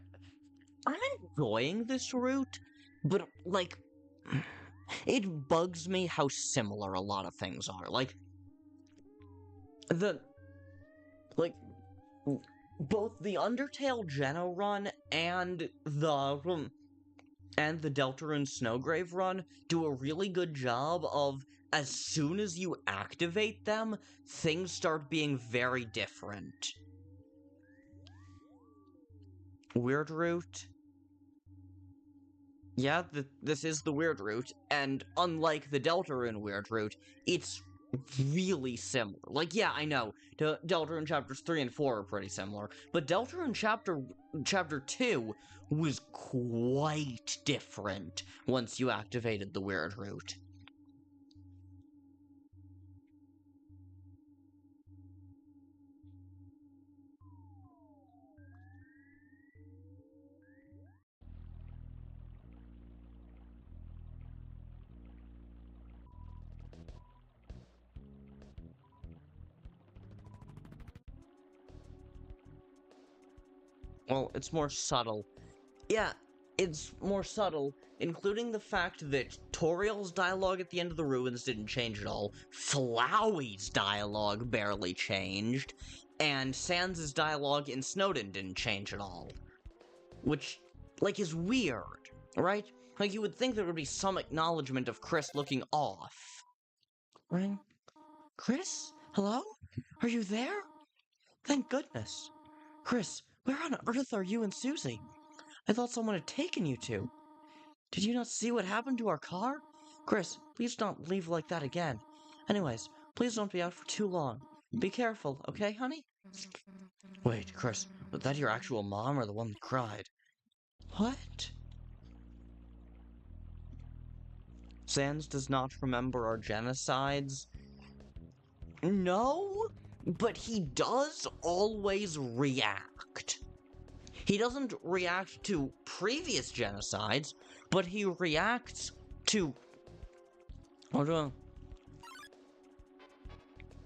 I'm enjoying this route, but, like, it bugs me how similar a lot of things are. Like, both the Undertale Geno run and the Deltarune Snowgrave run do a really good job of, as soon as you activate them, things start being very different. Weird route? Yeah, this is the weird route, and unlike the Deltarune weird route, it's really similar. Like, yeah, I know, Deltarune chapters 3 and 4 are pretty similar, but Deltarune chapter 2 was quite different once you activated the weird route. Well, it's more subtle. Yeah, it's more subtle, including the fact that Toriel's dialogue at the end of the ruins didn't change at all, Flowey's dialogue barely changed, and Sans' dialogue in Snowdin didn't change at all. Which, like, is weird, right? Like, you would think there would be some acknowledgement of Kris looking off. Ring? Kris? Hello? Are you there? Thank goodness. Kris, where on earth are you and Susie? I thought someone had taken you two. Did you not see what happened to our car? Kris, please don't leave like that again. Anyways, please don't be out for too long. Be careful, okay, honey? Wait, Kris, was that your actual mom or the one that cried? What? Sans does not remember our genocides? No, but he does always react. He doesn't react to previous genocides, but he reacts to...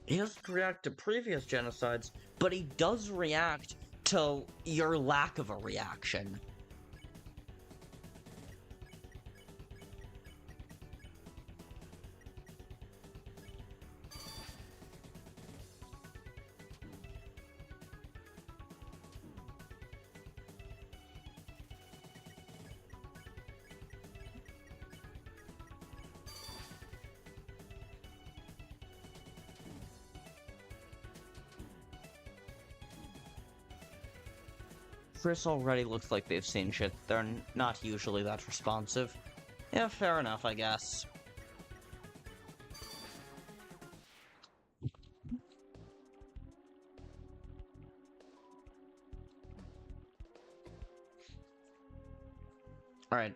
He doesn't react to previous genocides, but he does react to your lack of a reaction. Kris already looks like they've seen shit. They're not usually that responsive. Yeah, fair enough, I guess. Alright,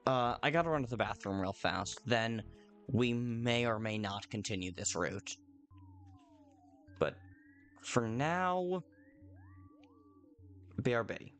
I gotta run to the bathroom real fast, then we may or may not continue this route. But for now, BRB.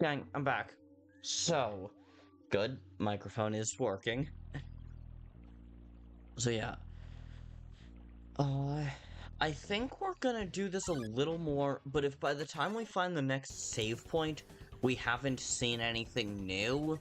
Gang, I'm back. So, good. Microphone is working. So yeah. Uh, I think we're gonna do this a little more, but if by the time we find the next save point, we haven't seen anything new,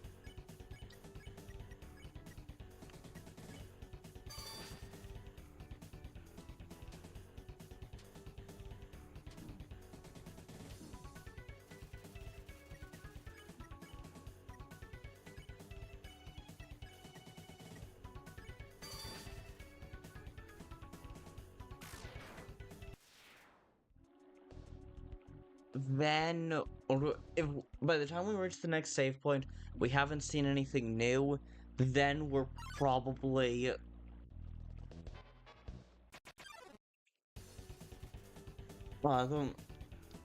then, or if by the time we reach the next save point, we haven't seen anything new, then we're probably then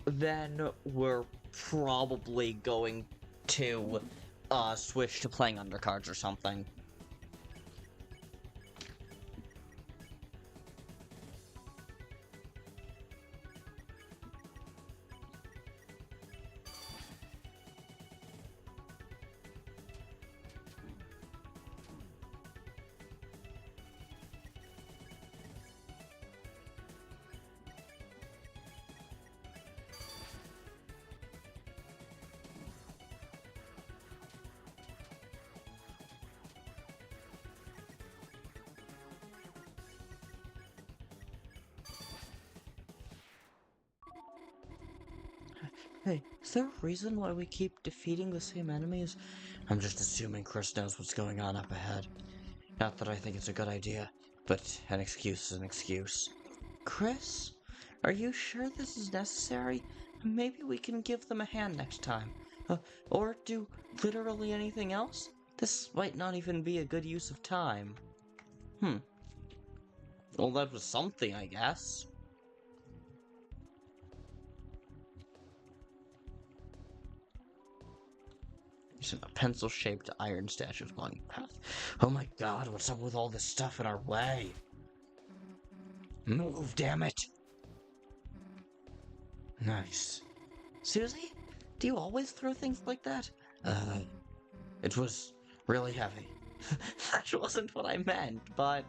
then we're probably going to switch to playing undercards or something. Hey, is there a reason why we keep defeating the same enemies? I'm just assuming Kris knows what's going on up ahead. Not that I think it's a good idea, but an excuse is an excuse. Kris? Are you sure this is necessary? Maybe we can give them a hand next time. Or do literally anything else? This might not even be a good use of time. Well, that was something, I guess. A pencil-shaped iron statue blocking the path. Oh my god, what's up with all this stuff in our way? Move, damn it! Nice. Susie? Do you always throw things like that? It was really heavy. That wasn't what I meant, but...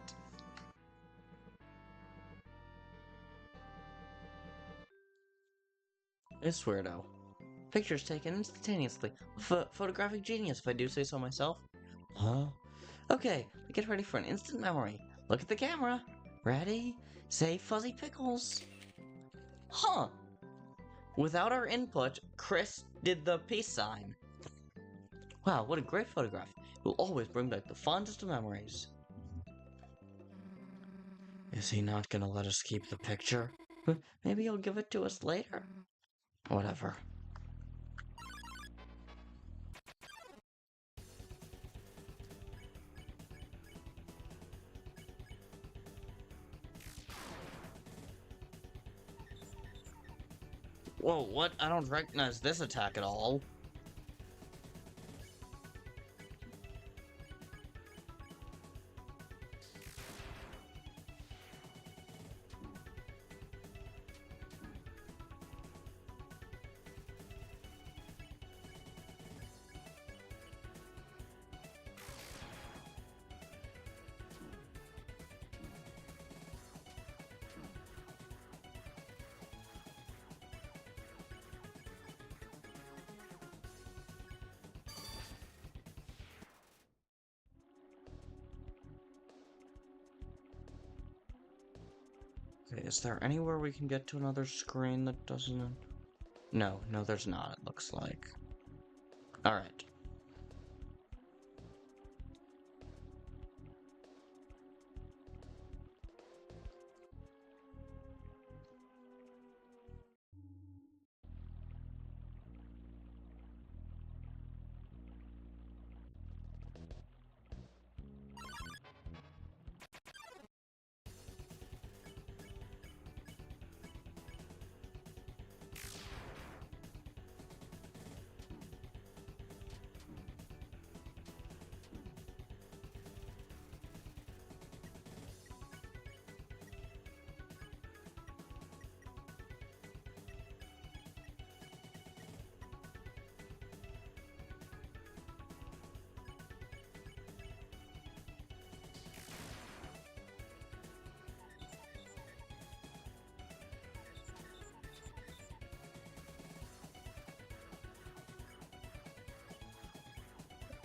It's weirdo. Pictures taken instantaneously. Photographic genius, if I do say so myself. Huh? Okay, get ready for an instant memory. Look at the camera. Ready? Say fuzzy pickles. Huh. Without our input, Kris did the peace sign. Wow, what a great photograph. It will always bring back the fondest of memories. Is he not gonna let us keep the picture? Maybe he'll give it to us later. Whatever. Whoa, what? I don't recognize this attack at all. Okay, is there anywhere we can get to another screen that doesn't... No, there's not, it looks like. Alright.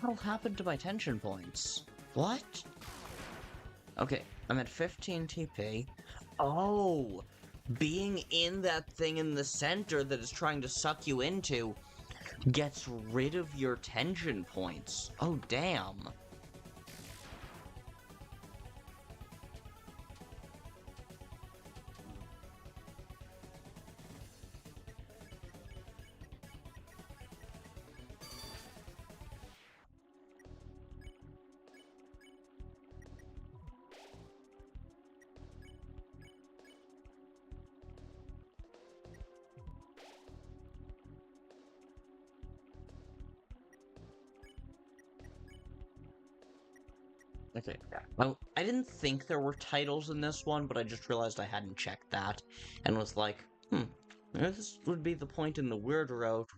hell happened to my tension points? What? Okay, I'm at 15 TP. Oh! Being in that thing in the center that is trying to suck you into gets rid of your tension points. Oh, damn. Okay. Well, I didn't think there were titles in this one, but I just realized I hadn't checked that, and was like, this would be the point in the Weird Route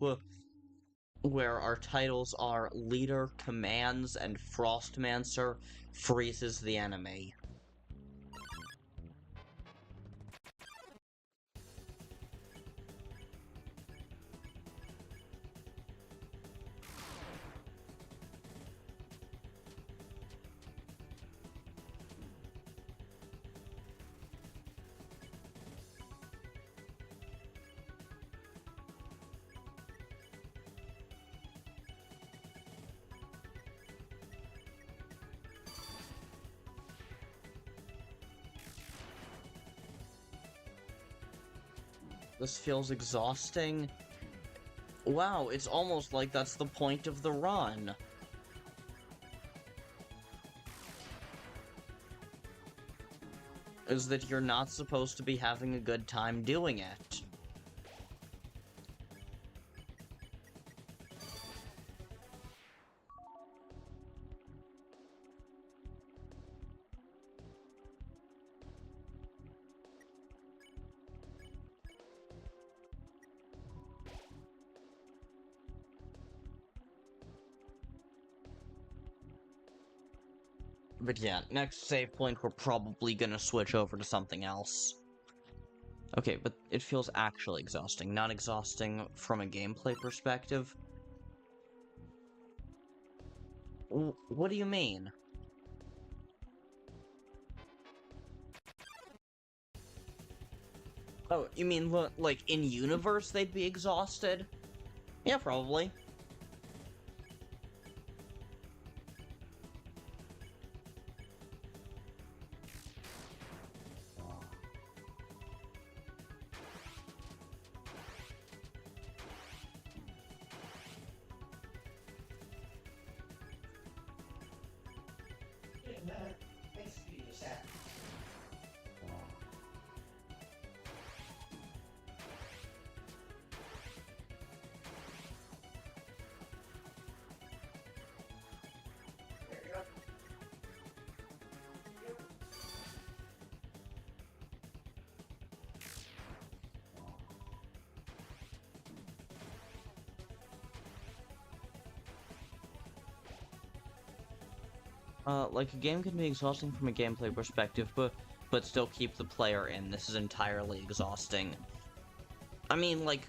where our titles are Leader commands and Frostmancer freezes the enemy. This feels exhausting. Wow, it's almost like that's the point of the run. Is that you're not supposed to be having a good time doing it. But yeah, next save point, we're probably gonna switch over to something else. Okay, but it feels actually exhausting, not exhausting from a gameplay perspective. What do you mean? Oh, you mean, like, in-universe they'd be exhausted? Yeah, probably. Like, a game can be exhausting from a gameplay perspective, but still keep the player in. This is entirely exhausting. I mean, like,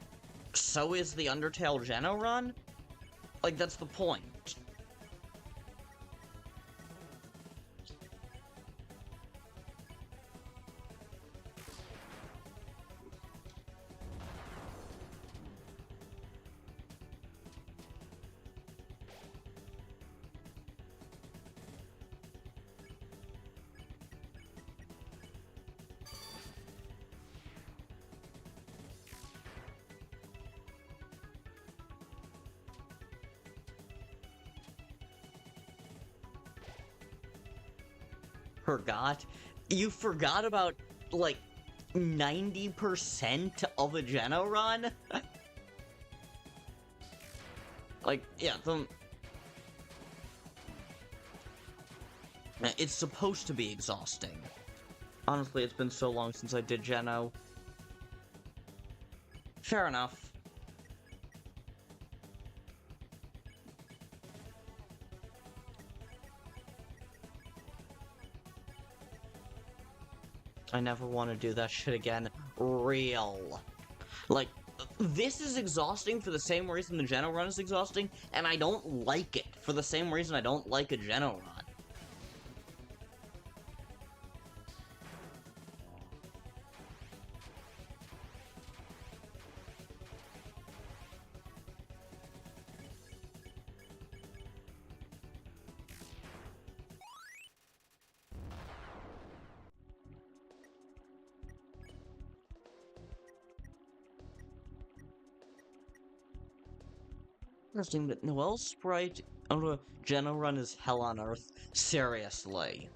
so is the Undertale Geno run? Like, that's the point. Forgot? You forgot about, like, 90% of a Geno run? Like, yeah, it's supposed to be exhausting. Honestly, it's been so long since I did Geno. Fair enough. I never want to do that shit again. Real. Like, this is exhausting for the same reason the Geno run is exhausting, and I don't like it for the same reason I don't like a Geno run. Interesting that Noel's sprite on a Geno run is hell on earth. Seriously.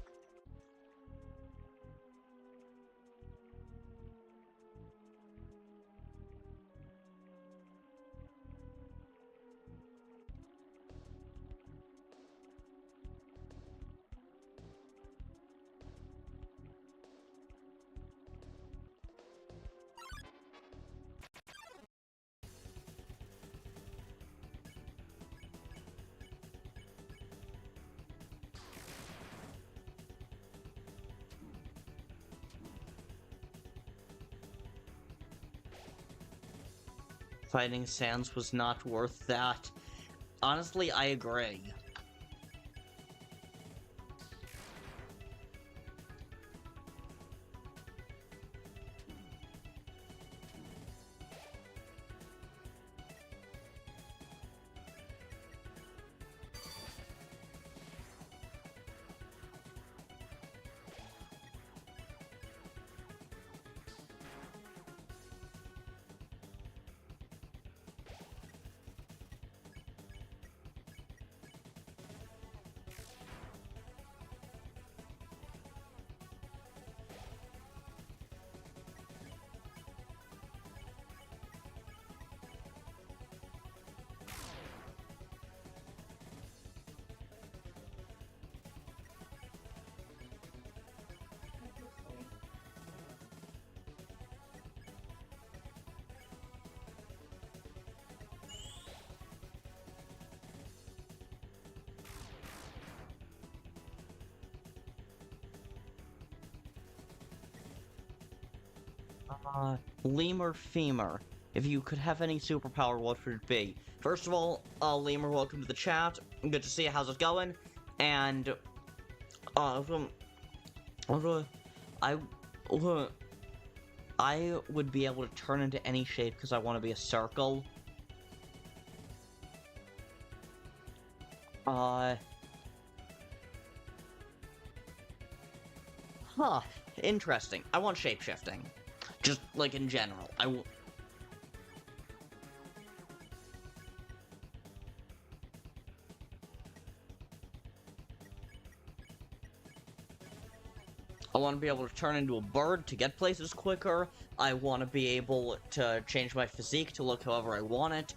Fighting Sans was not worth that. Honestly, I agree. Lemur Femur. If you could have any superpower, what would it be? First of all, Lemur, welcome to the chat. Good to see you. How's it going? And, I would be able to turn into any shape because I want to be a circle. Huh. Interesting. I want shapeshifting. Just, like, in general. I want to be able to turn into a bird to get places quicker. I want to be able to change my physique to look however I want it.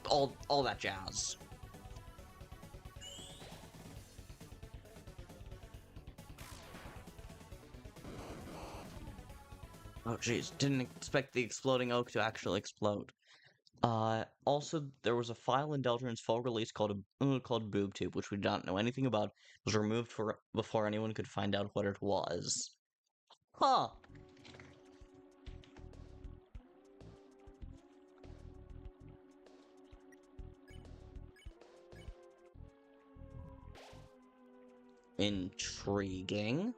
All that jazz. Oh jeez, didn't expect the exploding oak to actually explode. Also, there was a file in Deltarune's full release called BoobTube, which we don't know anything about. It was removed before anyone could find out what it was. Huh. Intriguing.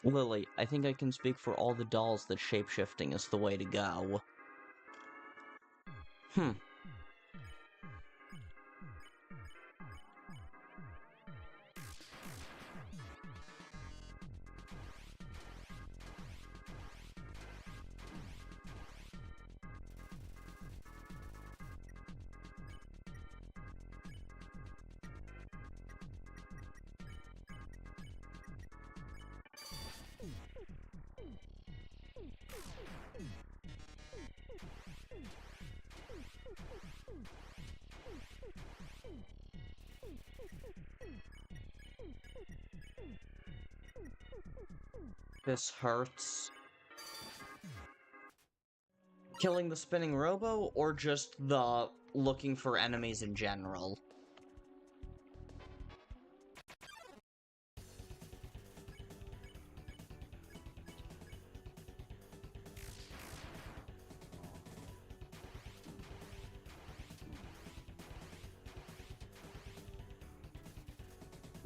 Lily, I think I can speak for all the dolls that shapeshifting is the way to go. This hurts. Killing the spinning robo, or just the looking for enemies in general?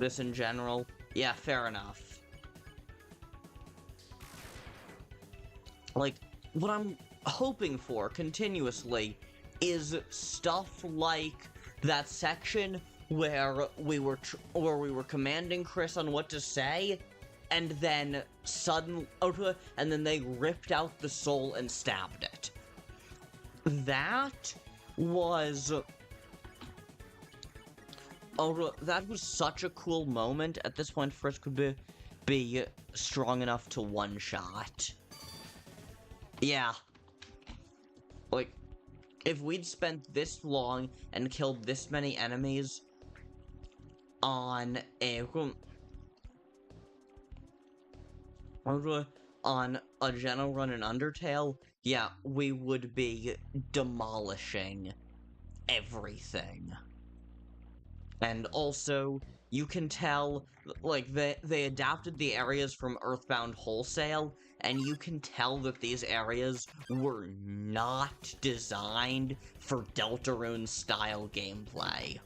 this in general. Yeah, fair enough. Like, what I'm hoping for continuously is stuff like that section where we were commanding Kris on what to say, and then and then they ripped out the soul and stabbed it. That was such a cool moment. At this point, Kris could be strong enough to one-shot. Yeah. Like, if we'd spent this long and killed this many enemies on a general run in Undertale, yeah, we would be demolishing everything. And also, you can tell, like, they adapted the areas from Earthbound Wholesale, and you can tell that these areas were not designed for Deltarune-style gameplay.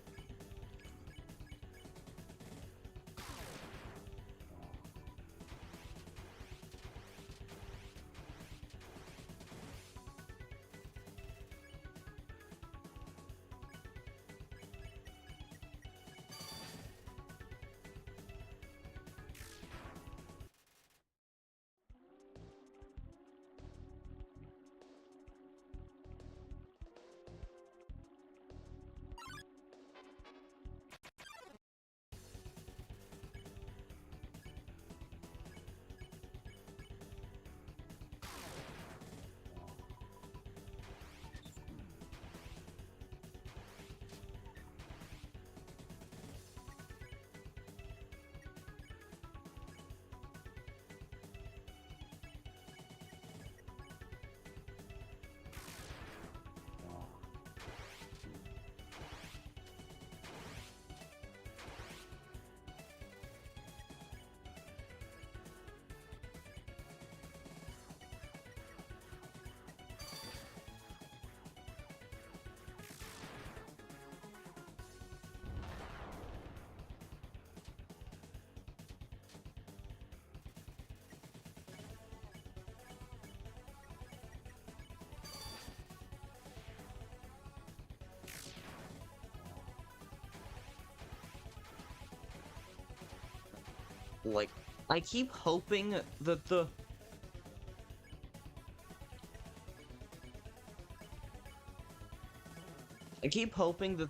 Like, I keep hoping that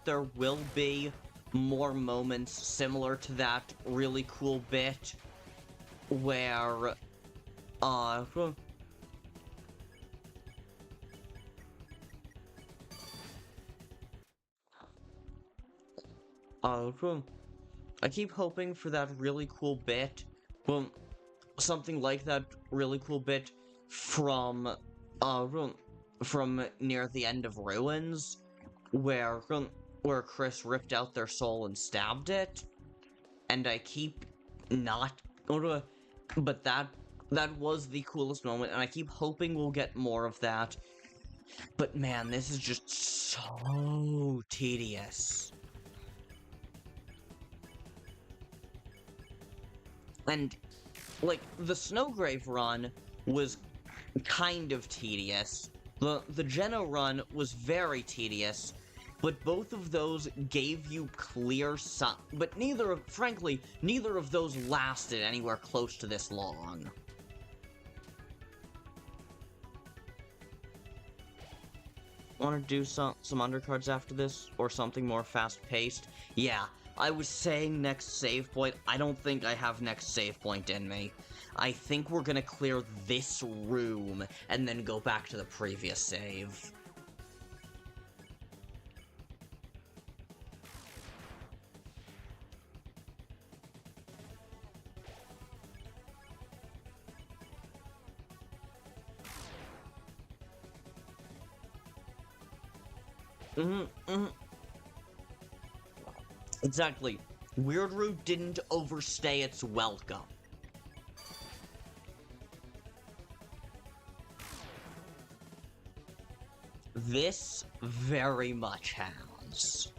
there will be more moments similar to that really cool bit where, I keep hoping for that really cool bit, well, something like that really cool bit from near the end of Ruins, where Kris ripped out their soul and stabbed it, and I keep not, but that was the coolest moment, and I keep hoping we'll get more of that, but man, this is just so tedious. And, like, the Snowgrave run was kind of tedious. The Geno run was very tedious, but both of those gave you clear but frankly, neither of those lasted anywhere close to this long. Want to do some undercards after this, or something more fast-paced? Yeah. I was saying next save point. I don't think I have next save point in me. I think we're gonna clear this room and then go back to the previous save. Exactly. Weirdroot didn't overstay its welcome. This very much has.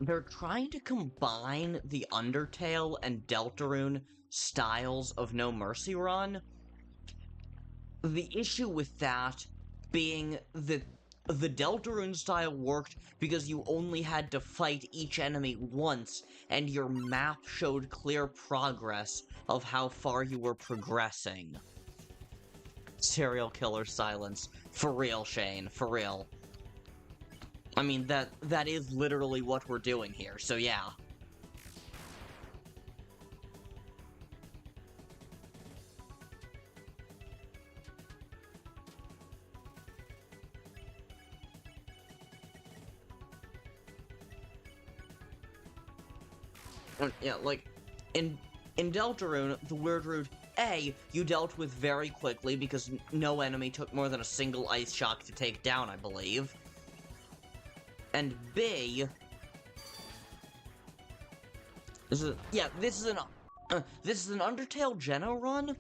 They're trying to combine the Undertale and Deltarune styles of No Mercy Run. The issue with that being that the Deltarune style worked because you only had to fight each enemy once, and your map showed clear progress of how far you were progressing. Serial killer silence. For real, Shane. For real. I mean, that is literally what we're doing here, so yeah. Yeah, like, in Deltarune, the weird route, A, you dealt with very quickly because no enemy took more than a single ice shock to take down, I believe. And B, this is an Undertale Geno run,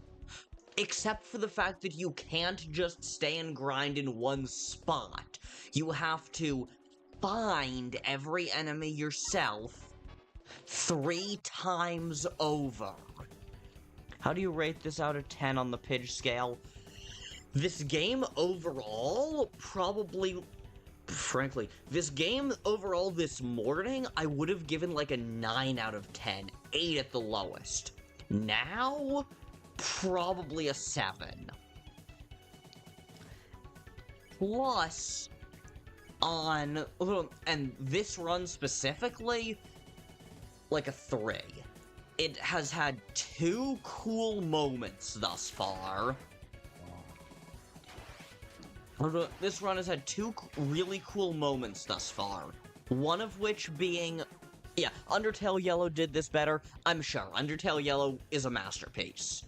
except for the fact that you can't just stay and grind in one spot. You have to find every enemy yourself 3 times over. How do you rate this out of 10 on the Pidge scale? This game overall, probably... Frankly, this game overall this morning, I would have given like a 9 out of 10. 8 at the lowest. Now, probably a 7. Plus, on... And this run specifically... like a 3. It has had 2 cool moments thus far. This run has had 2 really cool moments thus far. One of which being... Yeah, Undertale Yellow did this better. I'm sure. Undertale Yellow is a masterpiece.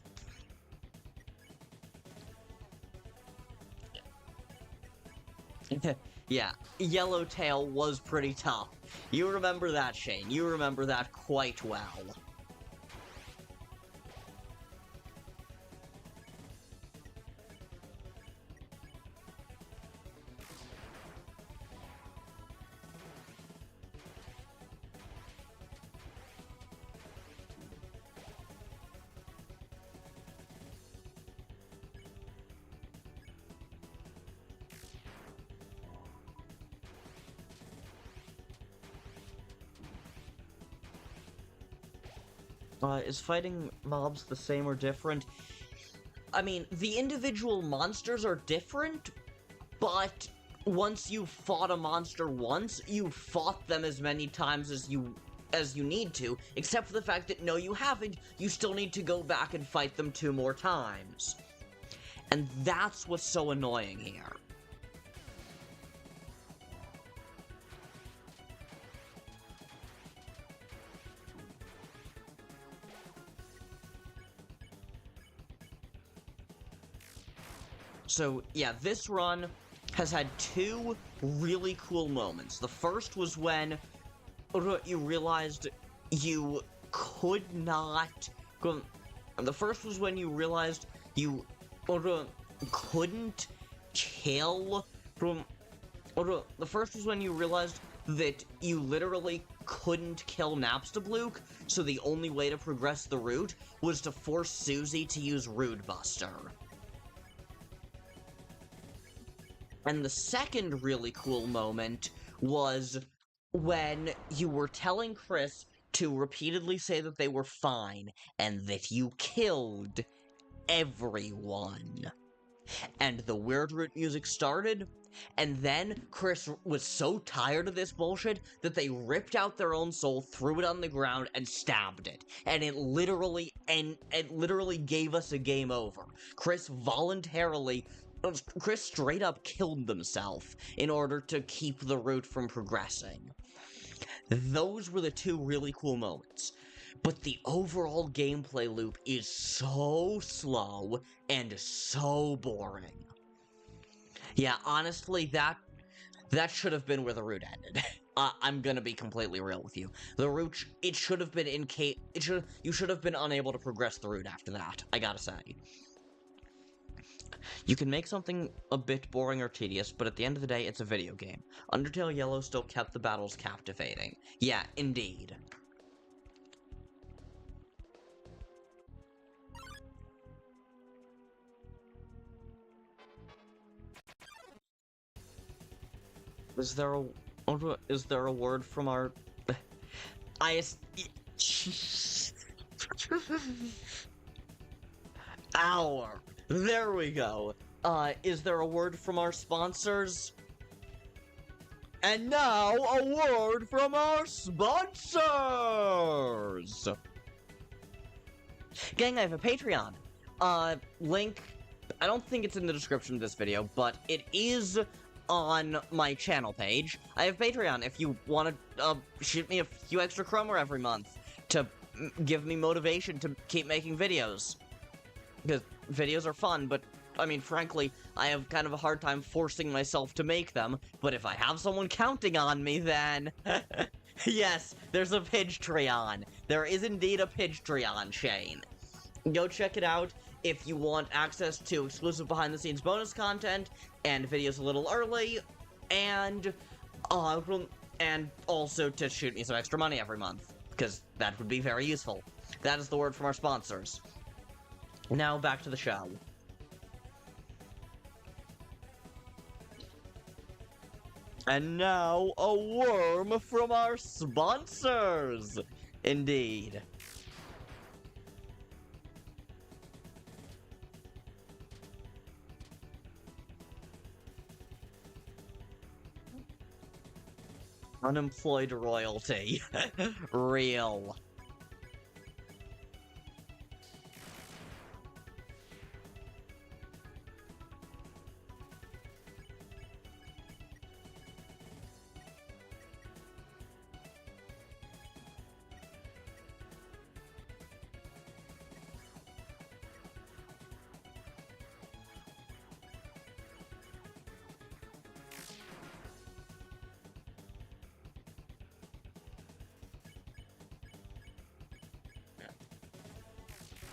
Yeah, Yellowtail was pretty tough. You remember that, Shane. You remember that quite well. Is fighting mobs the same or different? I mean, the individual monsters are different, but once you've fought a monster once, you've fought them as many times as you need to, except for the fact that no, you haven't. You still need to go back and fight them 2 more times. And that's what's so annoying here. So, yeah, this run has had 2 really cool moments. The first was when you realized you could not... The first was when you realized you couldn't kill... The first was when you realized that you literally couldn't kill Napstablook, so the only way to progress the route was to force Susie to use Rude Buster. And the second really cool moment was when you were telling Kris to repeatedly say that they were fine, and that you killed everyone. And the weird root music started, and then Kris was so tired of this bullshit that they ripped out their own soul, threw it on the ground, and stabbed it. And it literally gave us a game over. Kris straight up killed himself in order to keep the route from progressing. Those were the 2 really cool moments. But the overall gameplay loop is so slow and so boring. Yeah, honestly, that should have been where the route ended. I'm gonna be completely real with you. The route, it should have been you should have been unable to progress the route after that, I gotta say. You can make something a bit boring or tedious, but at the end of the day, it's a video game. Undertale Yellow still kept the battles captivating. Yeah, indeed. Is there a word from our... Hour. There we go. Is there a word from our sponsors? And now, a word from our sponsors! Gang, I have a Patreon. Link, I don't think it's in the description of this video, but it is on my channel page. I have Patreon if you want to, shoot me a few extra kromer every month to give me motivation to keep making videos. Because videos are fun, but, I mean, frankly, I have kind of a hard time forcing myself to make them, but if I have someone counting on me, then... Yes, there's a Pidgetreon. There is indeed a Pidgetreon, Shane. Go check it out if you want access to exclusive behind-the-scenes bonus content, and videos a little early, and also to shoot me some extra money every month, because that would be very useful. That is the word from our sponsors. Now, back to the show. And now, a worm from our sponsors! Indeed. Unemployed royalty. Real.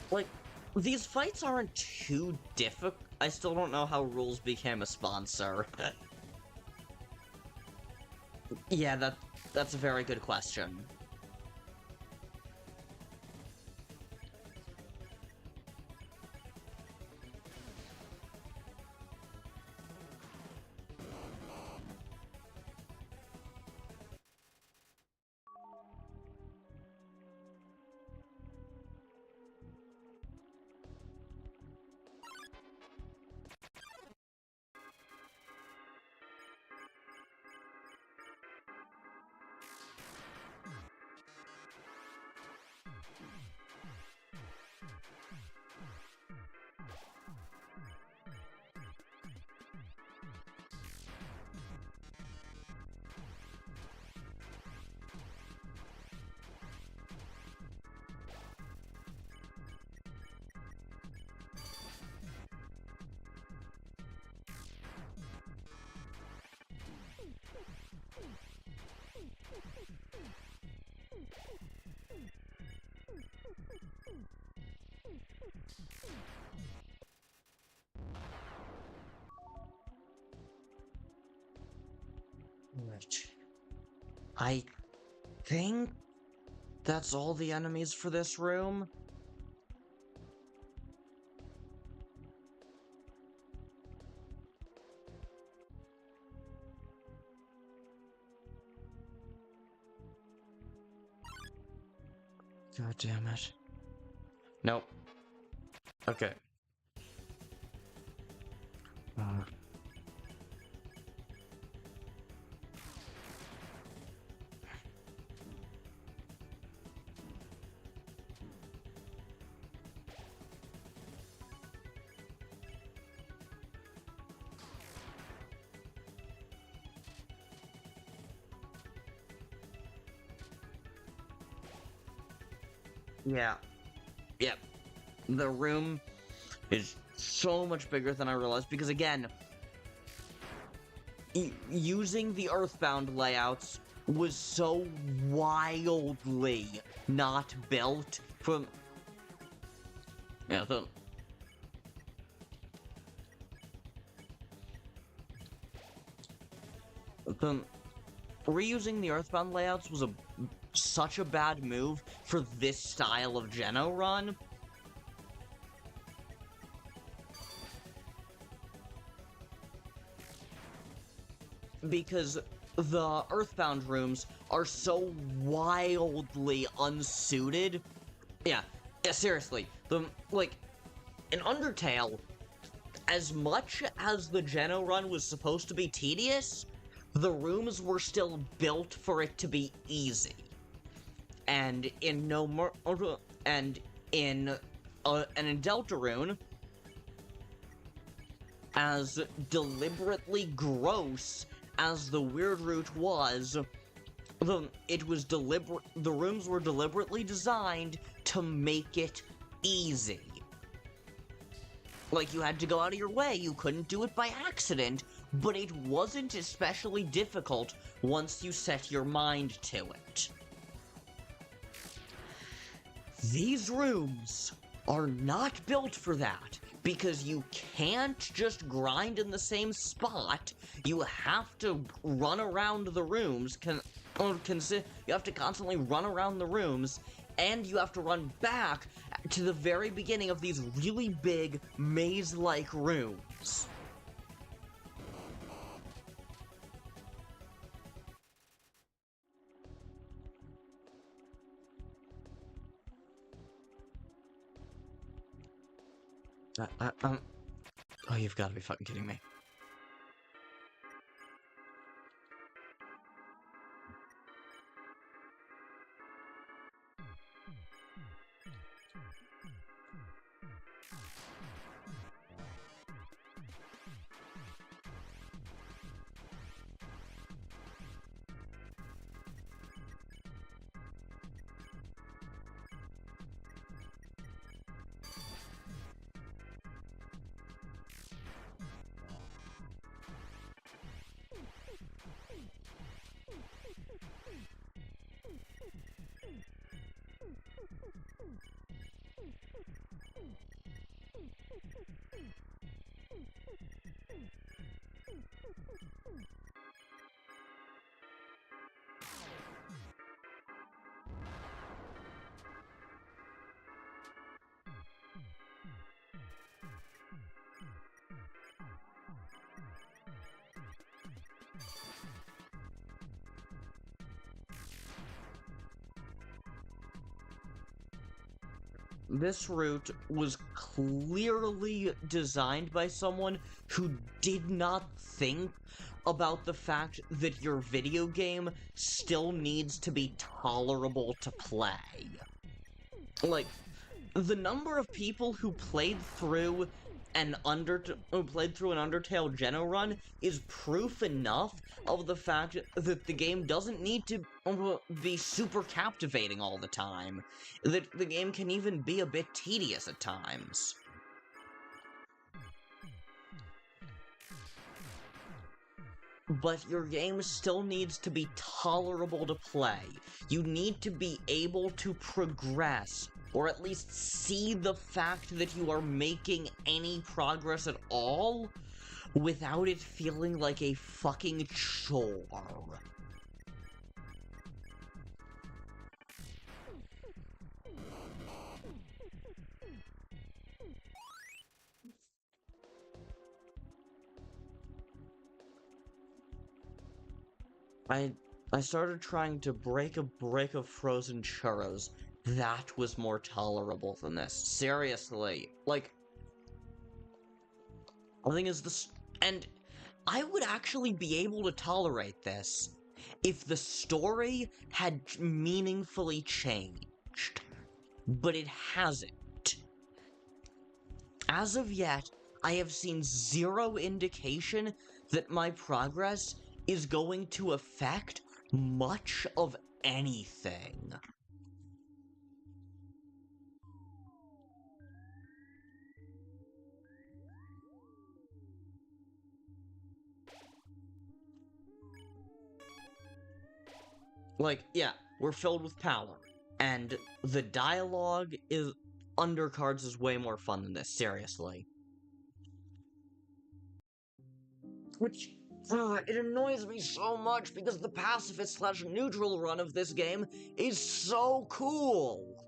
Like, these fights aren't too difficult. I still don't know how Rules became a sponsor. Yeah, that's a very good question. I think that's all the enemies for this room. God damn it. Nope. Okay. Yeah. Yep. The room is so much bigger than I realized because, again, using the Earthbound layouts was so wildly not built from... Yeah, so... Reusing the Earthbound layouts was such a bad move for this style of Geno run. Because the Earthbound rooms are so wildly unsuited. Yeah, seriously. In Undertale, as much as the Geno run was supposed to be tedious, the rooms were still built for it to be easy. And in Deltarune, as deliberately gross as the weird route was, the rooms were deliberately designed to make it easy. Like, you had to go out of your way, you couldn't do it by accident, but it wasn't especially difficult once you set your mind to it. These rooms are not built for that, because you can't just grind in the same spot. You have to run around the rooms, you have to constantly run around the rooms, and you have to run back to the very beginning of these really big maze-like rooms. Oh, you've got to be fucking kidding me. This route was clearly designed by someone who did not think about the fact that your video game still needs to be tolerable to play. Like, the number of people who played through an Undertale Geno run is proof enough of the fact that the game doesn't need to be super captivating all the time. That the game can even be a bit tedious at times. But your game still needs to be tolerable to play. You need to be able to progress, or at least see the fact that you are making any progress at all, without it feeling like a fucking chore. I started trying to break a brick of frozen churros. That was more tolerable than this. Seriously. Like, the thing is this, and I would actually be able to tolerate this if the story had meaningfully changed. But it hasn't. As of yet, I have seen zero indication that my progress is going to affect much of anything. Like, yeah, we're filled with power, and the dialogue is undercards is way more fun than this, seriously. Which, It annoys me so much because the pacifist/neutral run of this game is so cool.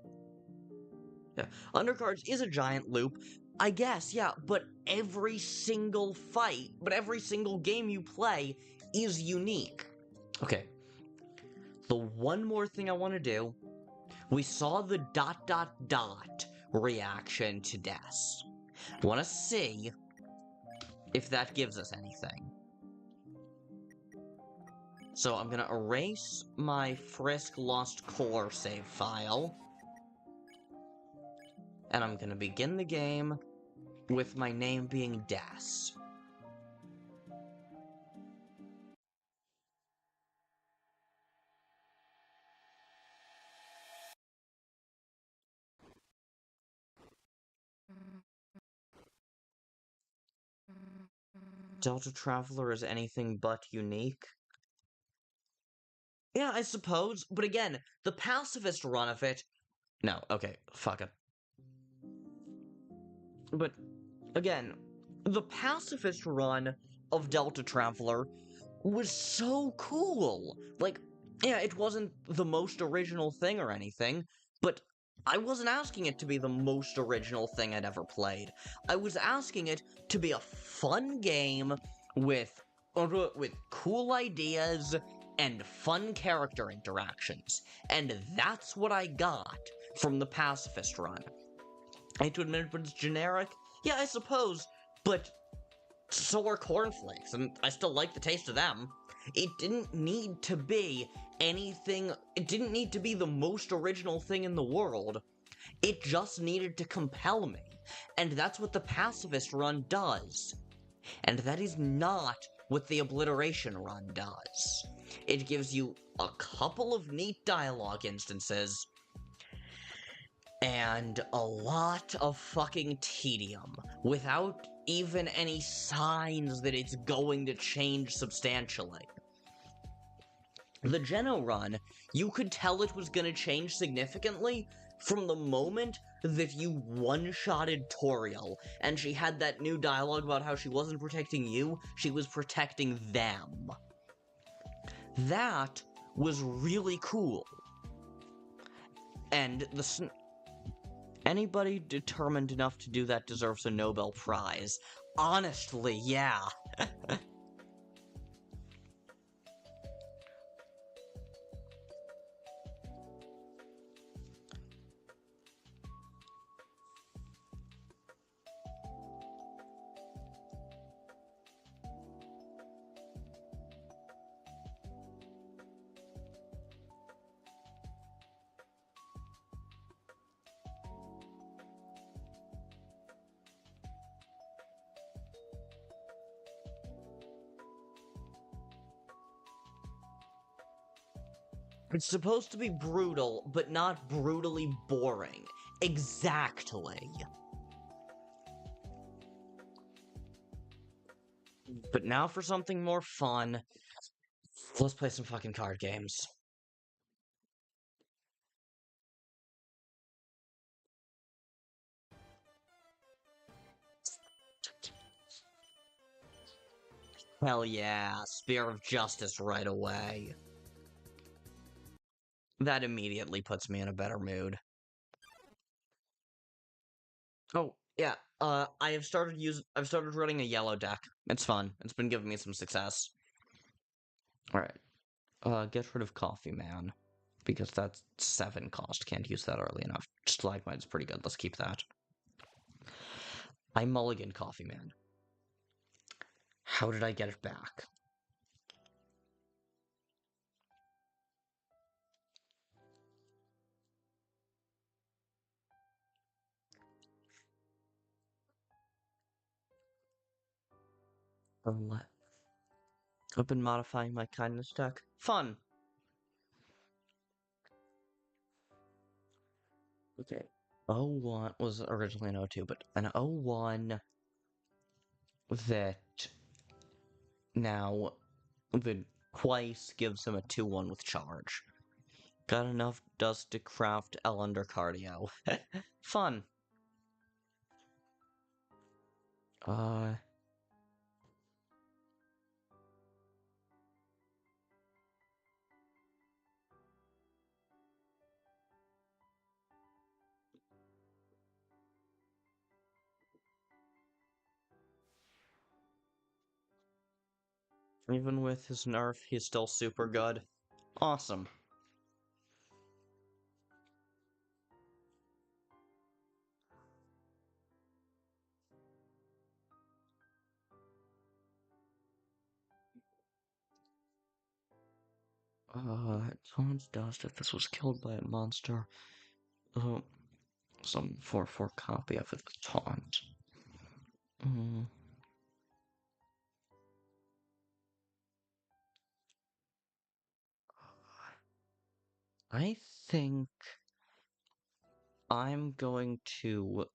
Yeah, Undercards is a giant loop, I guess, yeah, but every single game you play is unique. Okay, the one more thing I want to do, we saw the ... reaction to death. I want to see if that gives us anything. So I'm gonna erase my Frisk Lost Core save file. And I'm gonna begin the game with my name being Des. Deltatraveler is anything but unique. Yeah, I suppose, but again, the pacifist run of it... No, okay, fuck it. But, again, the pacifist run of Deltatraveler was so cool! Like, yeah, it wasn't the most original thing or anything, but I wasn't asking it to be the most original thing I'd ever played. I was asking it to be a fun game with cool ideas and fun character interactions. And that's what I got from the pacifist run. I hate to admit it, but it's generic. Yeah, I suppose, but so are cornflakes, and I still like the taste of them. It didn't need to be anything, it didn't need to be the most original thing in the world. It just needed to compel me, and that's what the pacifist run does. And that is not what the obliteration run does. It gives you a couple of neat dialogue instances, and a lot of fucking tedium, without even any signs that it's going to change substantially. The Geno run, you could tell it was going to change significantly from the moment that you one-shotted Toriel, and she had that new dialogue about how she wasn't protecting you, she was protecting them. That was really cool. And anybody determined enough to do that deserves a Nobel Prize. Honestly, yeah. It's supposed to be brutal, but not brutally boring. Exactly. But now for something more fun. Let's play some fucking card games. Hell yeah, Spear of Justice right away. That immediately puts me in a better mood. Oh, yeah, I've started running a yellow deck. It's fun. It's been giving me some success. Alright. Get rid of Coffee Man. Because that's 7 cost. Can't use that early enough. Stalagmite's pretty good. Let's keep that. I mulligan Coffee Man. How did I get it back? I've been modifying my kindness deck. Fun! Okay. 01 was originally an 02, but an 01 that now the twice gives him a 2-1 with charge. Got enough dust to craft L under cardio. Fun. Even with his nerf, he's still super good. Awesome. Taunts dust if this was killed by a monster. Some 4/4 copy of it with taunt. I think I'm going to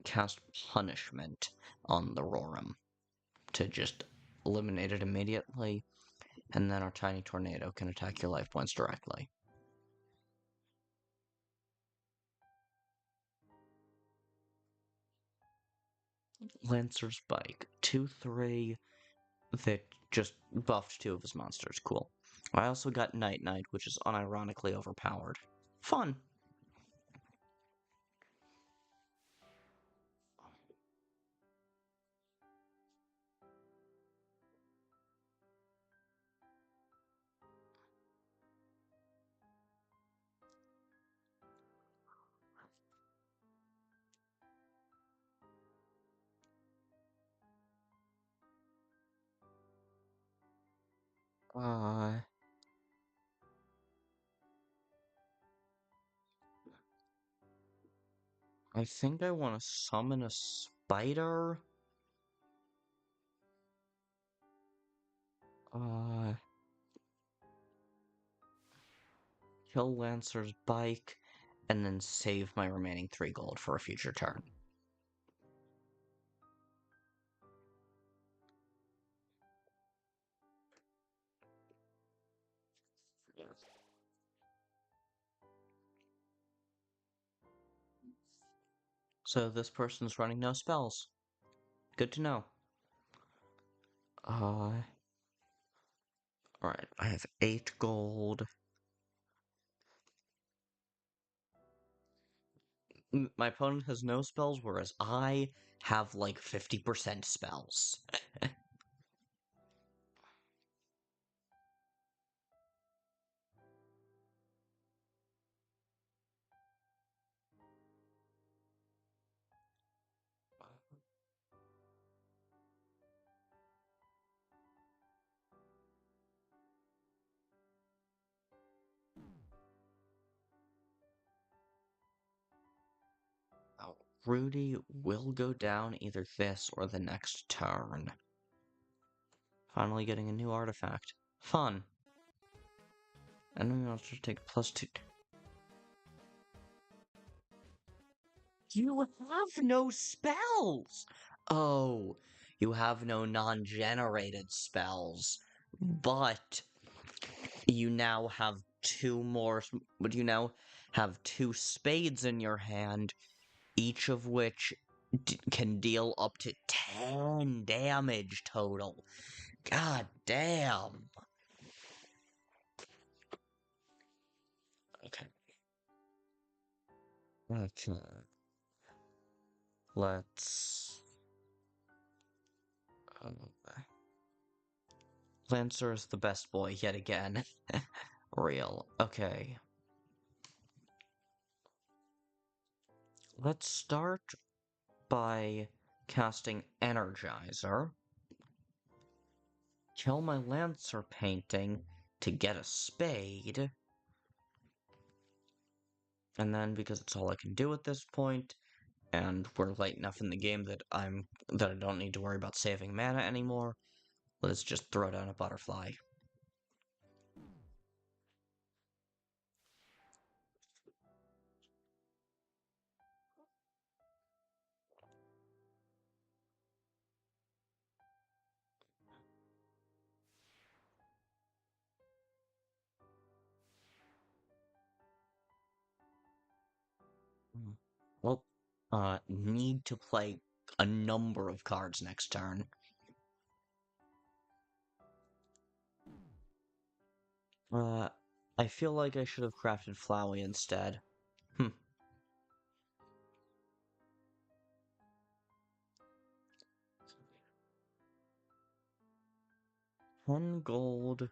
cast Punishment on the Roram to just eliminate it immediately, and then our Tiny Tornado can attack your life points directly. Lancer's Bike. 2/3 that just buffed 2 of his monsters. Cool. I also got Night Knight, which is unironically overpowered. Fun. I think I want to summon a spider. Kill Lancer's Bike, and then save my remaining 3 gold for a future turn. So this person's running no spells. Good to know. Alright, I have 8 gold. My opponent has no spells, whereas I have like 50% spells. Rudy will go down either this or the next turn. Finally getting a new artifact. Fun. Enemy monsters take +2. You have no spells! Oh, you have no non-generated spells. But you now have 2 more. But you now have 2 spades in your hand, each of which can deal up to 10 damage total. God damn. Okay. Let's. Lancer is the best boy yet again. Real. Okay. Let's start by casting Energizer. Kill my Lancer painting to get a spade. And then, because it's all I can do at this point, and we're late enough in the game that I don't need to worry about saving mana anymore, let's just throw down a butterfly. Well, need to play a number of cards next turn. I feel like I should have crafted Flowey instead. 10 gold.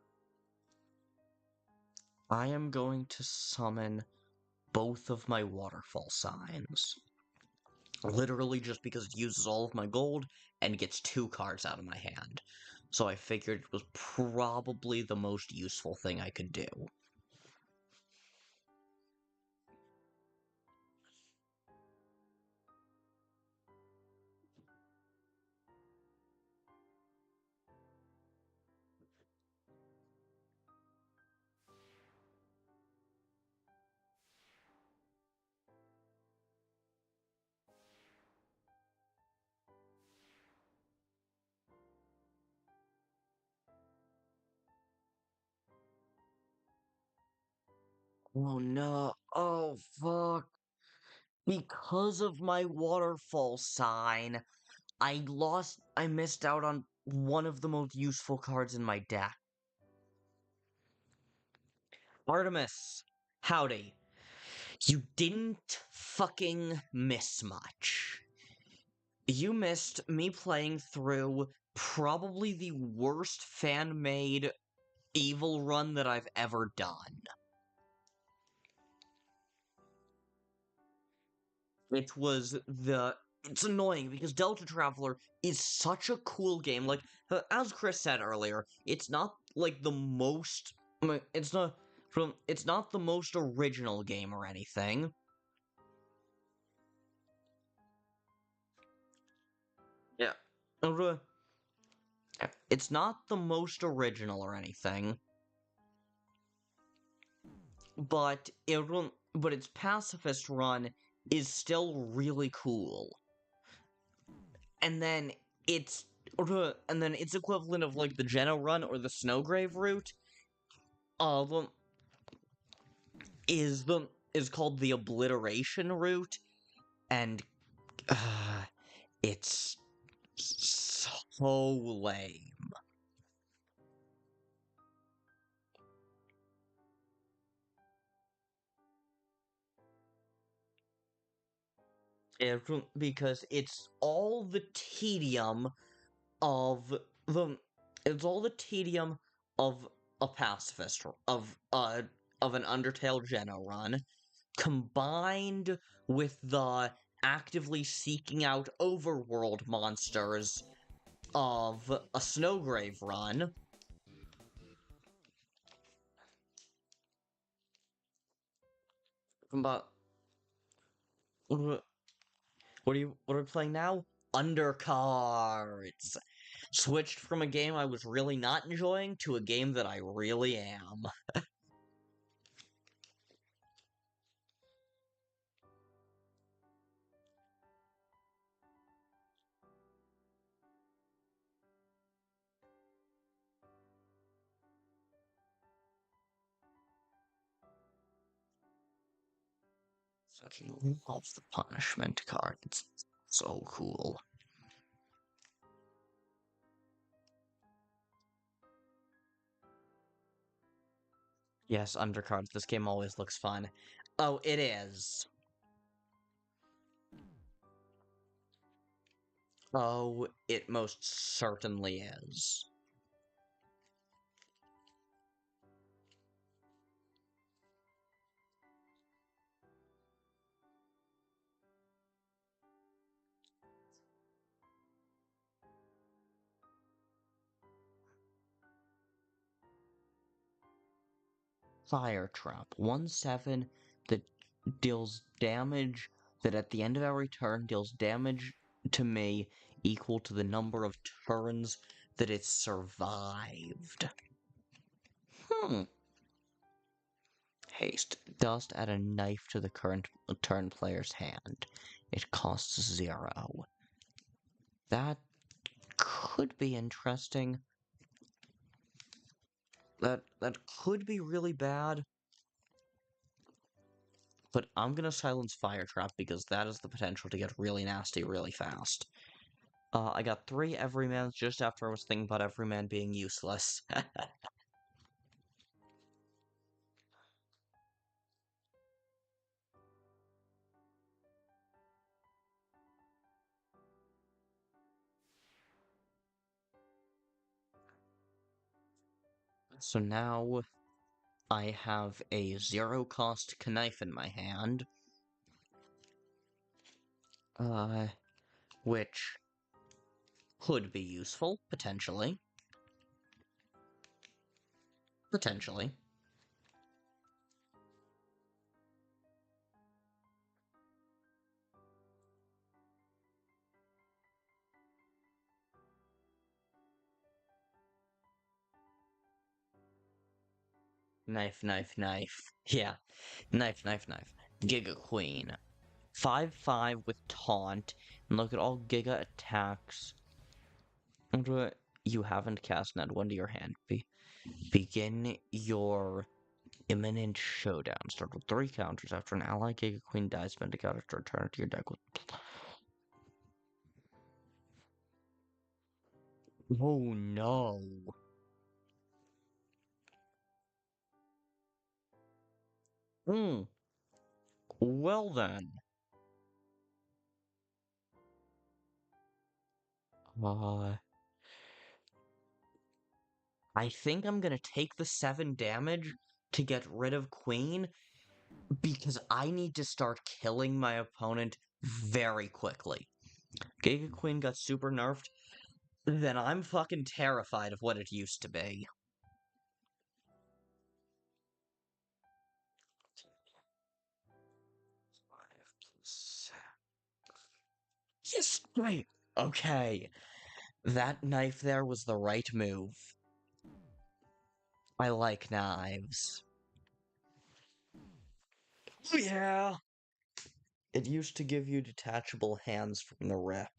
I am going to summon both of my waterfall signs. Literally just because it uses all of my gold and gets 2 cards out of my hand. So I figured it was probably the most useful thing I could do. Oh no, oh fuck. Because of my waterfall sign, I missed out on one of the most useful cards in my deck. Artemis, howdy. You didn't fucking miss much. You missed me playing through probably the worst fan-made evil run that I've ever done. It's annoying because Deltatraveler is such a cool game. Like, as Kris said earlier, it's not like the most. It's not the most original game or anything. Yeah. It's not the most original or anything, but its pacifist run is still really cool. And then its equivalent of like the Geno run or the Snowgrave route is called the Obliteration route, and it's so lame. Because it's all the tedium of the it's all the tedium of a pacifist of an Undertale Geno run combined with the actively seeking out overworld monsters of a Snowgrave run. But what are we playing now? Undercards. Switched from a game I was really not enjoying to a game that I really am. Fucking love the punishment card. It's so cool. Yes, undercards. This game always looks fun. Oh, it is. Oh, it most certainly is. Fire Trap. 1/7 that deals damage that at the end of every turn deals damage to me equal to the number of turns that it survived. Haste. Dust add a knife to the current turn player's hand. It costs 0. That could be interesting. That could be really bad. But I'm gonna silence Fire Trap because that has the potential to get really nasty really fast. I got 3 Everymans just after I was thinking about Everyman being useless. So now I have a zero-cost knife in my hand, which could be useful, potentially. Potentially. Knife, knife, knife. Yeah, knife, knife, knife. Giga Queen. 5/5 with taunt, and look at all Giga attacks. You haven't cast an add one to your hand. Begin your imminent showdown. Start with 3 counters. After an ally Giga Queen dies, spend a counter to return it to your deck with. Oh no. Hmm. Well then. Uh, I think I'm gonna take the 7 damage to get rid of Queen because I need to start killing my opponent very quickly. Giga Queen got super nerfed, then I'm fucking terrified of what it used to be. Yes! Wait. Okay. That knife there was the right move. I like knives. Yeah! It used to give you detachable hands from the rep.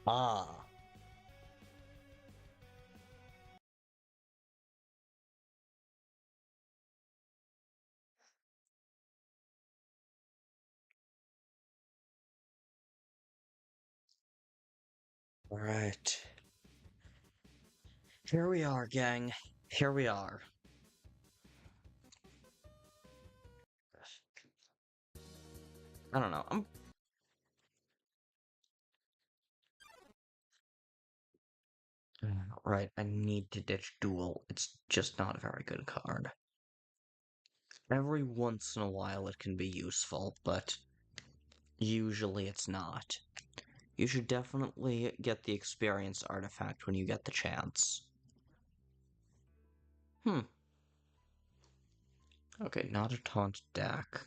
Ah. Alright. Here we are, gang. Here we are. I don't know. Right, I need to ditch Duel. It's just not a very good card. Every once in a while it can be useful, but usually it's not. You should definitely get the experience artifact when you get the chance. Hmm. Okay, not a taunt deck.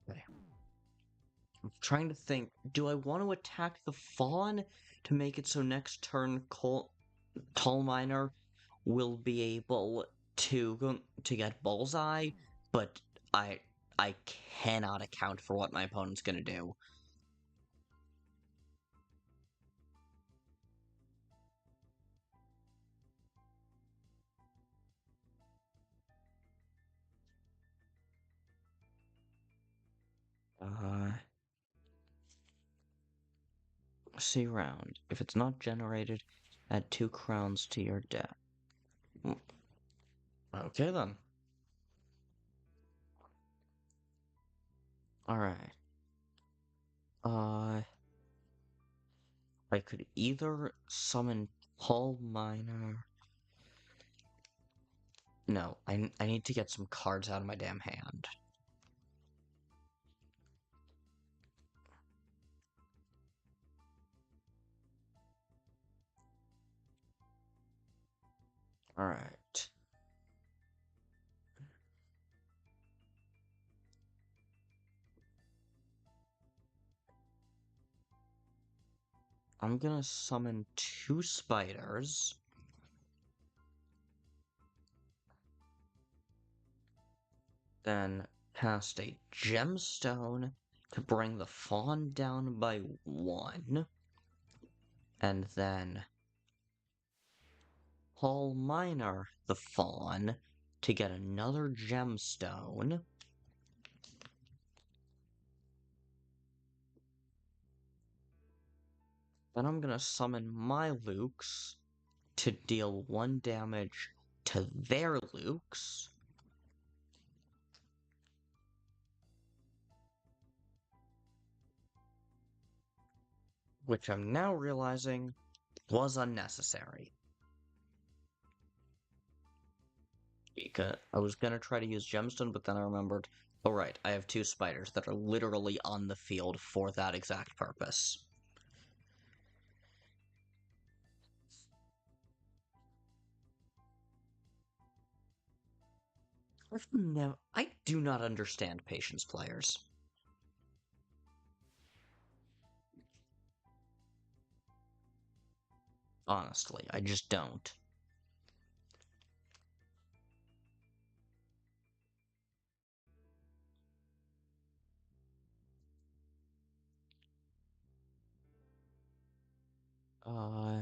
Okay. I'm trying to think, do I want to attack the Fawn to make it so next turn Tall Miner will be able to get Bullseye, but I I cannot account for what my opponent's gonna do. Uh, see round. If it's not generated, add 2 crowns to your deck. Okay then. Alright. I could either summon Paul Miner. No, I need to get some cards out of my damn hand. Alright. I'm gonna summon 2 spiders. Then cast a gemstone to bring the fawn down by 1. And then Paul Miner the fawn to get another gemstone. Then I'm gonna summon my Lukes to deal 1 damage to their Lukes. Which I'm now realizing was unnecessary. Because I was gonna try to use gemstone, but then I remembered, oh right, I have 2 spiders that are literally on the field for that exact purpose. I do not understand patience players. Honestly, I just don't. Uh...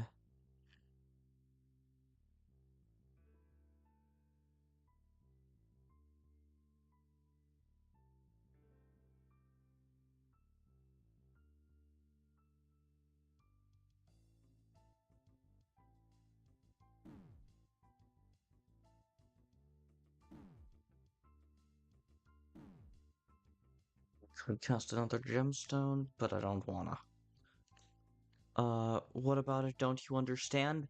Could cast another gemstone, but I don't wanna. What about it? Don't you understand?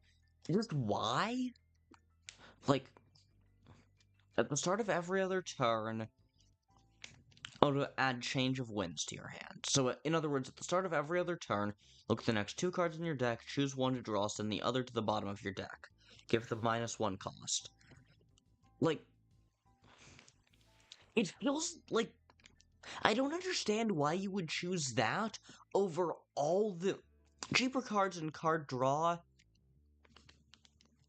Just why? Like, at the start of every other turn, to add change of winds to your hand. So, in other words, at the start of every other turn, look at the next 2 cards in your deck, choose 1 to draw, send the other to the bottom of your deck. Give the -1 cost. Like, it feels like I don't understand why you would choose that over all the cheaper cards in card draw.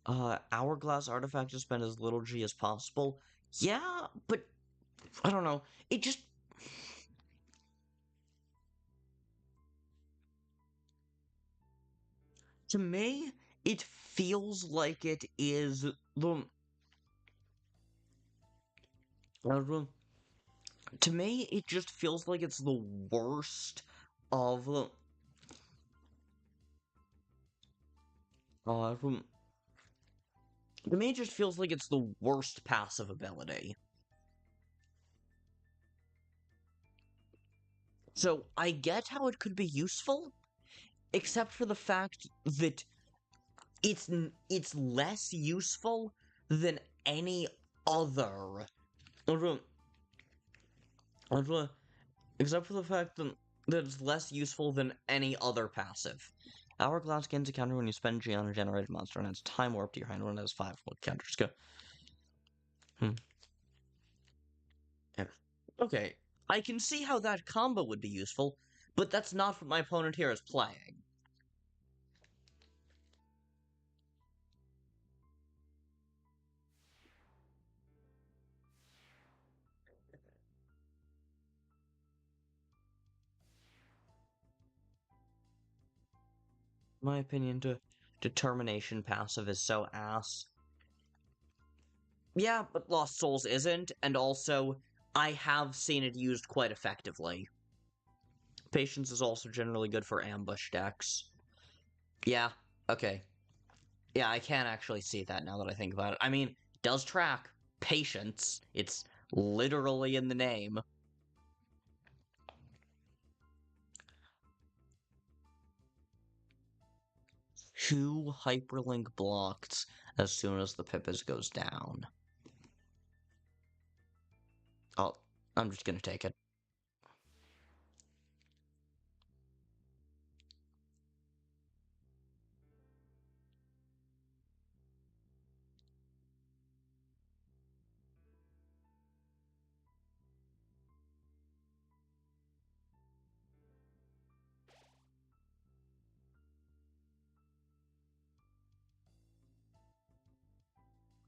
Hourglass artifact to spend as little G as possible. Yeah, but I don't know. It just to me, it feels like it is the to me, it just feels like it's the worst of the to me, it just feels like it's the worst passive ability. So I get how it could be useful, except for the fact that it's less useful than any other. Except for the fact that it's less useful than any other passive. Hourglass gains a counter when you spend G on a generated monster and adds time warp to your hand when it has 5 counters. Go. Yeah. Okay, I can see how that combo would be useful, but that's not what my opponent here is playing. My opinion, determination passive is so ass. Yeah, but Lost Souls isn't, and also, I have seen it used quite effectively. Patience is also generally good for ambush decks. Yeah, okay. Yeah, I can actually see that now that I think about it. I mean, it does track patience. It's literally in the name. 2 hyperlink blocks as soon as the Pippis goes down. I'm just gonna take it.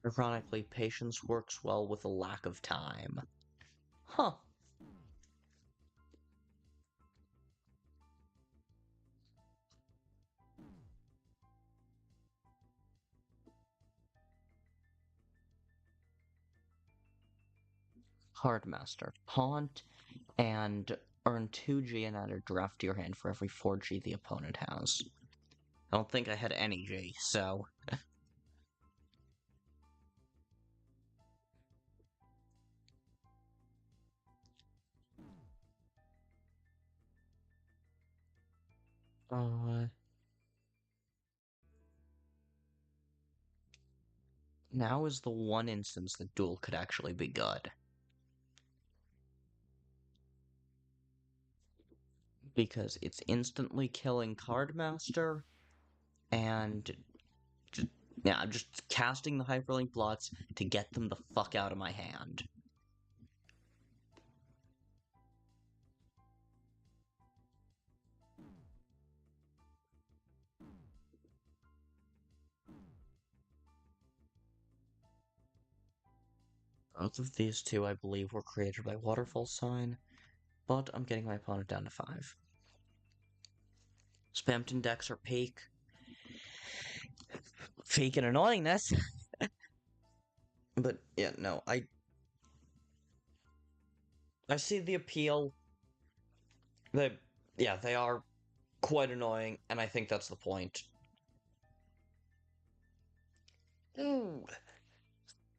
Ironically, patience works well with a lack of time. Huh. Hardmaster. Taunt and earn 2G and add a draft to your hand for every 4G the opponent has. I don't think I had any G, so... Now is the one instance that duel could actually be good. Because it's instantly killing Cardmaster, and I'm just casting the hyperlink blots to get them the fuck out of my hand. Both of these two, I believe, were created by Waterfall Sign, but I'm getting my opponent down to 5. Spamton decks are peak and annoyingness. But yeah, no, I see the appeal. They are quite annoying, and I think that's the point. Ooh,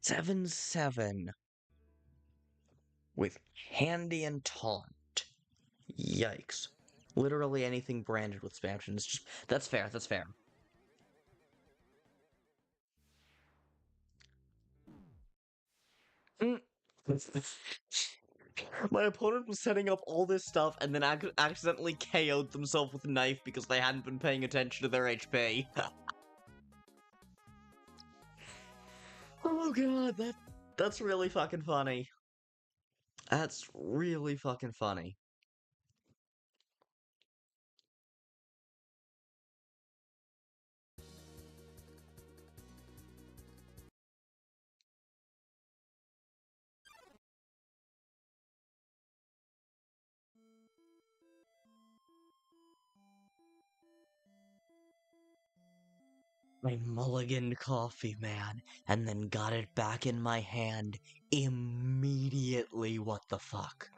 7/7 with Handy and Taunt. Yikes! Literally anything branded with Spamton is just that's fair. That's fair. Mm. My opponent was setting up all this stuff and then accidentally KO'd themselves with a knife because they hadn't been paying attention to their HP. Oh god, that's really fucking funny. That's really fucking funny. I mulliganed coffee, man, and then got it back in my hand immediately. What the fuck?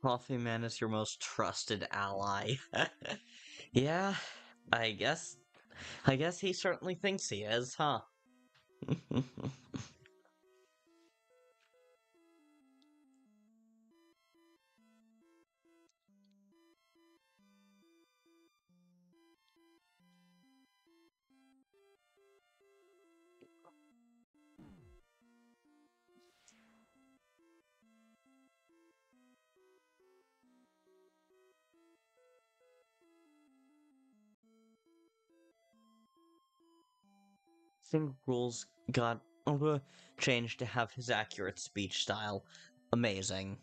Coffee Man is your most trusted ally. Yeah, I guess. I guess he certainly thinks he is, huh? Think rules got changed to have his accurate speech style. Amazing.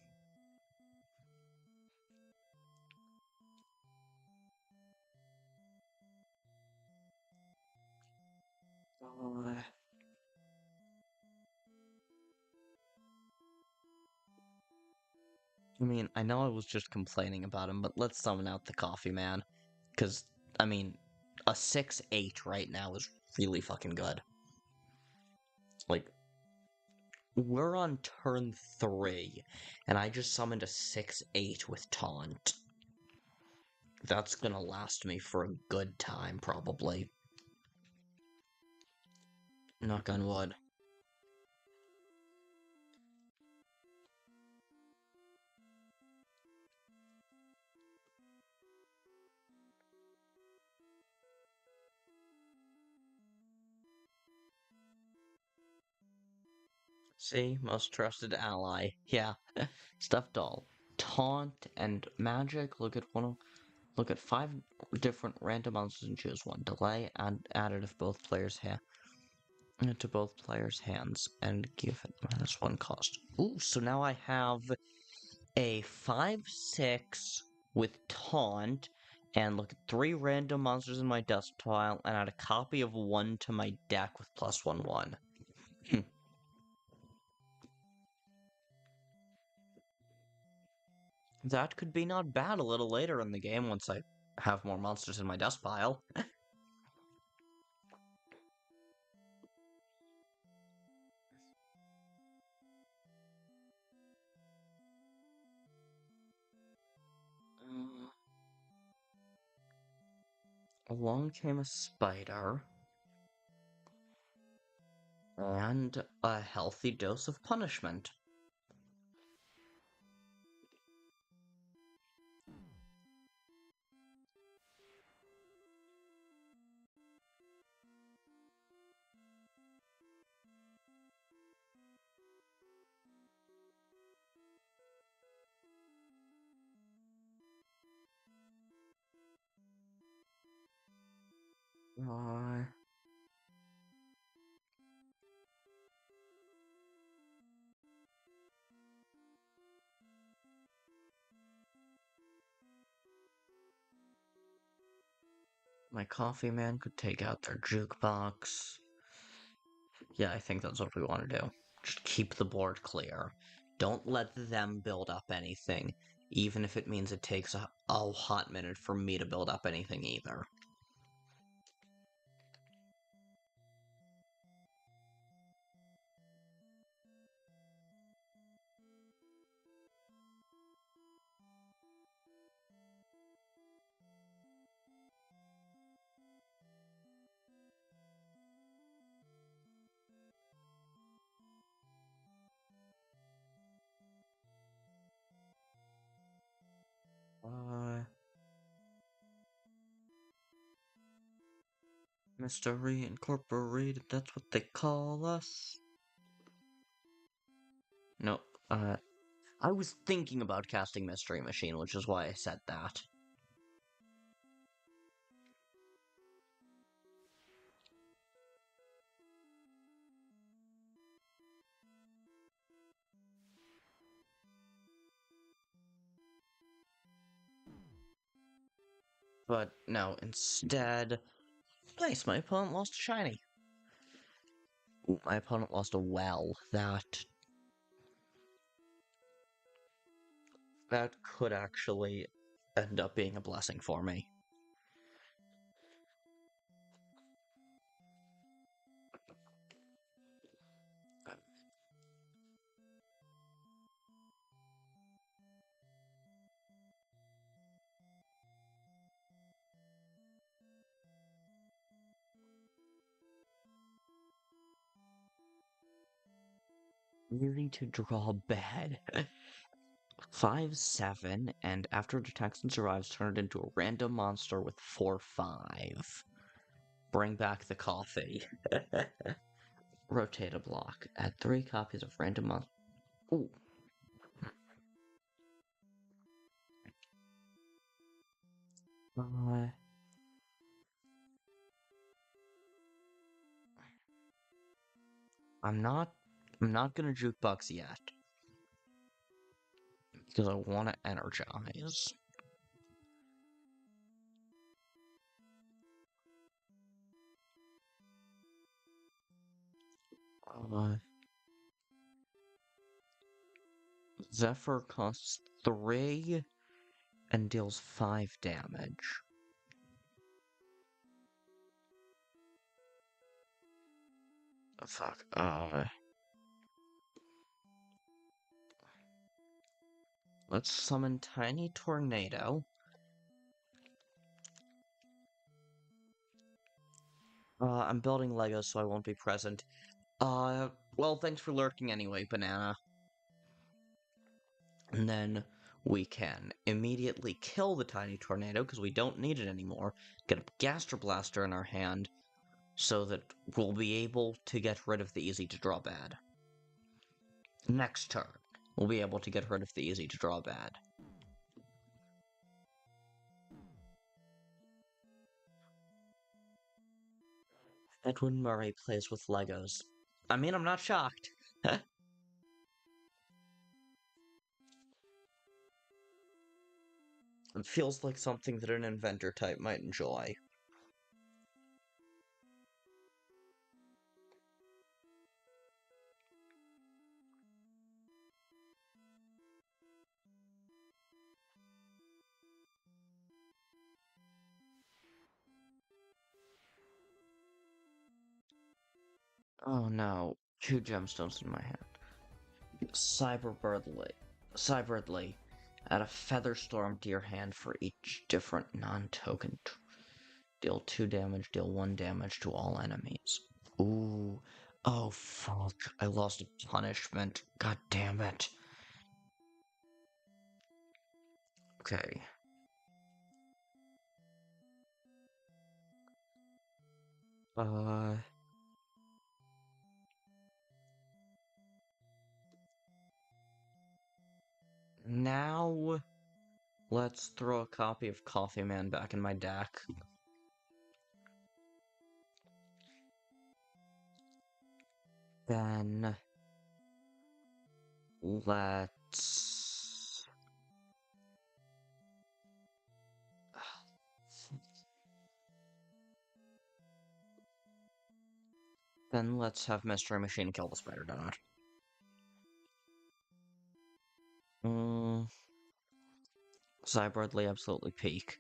I mean, I know I was just complaining about him, but let's summon out the coffee man. Because, I mean, a 6-8 right now is really fucking good. Like, we're on turn 3, and I just summoned a 6-8 with taunt. That's gonna last me for a good time, probably. Knock on wood. See? Most trusted ally. Yeah. Stuffed doll. Taunt and magic. Look at 5 different random monsters and choose one. Delay and added if both players have to both players' hands and give it -1 cost. Ooh, so now I have a 5-6 with taunt, and look at 3 random monsters in my dust pile, and add a copy of 1 to my deck with +1/+1. That could be not bad a little later in the game once I have more monsters in my dust pile. Along came a spider, and a healthy dose of punishment. Uh, my coffee man could take out their jukebox. Yeah, I think that's what we want to do. Just keep the board clear. Don't let them build up anything, even if it means it takes a hot minute for me to build up anything either. Uh, Mystery Incorporated, that's what they call us. No, I was thinking about casting Mystery Machine, which is why I said that. But no, instead... Nice, my opponent lost a shiny. Ooh, my opponent lost a well. That could actually end up being a blessing for me. Really to draw bad. 5-7, and after it attacks and survives, turn it into a random monster with 4-5. Bring back the coffee. Rotate a block. Add 3 copies of random monster. Ooh. Uh, I'm not gonna jukebox yet. Because I want to energize. Uh, Zephyr costs 3 and deals 5 damage. Oh, fuck. Let's summon Tiny Tornado. I'm building Legos, so I won't be present. Well, thanks for lurking anyway, Banana. And then we can immediately kill the Tiny Tornado, because we don't need it anymore. Get a Gaster Blaster in our hand, so that we'll be able to get rid of the easy to draw bad. Next turn, we'll be able to get rid of the easy to draw bad. Edwin Murray plays with Legos. I mean, I'm not shocked. It feels like something that an inventor type might enjoy. Oh no, 2 gemstones in my hand. Cyberbirdly. Add a Featherstorm to your hand for each different non-token. Deal 2 damage, deal 1 damage to all enemies. Ooh. Oh fuck, I lost a punishment. God damn it. Okay. Now, let's throw a copy of Coffee Man back in my deck. Then, let's... Then let's have Mystery Machine kill the Spider Donut. Cyberly absolutely peak.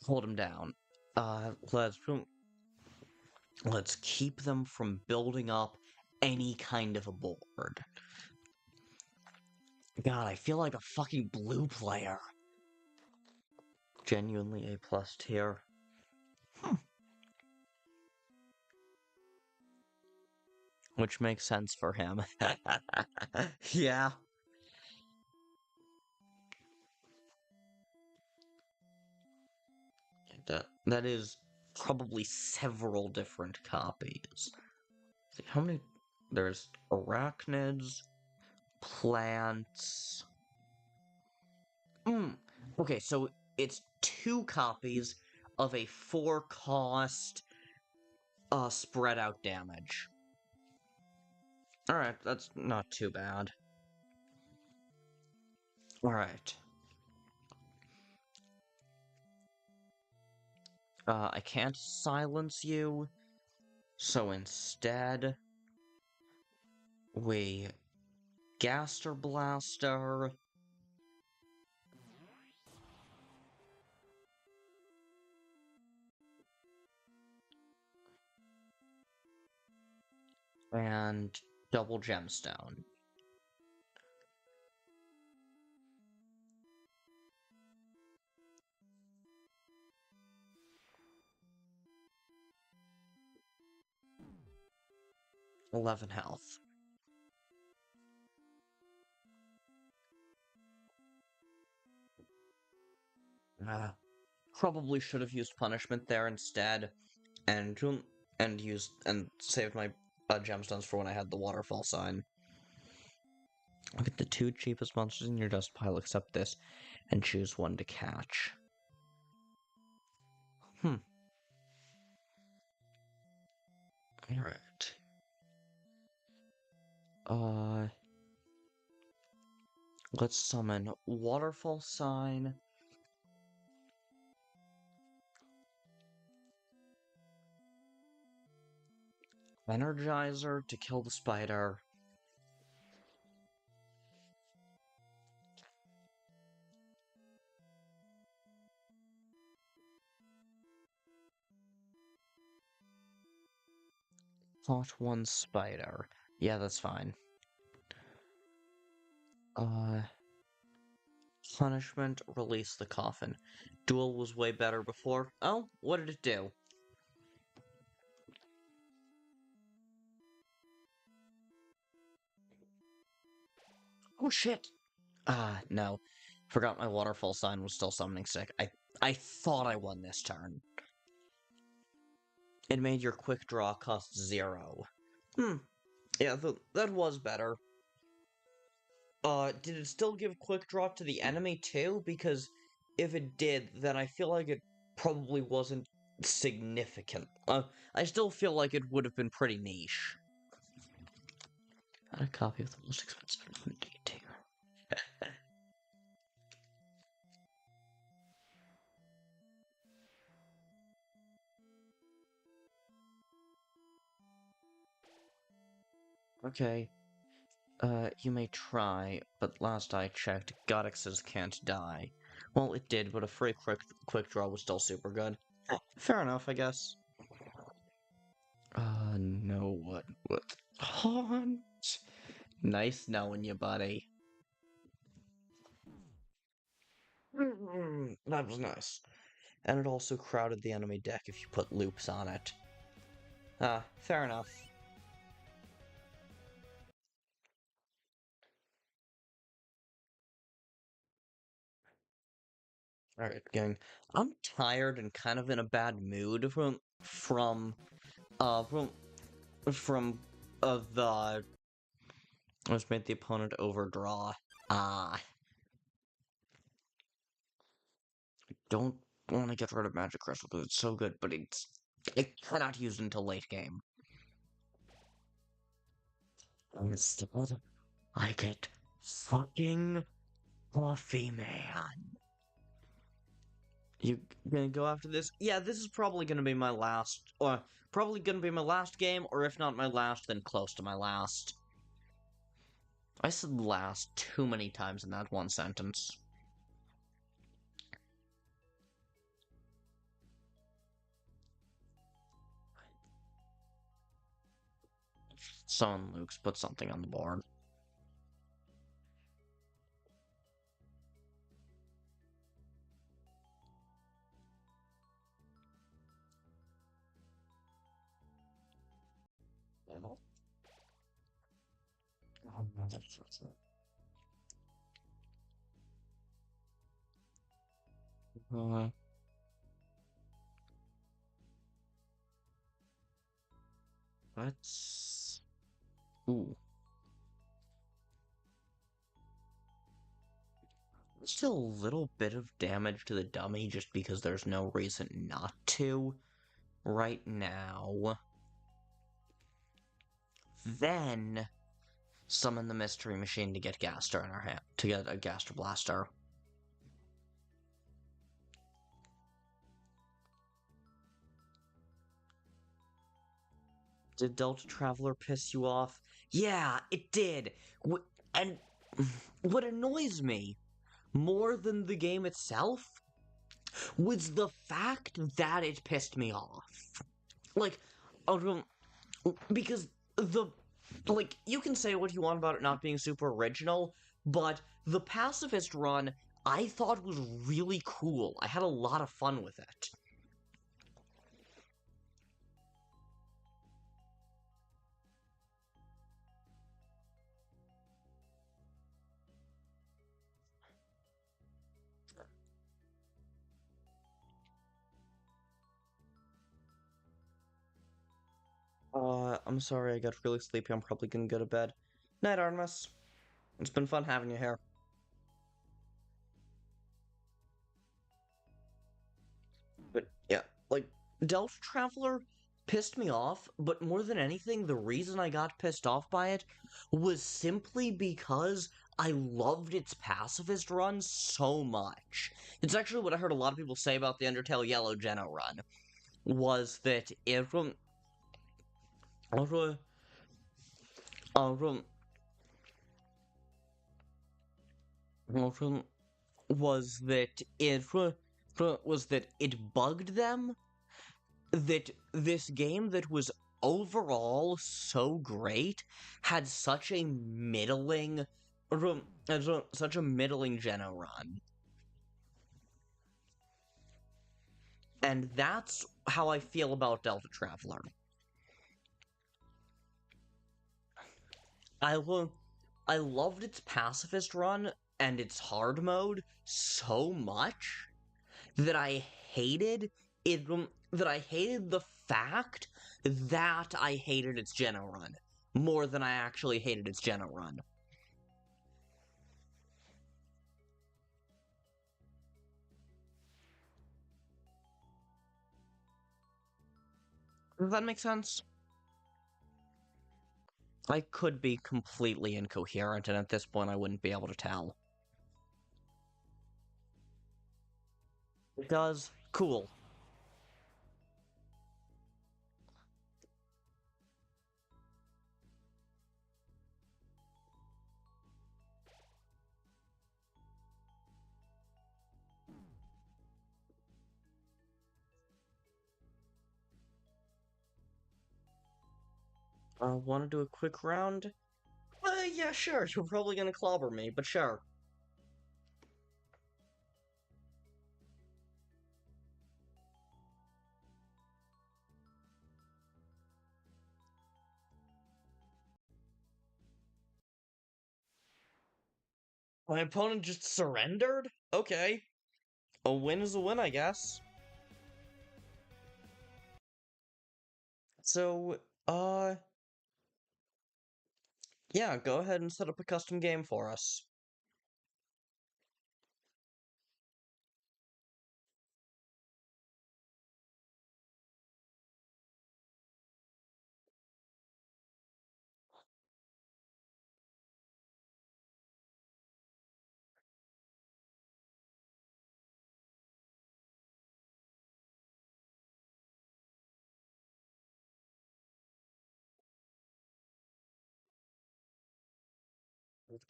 Hold him down. Let's keep them from building up any kind of a board. God, I feel like a fucking blue player. Genuinely A+ tier. Which makes sense for him. Yeah. That is probably several different copies. See, how many? There's arachnids, plants. Okay, so it's 2 copies of a 4-cost, spread out damage. Alright, that's not too bad. Alright. I can't silence you, so instead, we Gaster Blaster, and double gemstone. $11 health. Probably should have used punishment there instead, and saved my gemstones for when I had the waterfall sign. Look at the 2 cheapest monsters in your dust pile, except this, and choose one to catch. Alright. Let's summon Waterfall Sign. . Energizer to kill the spider. Fought one spider. Yeah, that's fine. Punishment, release the coffin. Duel was way better before. Oh, what did it do? Oh shit! No. Forgot my waterfall sign was still summoning sick. I thought I won this turn. It made your quick draw cost 0. Yeah, that was better. Did it still give quick draw to the enemy too? Because if it did, then I feel like it probably wasn't significant. I still feel like it would have been pretty niche. Got a copy of the most expensive D2. Okay. You may try, but last I checked, Godexes can't die. Well, it did, but a free quick draw was still super good. Fair enough, I guess. No one would haunt. Nice knowing you, buddy. That was nice. And it also crowded the enemy deck if you put loops on it. Fair enough. Alright, gang. I'm tired and kind of in a bad mood from the let's make the opponent overdraw. I don't want to get rid of Magic Crystal because it's so good, but it cannot use it until late game. Instead, I get fucking Fluffy Man. You gonna go after this? Yeah, this is probably gonna be my last, or probably gonna be my last game, or if not my last, then close to my last. I said last too many times in that one sentence. Summon Luke's put something on the board. Let's... Ooh. Still a little bit of damage to the dummy just because there's no reason not to right now. Then summon the Mystery Machine to get Gaster in our hand, to get a Gaster Blaster. Did Deltatraveler piss you off? Yeah, it did. And what annoys me more than the game itself was the fact that it pissed me off. Like, because you can say what you want about it not being super original, but the pacifist run I thought was really cool. I had a lot of fun with it. I'm sorry I got really sleepy. I'm probably gonna go to bed. Night, Artemis. It's been fun having you here. But yeah, like, Deltatraveler pissed me off, but more than anything, the reason I got pissed off by it was simply because I loved its pacifist run so much. It's actually what I heard a lot of people say about the Undertale Yellow Geno run, was that Also, also, also was that it bugged them that this game that was overall so great had such a middling such a middling Geno run. And that's how I feel about Deltatraveler. I lo- I loved its pacifist run and its hard mode so much that I hated it. That I hated the fact that I hated its Geno run more than I actually hated its Geno run. Does that make sense? I could be completely incoherent, and at this point, I wouldn't be able to tell. It does. Cool. Want to do a quick round? Yeah, sure. You're probably gonna clobber me, but sure. My opponent just surrendered? Okay. A win is a win, I guess. So, yeah, go ahead and set up a custom game for us.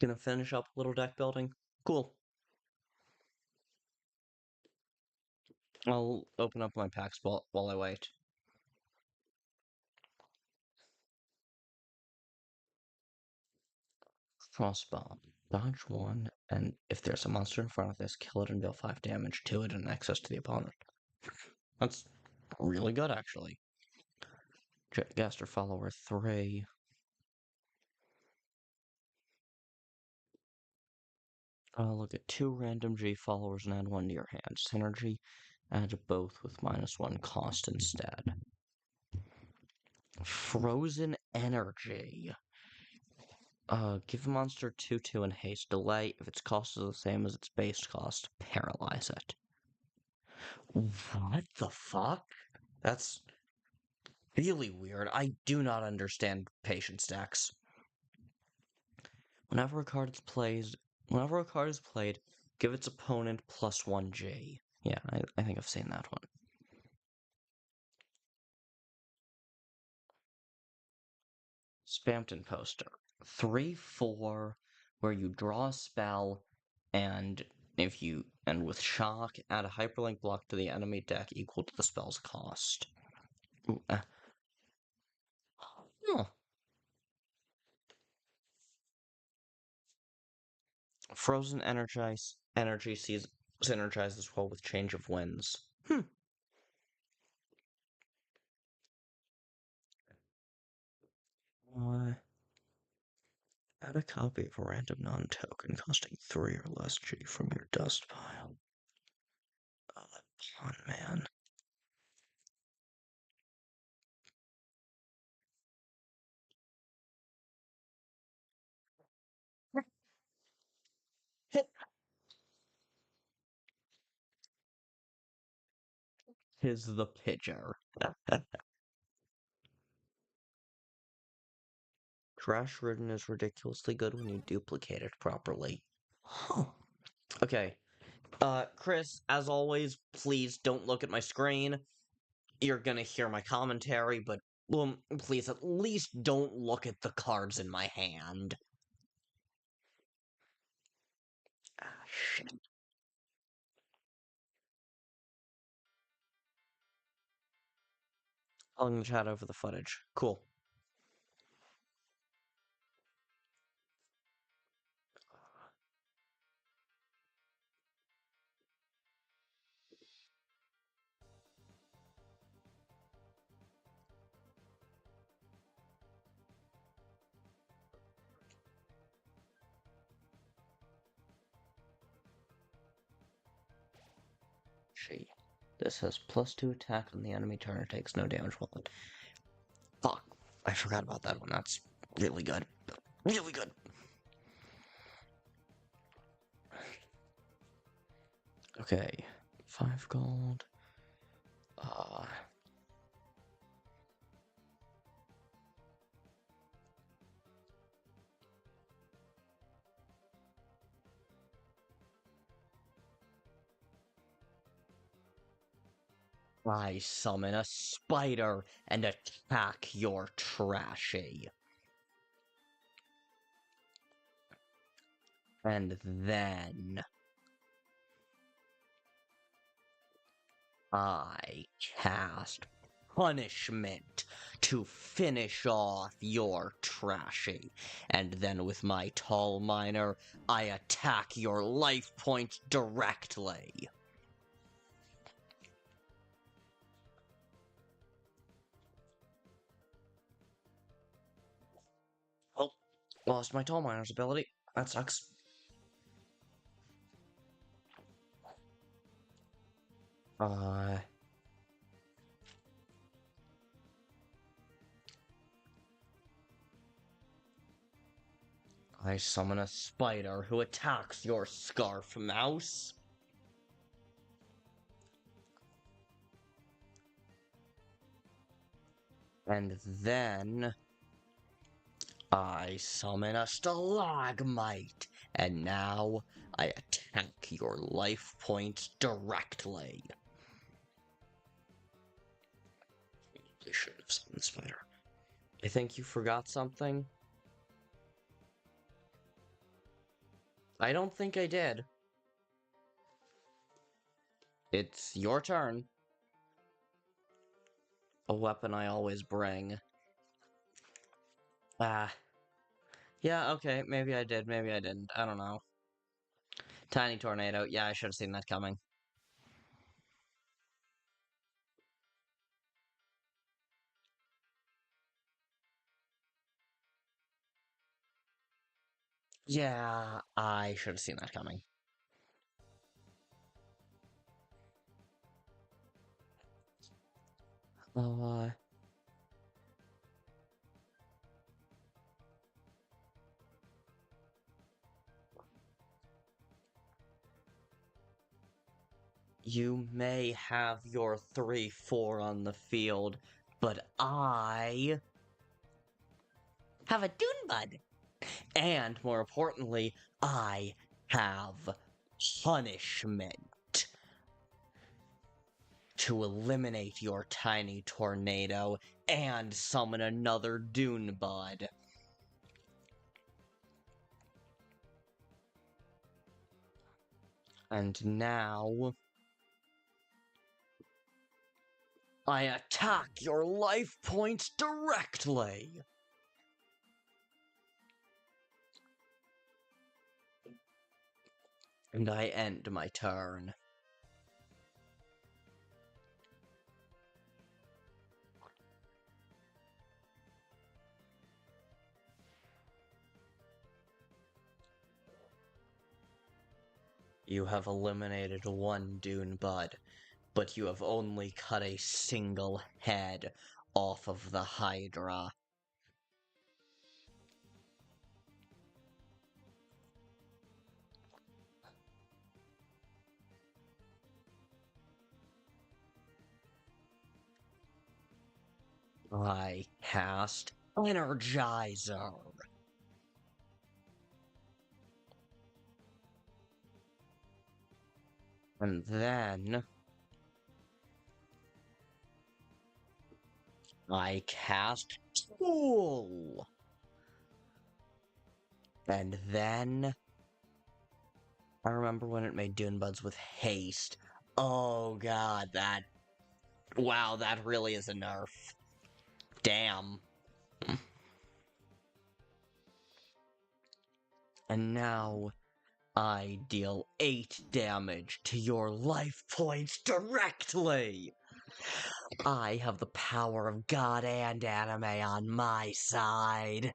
Gonna finish up a little deck building. Cool. I'll open up my packs while I wait. Crossbow. Dodge one, and if there's a monster in front of this, kill it and deal 5 damage to it and access to the opponent. That's really good, actually. Jetgaster Follower 3. Look at 2 random G followers and add 1 to your hand. Synergy, add both with -1 cost instead. Frozen Energy. Give a monster 2/2 and haste. Delay. If its cost is the same as its base cost, paralyze it. What the fuck? That's really weird. I do not understand patience decks. Whenever a card is played, give its opponent +1 G. Yeah, I think I've seen that one. Spamton Poster. 3/4, where you draw a spell, and with shock, add a hyperlink block to the enemy deck equal to the spell's cost. Ooh, oh. Frozen energy synergizes well with change of winds. Uh, Add a copy of a random non-token costing 3 or less G from your dust pile. Oh, come on, man. Tis the pitcher. Trash Ridden is ridiculously good when you duplicate it properly. Huh. Okay. Kris, as always, please don't look at my screen. You're gonna hear my commentary, but Well, please, at least don't look at the cards in my hand. Ah, shit. I'm gonna chat over the footage. Cool. She. This has +2 attack on the enemy turn. It takes no damage while it. Fuck. I forgot about that one. That's really good. Really good. Okay. 5 gold. I summon a spider and attack your trashy. And then I cast punishment to finish off your trashy. And then with my tall miner, I attack your life point directly. Oh, lost my tall miner's ability. That sucks. I summon a spider who attacks your scarf mouse. And then I summon a stalagmite. And now I attack your life points directly. I shouldn't have summoned the spider. I think you forgot something. I don't think I did. It's your turn. A weapon I always bring. Yeah, okay, maybe I did, maybe I didn't. I don't know. Tiny tornado. Yeah, I should have seen that coming. Yeah, I should have seen that coming. You may have your 3-4 on the field, but I have a Dune Bud. And more importantly, I have punishment to eliminate your tiny tornado and summon another Dune Bud. And now I attack your life points directly. And I end my turn. You have eliminated one Dune Bud, but you have only cut a single head off of the Hydra. I cast Energizer. And then I cast Tool. And then I remember when it made Dune Buds with haste. Oh god, wow, that really is a nerf. Damn. And now I deal 8 damage to your life points directly! I have the power of God and anime on my side.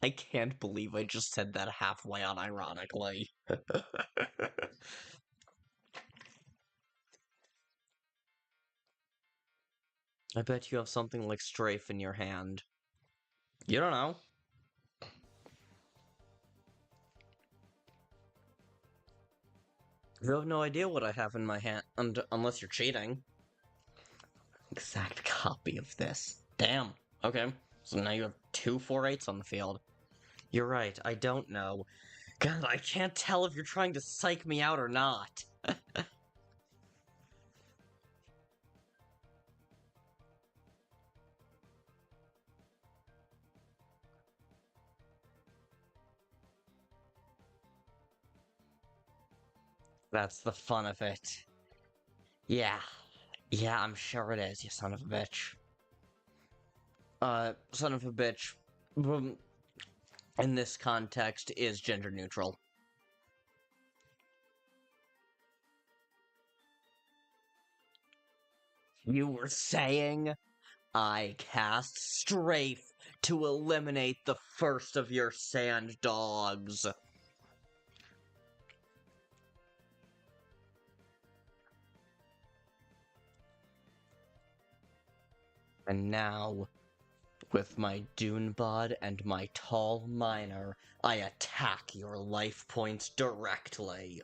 I can't believe I just said that halfway unironically. I bet you have something like Strafe in your hand. You don't know. You have no idea what I have in my hand, unless you're cheating. Exact copy of this. Damn. Okay. So now you have 2 4/8s on the field. You're right, I don't know. God, I can't tell if you're trying to psych me out or not. That's the fun of it. Yeah. Yeah, I'm sure it is, you son of a bitch. Son of a bitch, in this context, is gender neutral. You were saying I cast Strafe to eliminate the first of your sand dogs. And now, with my Dune Bud and my Tall Miner, I attack your life points directly.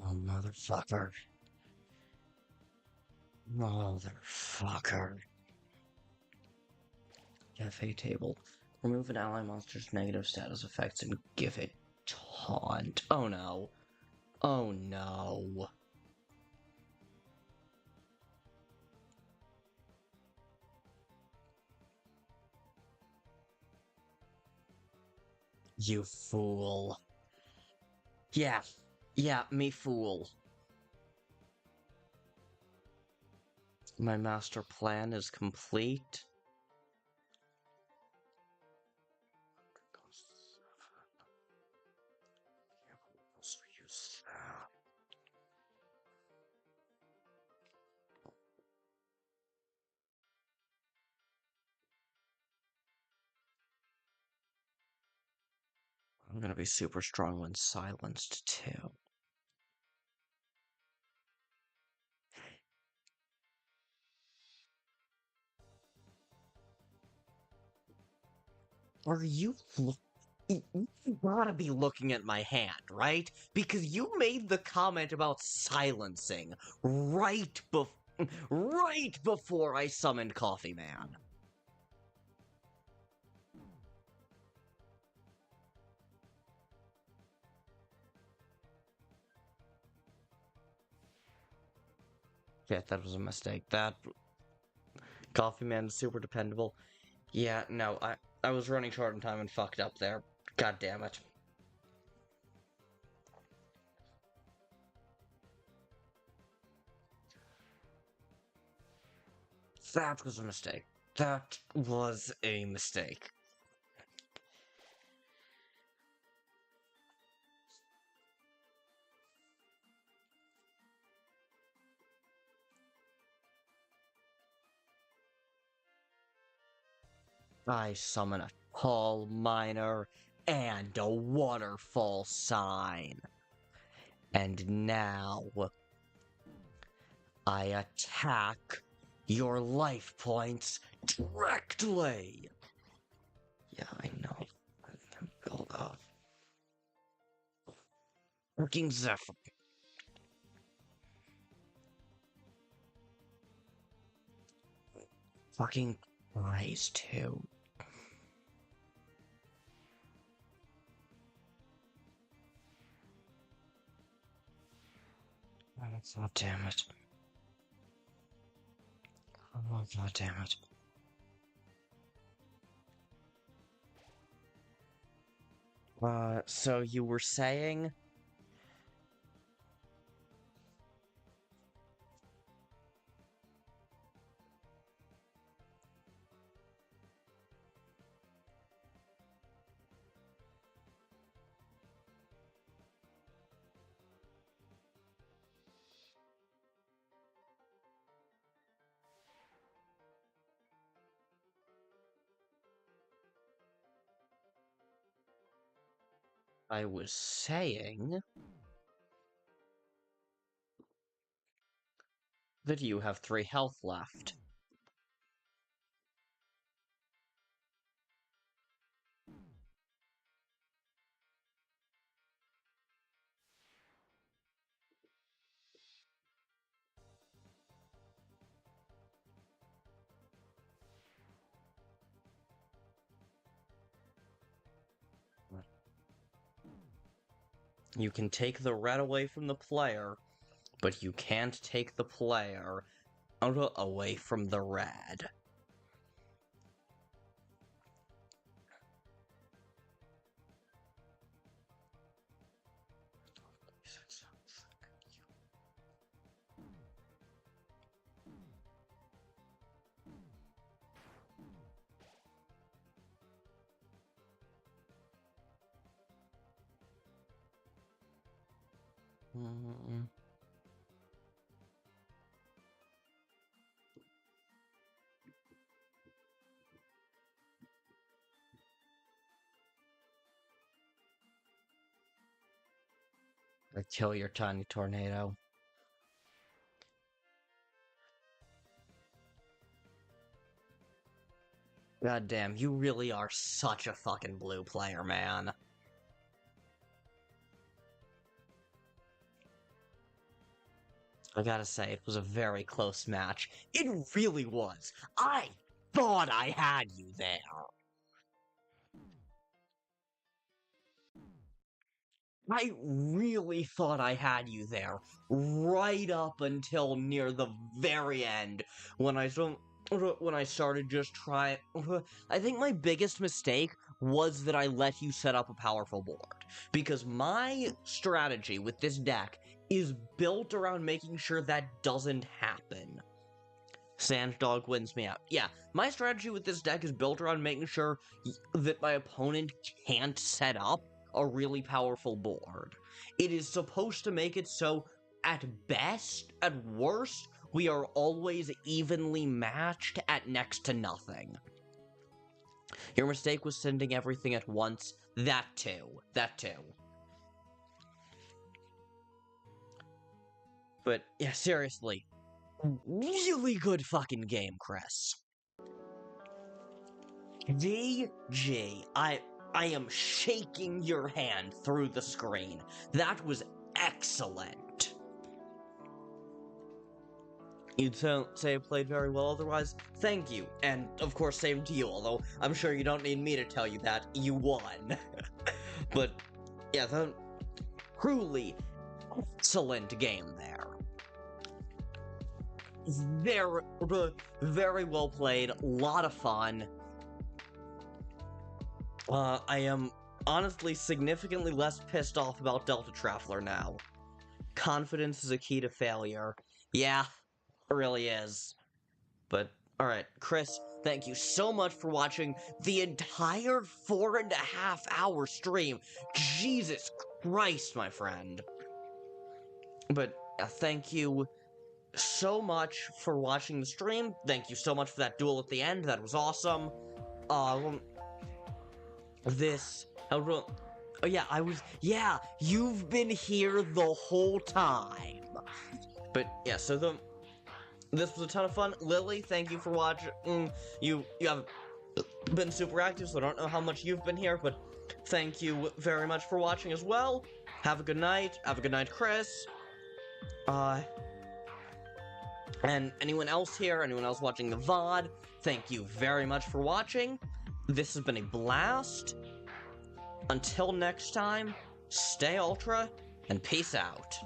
Oh, motherfucker. Motherfucker. Cafe table. Remove an ally monster's negative status effects and give it taunt. Oh no. Oh no. You fool. Yeah. Yeah, me fool. My master plan is complete. I'm gonna be super strong when silenced, too. Are you you gotta be looking at my hand, right? Because you made the comment about silencing right before I summoned Coffee Man. Yeah, that was a mistake. That Coffee Man is super dependable. Yeah, no, I was running short on time and fucked up there. God damn it. That was a mistake. That was a mistake. I summon a tall miner and a waterfall sign. And now I attack your life points directly. Yeah, I know. Build up. Fucking Zephyr. Fucking Christ, too. Oh, damn it. Oh, god damn it. So you were saying? I was saying that you have 3 health left. You can take the red away from the player, but you can't take the player away from the red. Or kill your tiny tornado. God damn, you really are such a fucking blue player, man. I gotta say, it was a very close match. It really was. I thought I had you there. I really thought I had you there, right up until near the very end, when I started just trying. I think my biggest mistake was that I let you set up a powerful board, because my strategy with this deck is built around making sure that doesn't happen. Sanddog wins me out. Yeah, my strategy with this deck is built around making sure that my opponent can't set up a really powerful board. It is supposed to make it so, at best, at worst, we are always evenly matched at next to nothing. Your mistake was sending everything at once. That too. But, yeah, seriously. Really good fucking game, Kris. GG. I am shaking your hand through the screen. That was excellent. You'd say I played very well otherwise? Thank you. And, of course, same to you, although I'm sure you don't need me to tell you that. You won. But, yeah, the truly excellent game there. Very well played. A lot of fun. I am honestly significantly less pissed off about Deltatraveler now. Confidence is a key to failure. Yeah, it really is. But, alright, Kris, thank you so much for watching the entire 4.5-hour stream. Jesus Christ, my friend. But, thank you so much for watching the stream. Thank you so much for that duel at the end. That was awesome. Oh yeah, you've been here the whole time. But yeah, so this was a ton of fun. Lily, thank you for watching. You have been super active, so I don't know how much you've been here, but thank you very much for watching as well. Have a good night. Have a good night, Kris. And anyone else here, anyone else watching the VOD, thank you very much for watching. This has been a blast. Until next time, stay ultra, and peace out.